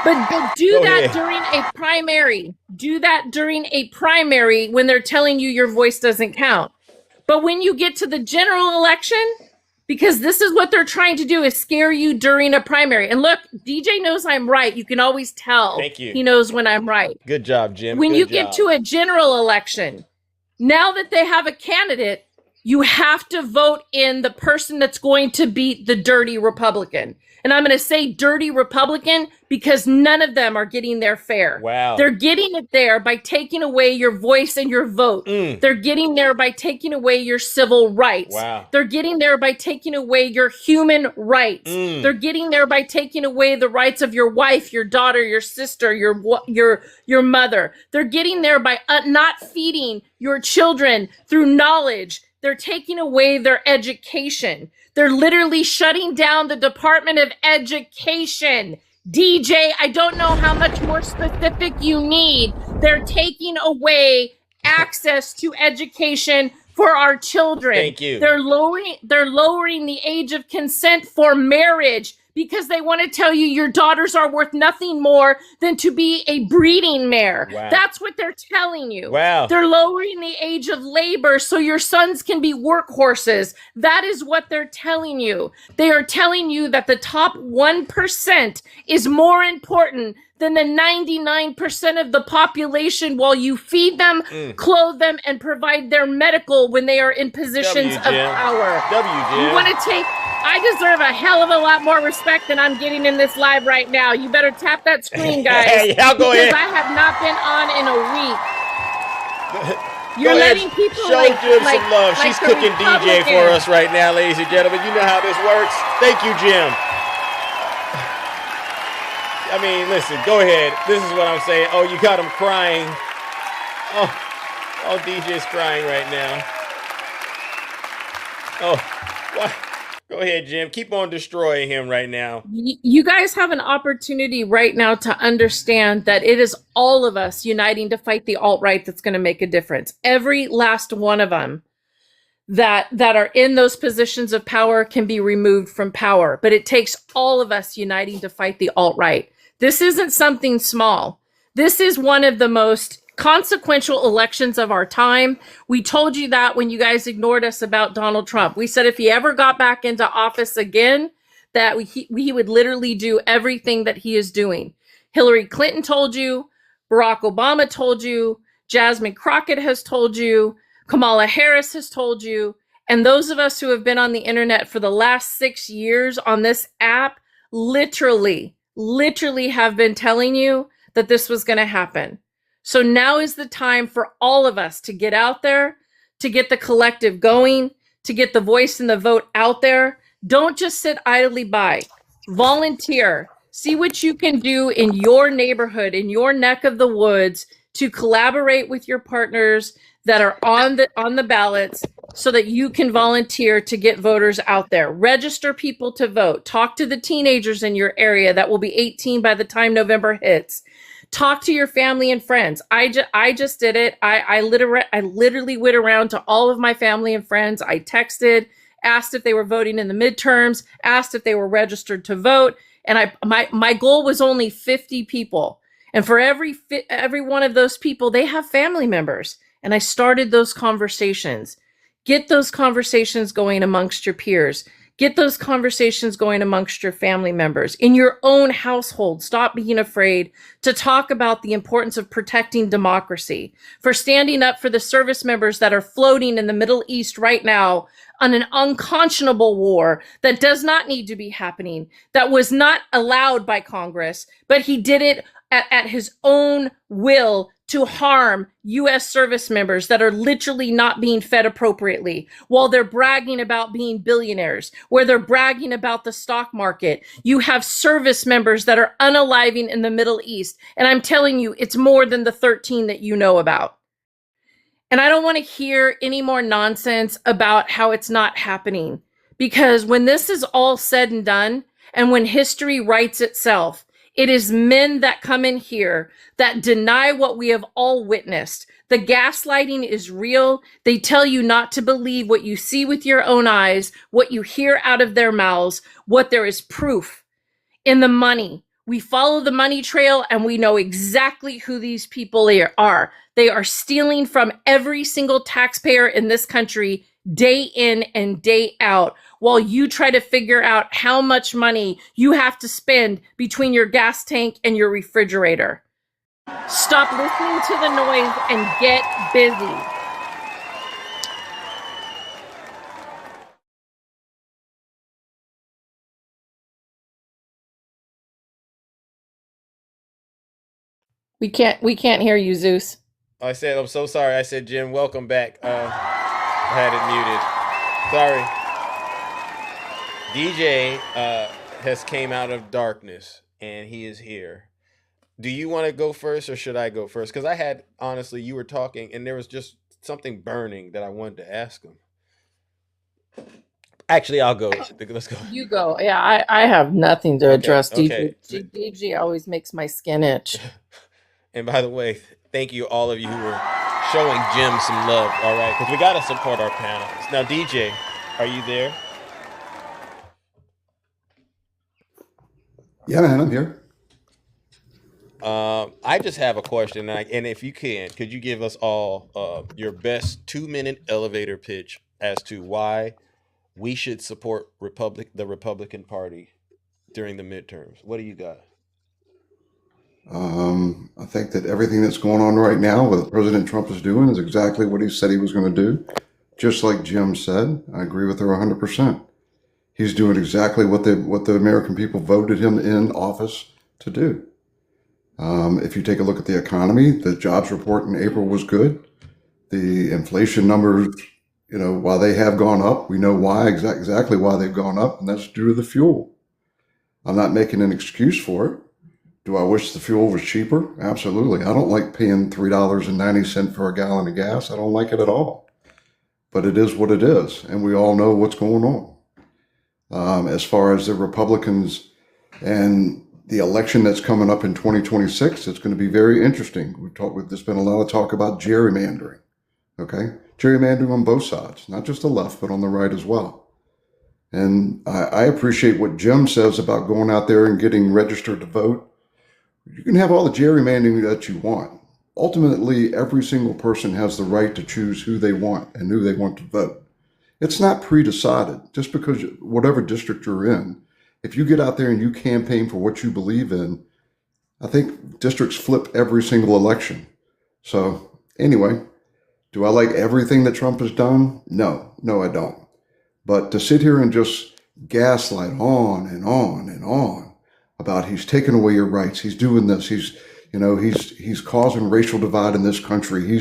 But do that during a primary. Do that during a primary when they're telling you your voice doesn't count. But when you get to the general election, because this is what they're trying to do, is scare you during a primary. And look, DJ knows I'm right. You can always tell. Thank you. He knows when I'm right. Good job, Jim. When Good you job. get to a general election, now that they have a candidate, you have to vote in the person that's going to beat the dirty Republican. And I'm going to say dirty Republican because none of them are getting their fair. Wow. They're getting it there by taking away your voice and your vote. They're getting there by taking away your civil rights. Wow. They're getting there by taking away your human rights. They're getting there by taking away the rights of your wife, your daughter, your sister, your mother. They're getting there by not feeding your children through knowledge. They're taking away their education. They're literally shutting down the Department of Education. DJ, I don't know how much more specific you need. They're taking away access to education for our children. Thank you. They're lowering the age of consent for marriage because they want to tell you your daughters are worth nothing more than to be a breeding mare. Wow. That's what they're telling you. Wow. They're lowering the age of labor so your sons can be workhorses. That is what they're telling you. They are telling you that the top 1% is more important than the 99% of the population while you feed them, clothe them, and provide their medical when they are in positions of power. You want to take... I deserve a hell of a lot more respect than I'm getting in this live right now. You better tap that screen, guys. Yeah, go ahead. Because I have not been on in a week. You're Go ahead. letting people show Jim some love. She's the cooking DJ for us right now, ladies and gentlemen. You know how this works. Thank you, Jim. I mean, listen, go ahead. This is what I'm saying. Oh, you got him crying. Oh, Oh, DJ's crying right now. Oh, what? Go ahead, Jim. Keep on destroying him right now. You guys have an opportunity right now to understand that it is all of us uniting to fight the alt-right that's going to make a difference. Every last one of them that are in those positions of power can be removed from power, but it takes all of us uniting to fight the alt-right. This isn't something small. This is one of the most consequential elections of our time. We told you that when you guys ignored us about Donald Trump. We said if he ever got back into office again, that he would literally do everything that he is doing. Hillary Clinton told you, Barack Obama told you, Jasmine Crockett has told you, Kamala Harris has told you, and those of us who have been on the internet for the last 6 years on this app literally have been telling you that this was going to happen. So now is the time for all of us to get out there, to get the collective going, to get the voice and the vote out there. Don't just sit idly by. Volunteer. See what you can do in your neighborhood, in your neck of the woods, to collaborate with your partners that are on the ballots so that you can volunteer to get voters out there. Register people to vote. Talk to the teenagers in your area that will be 18 by the time November hits. Talk to your family and friends. I just did it. I literally went around to all of my family and friends. I texted, asked if they were voting in the midterms, asked if they were registered to vote, and my goal was only 50 people. And for every one of those people, they have family members. And I started those conversations. Get those conversations going amongst your peers. Get those conversations going amongst your family members. In your own household, stop being afraid to talk about the importance of protecting democracy, for standing up for the service members that are floating in the Middle East right now on an unconscionable war that does not need to be happening, that was not allowed by Congress, but he did it at his own will to harm U.S. service members that are literally not being fed appropriately, while they're bragging about being billionaires, where they're bragging about the stock market. You have service members that are unaliving in the Middle East. And I'm telling you, it's more than the 13 that you know about. And I don't want to hear any more nonsense about how it's not happening, because when this is all said and done, and when history writes itself, it is men that come in here that deny what we have all witnessed. The gaslighting is real. They tell you not to believe what you see with your own eyes, what you hear out of their mouths, what there is proof in the money. We follow the money trail and we know exactly who these people are. They are stealing from every single taxpayer in this country day in and day out, while you try to figure out how much money you have to spend between your gas tank and your refrigerator. Stop listening to the noise and get busy. We can't hear you, Zeus. I said, I'm so sorry. I said, Jim, welcome back. I had it muted. Sorry. DJ has came out of darkness and he is here. Do you want to go first or should I go first? Because I had, honestly, you were talking and there was just something burning that I wanted to ask him. Actually, I'll go. Let's go. You go. Yeah, I have nothing to address. Okay. DJ always makes my skin itch. And by the way, thank you all of you who were showing Jim some love, all right? Because we got to support our panelists. Now, DJ, are you there? Yeah, man, I'm here. I just have a question, and if you can, could you give us all your best 2-minute elevator pitch as to why we should support the Republican Party during the midterms? What do you got? I think that everything that's going on right now, what President Trump is doing, is exactly what he said he was going to do. Just like Jim said, I agree with her 100%. He's doing exactly what the American people voted him in office to do. If you take a look at the economy, the jobs report in April was good. The inflation numbers, while they have gone up, we know why, exactly why they've gone up, and that's due to the fuel. I'm not making an excuse for it. Do I wish the fuel was cheaper? Absolutely. I don't like paying $3.90 for a gallon of gas. I don't like it at all. But it is what it is, and we all know what's going on. As far as the Republicans and the election that's coming up in 2026, it's going to be very interesting. There's been a lot of talk about gerrymandering. Okay, gerrymandering on both sides, not just the left, but on the right as well. And I appreciate what Jim says about going out there and getting registered to vote. You can have all the gerrymandering that you want. Ultimately, every single person has the right to choose who they want and who they want to vote. It's not pre-decided. Just because whatever district you're in, if you get out there and you campaign for what you believe in, I think districts flip every single election. So anyway, do I like everything that Trump has done? No, I don't. But to sit here and just gaslight on and on and on about he's taking away your rights, he's doing this, he's causing racial divide in this country.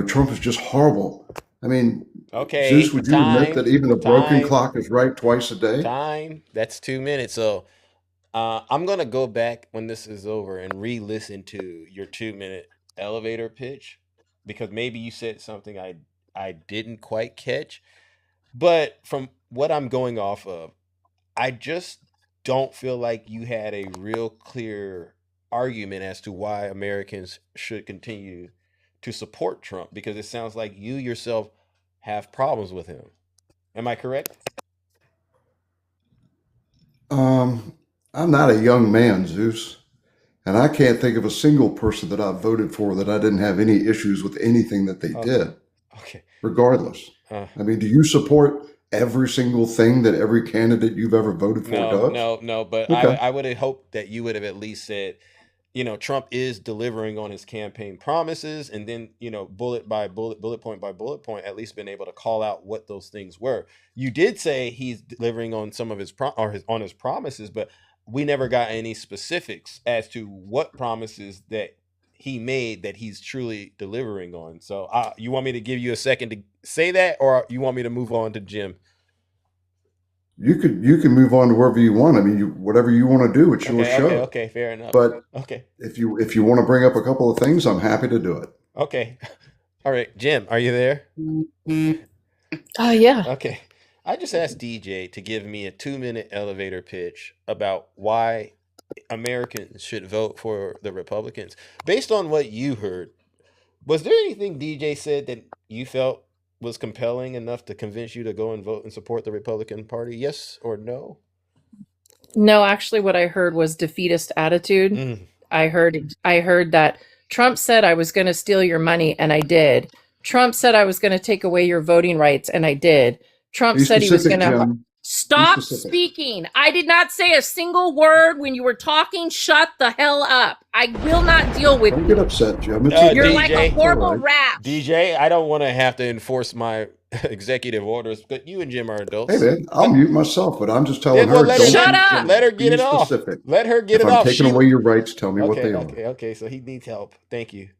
Trump is just horrible. I mean, Okay. Zeus, would you admit that even a broken clock is right twice a day? Time. That's 2 minutes. So I'm going to go back when this is over and re-listen to your 2-minute elevator pitch, because maybe you said something I didn't quite catch. But from what I'm going off of, I just don't feel like you had a real clear argument as to why Americans should continue to support Trump, because it sounds like you yourself have problems with him. Am I correct? I'm not a young man, Zeus, and I can't think of a single person that I voted for that I didn't have any issues with anything that they did. Okay. Regardless. I mean, do you support every single thing that every candidate you've ever voted for does? No. But Okay. I would have hoped that you would have at least said, Trump is delivering on his campaign promises, and then, bullet by bullet, bullet point by bullet point, at least been able to call out what those things were. You did say he's delivering on some of his promises, but we never got any specifics as to what promises that he made that he's truly delivering on. So you want me to give you a second to say that, or you want me to move on to Jim? You can move on to wherever you want. I mean, whatever you want to do, it's your show. Okay, fair enough. But okay, if you want to bring up a couple of things, I'm happy to do it. Okay. All right, Jim, are you there? Oh, yeah. Okay. I just asked DJ to give me a 2-minute elevator pitch about why Americans should vote for the Republicans. Based on what you heard, was there anything DJ said that you felt was compelling enough to convince you to go and vote and support the Republican Party? Yes or no? No, actually what I heard was defeatist attitude. I heard that Trump said I was going to steal your money, and I did. Trump said I was going to take away your voting rights, and I did. Trump said he was going to stop speaking. I did not say a single word when you were talking. Shut the hell up. I will not deal with Don't you. get upset, Jim. You're DJ, like a horrible rat. DJ, I don't want to have to enforce my executive orders, but you and Jim are adults. Hey, man, I'll mute myself, but I'm just telling her. Shut up. Let her get it off. Let her get it off. If I'm taking away your rights, tell me what they are. Okay. So he needs help. Thank you.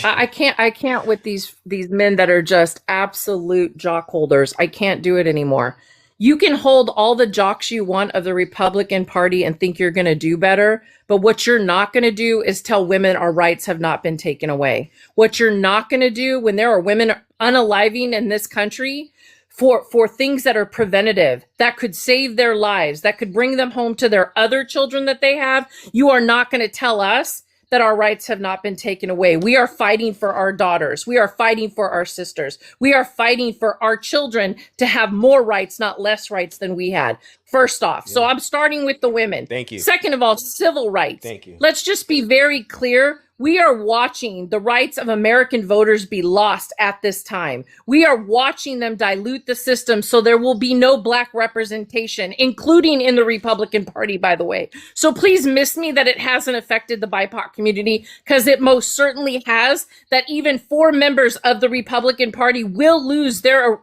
I can't with these men that are just absolute jock holders. I can't do it anymore. You can hold all the jocks you want of the Republican Party and think you're going to do better. But what you're not going to do is tell women our rights have not been taken away. What you're not going to do when there are women unaliving in this country for things that are preventative, that could save their lives, that could bring them home to their other children that they have, you are not going to tell us that our rights have not been taken away. We are fighting for our daughters. We are fighting for our sisters. We are fighting for our children to have more rights, not less rights than we had. First off. So I'm starting with the women. Thank you. Second of all, civil rights. Thank you. Let's just be very clear. We are watching the rights of American voters be lost at this time. We are watching them dilute the system so there will be no black representation, including in the Republican Party, by the way. So please miss me that it hasn't affected the BIPOC community, because it most certainly has, that even 4 members of the Republican Party will lose their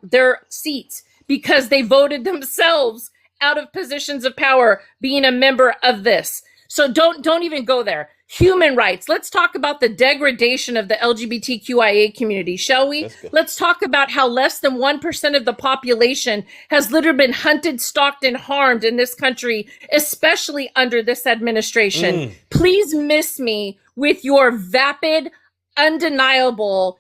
seats because they voted themselves out of positions of power being a member of this. So don't even go there. human rights. Let's talk about the degradation of the LGBTQIA community, shall we? Let's talk about how less than 1% of the population has literally been hunted, stalked, and harmed in this country, especially under this administration. Please miss me with your vapid, undeniable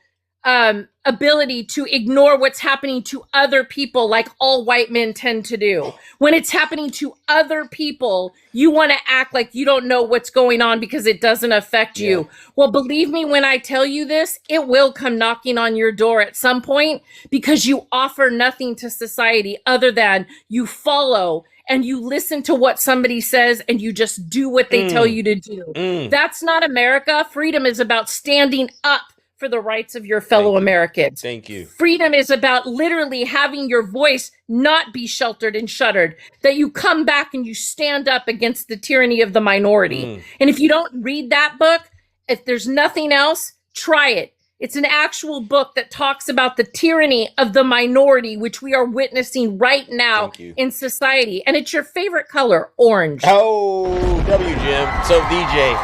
ability to ignore what's happening to other people like all white men tend to do. When it's happening to other people, you want to act like you don't know what's going on because it doesn't affect you. Well, believe me when I tell you this, it will come knocking on your door at some point because you offer nothing to society other than you follow and you listen to what somebody says and you just do what they tell you to do. That's not America. Freedom is about standing up for the rights of your fellow Americans. Thank you. Freedom is about literally having your voice not be sheltered and shuttered, that you come back and you stand up against the tyranny of the minority. And if you don't read that book, if there's nothing else, try it. It's an actual book that talks about the tyranny of the minority, which we are witnessing right now in society. And it's your favorite color, orange. Oh, W, Jim. So, DJ,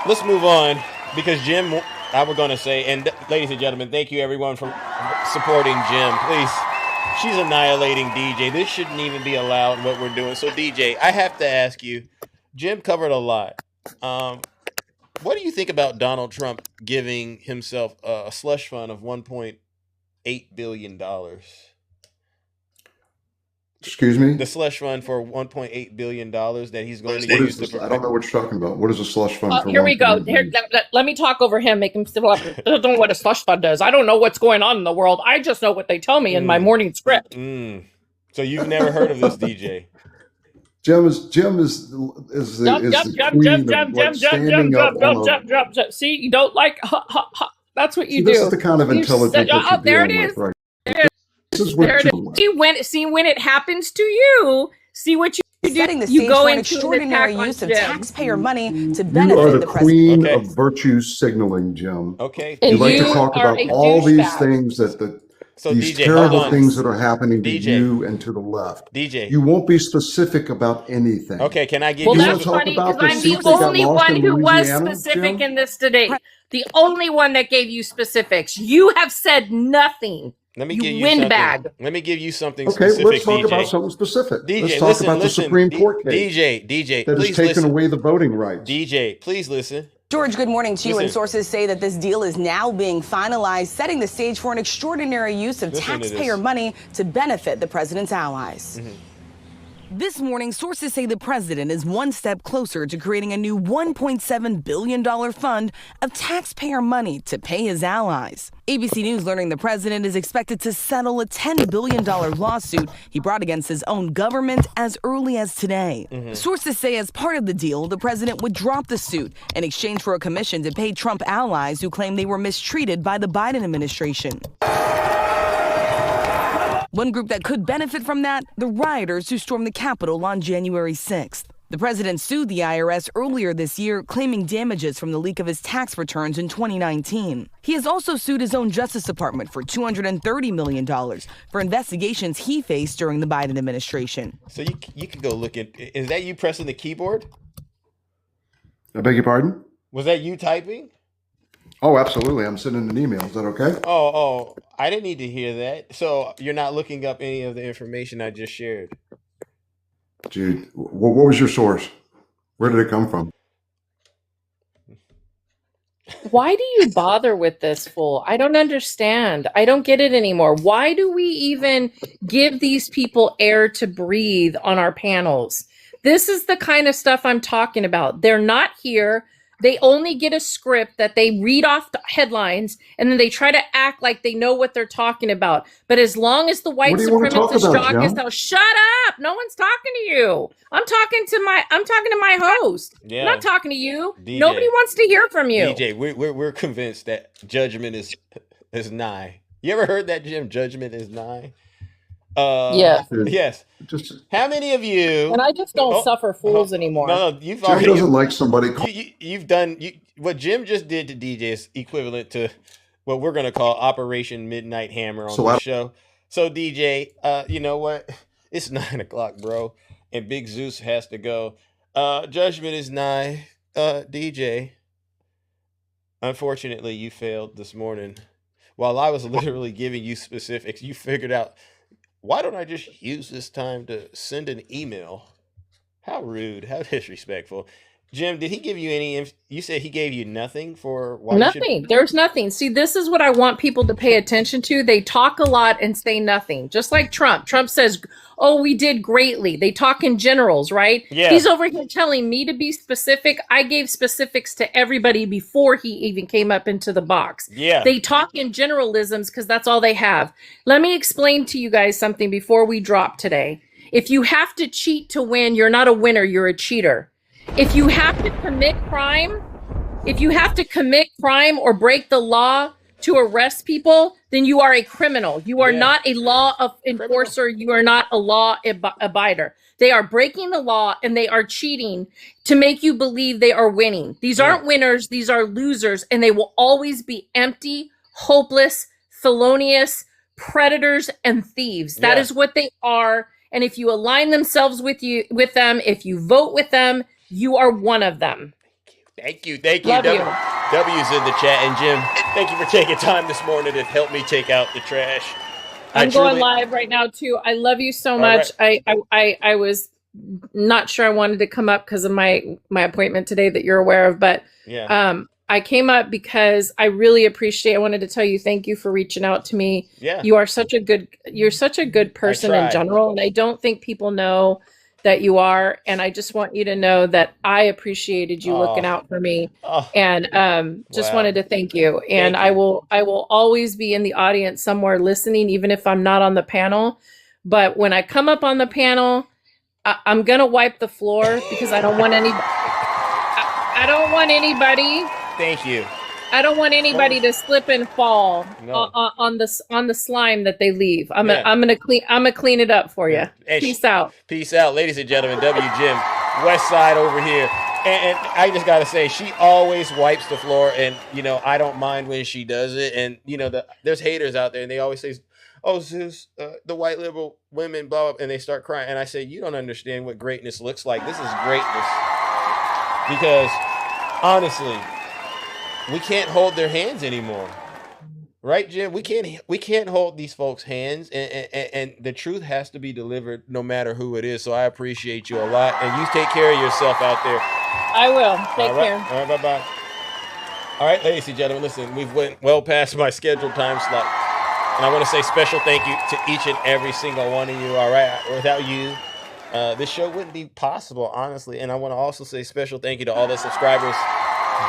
let's move on. Because Jim, I was going to say, and ladies and gentlemen, thank you everyone for supporting Jim. Please, she's annihilating DJ. This shouldn't even be allowed, what we're doing. So DJ, I have to ask you, Jim covered a lot. What do you think about Donald Trump giving himself a slush fund of $1.8 billion? Excuse me? The slush fund for $1.8 billion that he's going to use to protect. I don't know what you're talking about. What is a slush fund for? Here we go. Here, let me talk over him, make him civil up. I don't know what a slush fund is. I don't know what's going on in the world. I just know what they tell me in my morning script. So you've never heard of this, DJ? Jim is jump. See, you don't like. That's what you do. This is the kind of intelligence that you're there it dealing is. with, right? This is There what it is. See when it happens to you. See what you do. Setting the You stage go for an into extraordinary an attack use on of Jim. taxpayer money to You benefit are the the president. queen of virtue signaling, Jim. Okay. You And like to you talk are about a all these douchebag. things these DJ, terrible hold on. things that are happening to DJ. you and to the left. DJ. You won't be specific about anything. Okay, can I give Well, you that's something? funny because I'm the only one who was specific in this today. The only one that gave you specifics. You have said nothing. Let me you give you windbag. something. Let me give you something Okay, specific, let's talk DJ. about something specific. DJ, Let's talk listen, about the listen. Supreme Court case DJ, that has please taken listen. away the voting rights. DJ, please listen. George, good morning to you. Listen. And sources say that this deal is now being finalized, setting the stage for an extraordinary use of Listen to taxpayer this. money to benefit the president's allies. This morning, sources say the president is one step closer to creating a new $1.7 billion fund of taxpayer money to pay his allies. ABC News learning the president is expected to settle a $10 billion lawsuit he brought against his own government as early as today. Sources say as part of the deal, the president would drop the suit in exchange for a commission to pay Trump allies who claim they were mistreated by the Biden administration. One group that could benefit from that, the rioters who stormed the Capitol on January 6th. The president sued the IRS earlier this year, claiming damages from the leak of his tax returns in 2019. He has also sued his own Justice Department for $230 million for investigations he faced during the Biden administration. So you can go look at. Is that you pressing the keyboard? I beg your pardon? Was that you typing? Oh, absolutely. I'm sending an email. Is that okay? Oh, I didn't need to hear that. So you're not looking up any of the information I just shared. Jude, what was your source? Where did it come from? Why do you bother with this fool? I don't understand. I don't get it anymore. Why do we even give these people air to breathe on our panels? This is the kind of stuff I'm talking about. They're not here. They only get a script that they read off the headlines and then they try to act like they know what they're talking about. But as long as the white What do you wanna talk supremacist about, jock is Jen? out, shut up. No one's talking to you. I'm talking to my host. Yeah. I'm not talking to you. DJ. Nobody wants to hear from you. DJ, we're convinced that judgment is nigh. You ever heard that, Jim? Judgment is nigh. Yes. Yes. How many of you? And I just don't suffer fools anymore. No, you've Jim already. doesn't like somebody. You've done what Jim just did to DJ is equivalent to what we're gonna call Operation Midnight Hammer on the show. So DJ, you know what? It's 9 o'clock, bro, and Big Zeus has to go. Judgment is nigh. DJ, unfortunately, you failed this morning. While I was literally giving you specifics, you figured out, why don't I just use this time to send an email? How rude, how disrespectful. Jim, did he give you any? You said he gave you nothing for why you should. Nothing. There's nothing. See, this is what I want people to pay attention to. They talk a lot and say nothing. Just like Trump. Trump says, "Oh, we did greatly." They talk in generals, right? Yeah. He's over here telling me to be specific. I gave specifics to everybody before he even came up into the box. Yeah. They talk in generalisms because that's all they have. Let me explain to you guys something before we drop today. If you have to cheat to win, you're not a winner, you're a cheater. If you have to commit crime or break the law to arrest people, then you are a criminal. You are not a law enforcer. You are not a law abider. They are breaking the law and they are cheating to make you believe they are winning. These aren't winners. These are losers, and they will always be empty, hopeless, felonious, predators, and thieves. That is what they are. And if you align themselves with them, if you vote with them, you are one of them. Thank you. Love you. W's in the chat. And Jim, thank you for taking time this morning to help me take out the trash. I'm going live right now too. I love you so much. Right. I was not sure I wanted to come up because of my appointment today that you're aware of, but I came up because I really appreciate. I wanted to tell you thank you for reaching out to me. Yeah. You're such a good person in general, and I don't think people know that you are, and I just want you to know that I appreciated you looking out for me, and just wanted to thank you. And I will always be in the audience somewhere listening, even if I'm not on the panel. But when I come up on the panel, I'm gonna wipe the floor because I don't want any. I don't want anybody. Thank you. I don't want anybody to slip and fall on the slime that they leave. I'm gonna clean it up for you. Peace out. Peace out, ladies and gentlemen. W Jim, West Side over here, and I just gotta say, she always wipes the floor, and I don't mind when she does it. And there's haters out there, and they always say, "Oh, Zeus, the white liberal women, blah blah," and they start crying. And I say, you don't understand what greatness looks like. This is greatness, because honestly, we can't hold their hands anymore, right, Jim? We can't hold these folks' hands, and the truth has to be delivered no matter who it is. So I appreciate you a lot, and you take care of yourself out there. I will. Take care. All right, bye-bye. All right, ladies and gentlemen, listen, we've went well past my scheduled time slot, and I want to say special thank you to each and every single one of you. All right, without you, this show wouldn't be possible, honestly. And I want to also say special thank you to all the subscribers,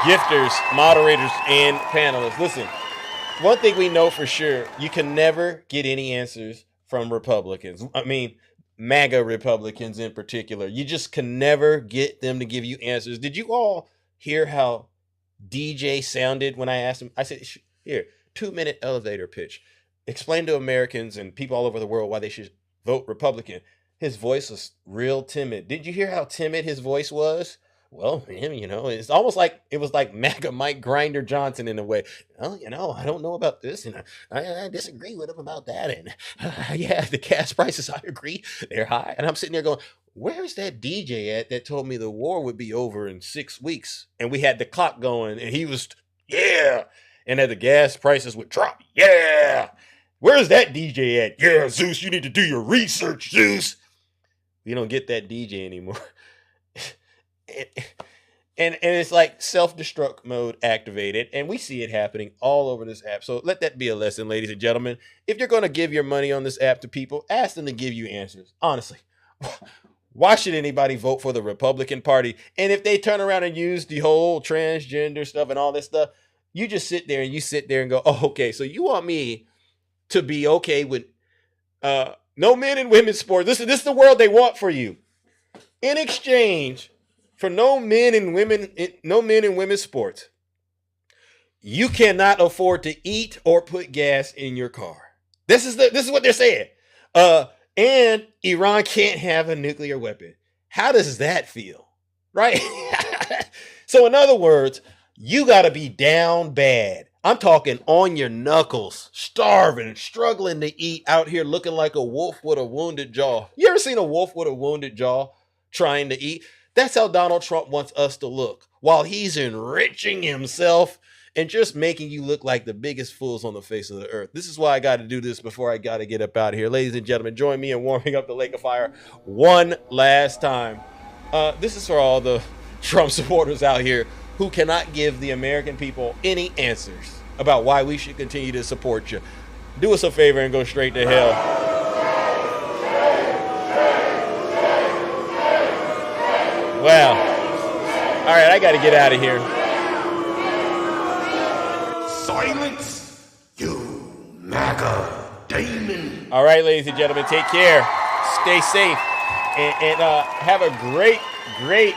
gifters, moderators, and panelists. Listen, one thing we know for sure, you can never get any answers from Republicans. I mean, MAGA Republicans in particular. You just can never get them to give you answers. Did you all hear how DJ sounded when I asked him? I said, here, 2-minute elevator pitch. Explain to Americans and people all over the world why they should vote Republican. His voice was real timid. Did you hear how timid his voice was? Well, it's almost like it was like MAGA Mike Grinder Johnson in a way. Well, I don't know about this, and I disagree with him about that. And the gas prices, I agree, they're high. And I'm sitting there going, where's that DJ at that told me the war would be over in 6 weeks? And we had the clock going, and he was, and that the gas prices would drop. Yeah. Where's that DJ at? Yeah, Zeus, you need to do your research, Zeus. We don't get that DJ anymore. And it's like self-destruct mode activated, and we see it happening all over this app. So let that be a lesson, ladies and gentlemen. If you're going to give your money on this app to people, ask them to give you answers. Honestly, why should anybody vote for the Republican Party? And if they turn around and use the whole transgender stuff and all this stuff, you just sit there and go, oh, okay, so you want me to be okay with no men and women's sports. This is the world they want for you. In exchange for no men and women's sports, you cannot afford to eat or put gas in your car. This is what they're saying. And Iran can't have a nuclear weapon. How does that feel? Right? So in other words, you got to be down bad. I'm talking on your knuckles, starving, struggling to eat, out here looking like a wolf with a wounded jaw. You ever seen a wolf with a wounded jaw trying to eat? That's how Donald Trump wants us to look while he's enriching himself and just making you look like the biggest fools on the face of the earth. This is why I got to do this before I got to get up out of here. Ladies and gentlemen, join me in warming up the Lake of Fire one last time. This is for all the Trump supporters out here who cannot give the American people any answers about why we should continue to support you. Do us a favor and go straight to hell. Wow. All right, I got to get out of here. Silence, you MAGA demon. All right, ladies and gentlemen, take care. Stay safe. And have a great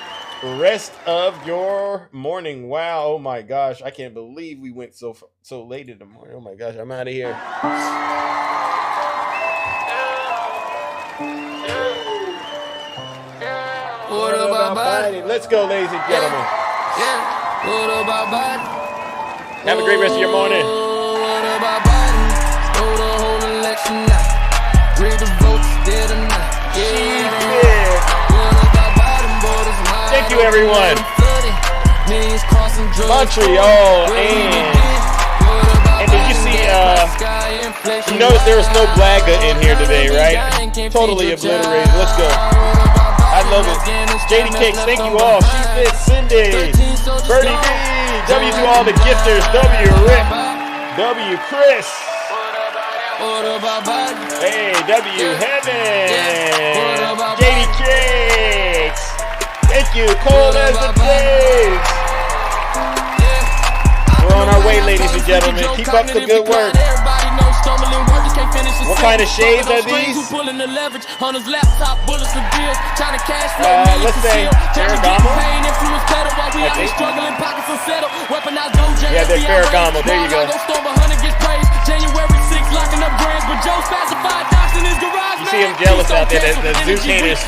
rest of your morning. Wow. Oh, my gosh. I can't believe we went so late in the morning. Oh, my gosh. I'm out of here. What about Biden? Let's go, ladies and gentlemen. What about Biden? Have a great rest of your morning. What about Biden? Stole the whole election night. Read the votes, did or not? Thank you, everyone. Montreal and did you see? You notice there was no Blaga in here today, right? Totally obliterated. Let's go. I love it. JD Cakes, thank you all. She Fit, Cindy, Birdie B, W to all the gifters. W Rick, W Chris. Hey, W Heaven, JD Cakes. Thank you, cold as the days. We're on our way, ladies and gentlemen. Keep up the good work. What kind of shades are these? Let's say Ferragamo. Yeah, they're Ferragamo. There you go. You see him jealous out there, the Zeus haters.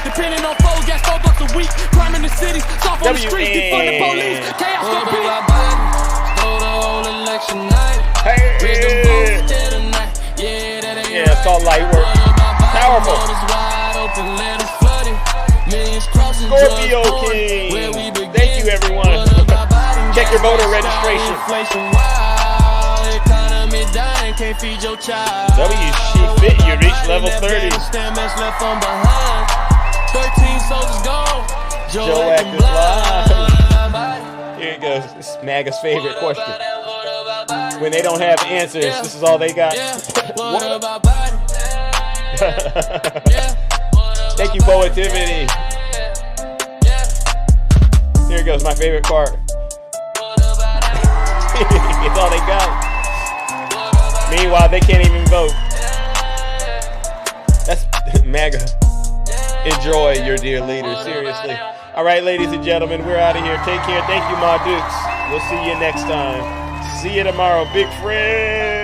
Yeah, it's called light work. Powerful. Scorpio King. Thank you, everyone. Check your voter registration. W, she fit. You reached level 30. Joe Active Live. Here it goes. This is MAGA's favorite question. When they don't have answers, this is all they got. Thank you, Poetivity. Here goes my favorite part. It's all they got. Meanwhile, they can't even vote. That's MAGA. Enjoy your dear leader, seriously. All right, ladies and gentlemen, we're out of here. Take care. Thank you, Ma Dukes. We'll see you next time. See you tomorrow, big friend.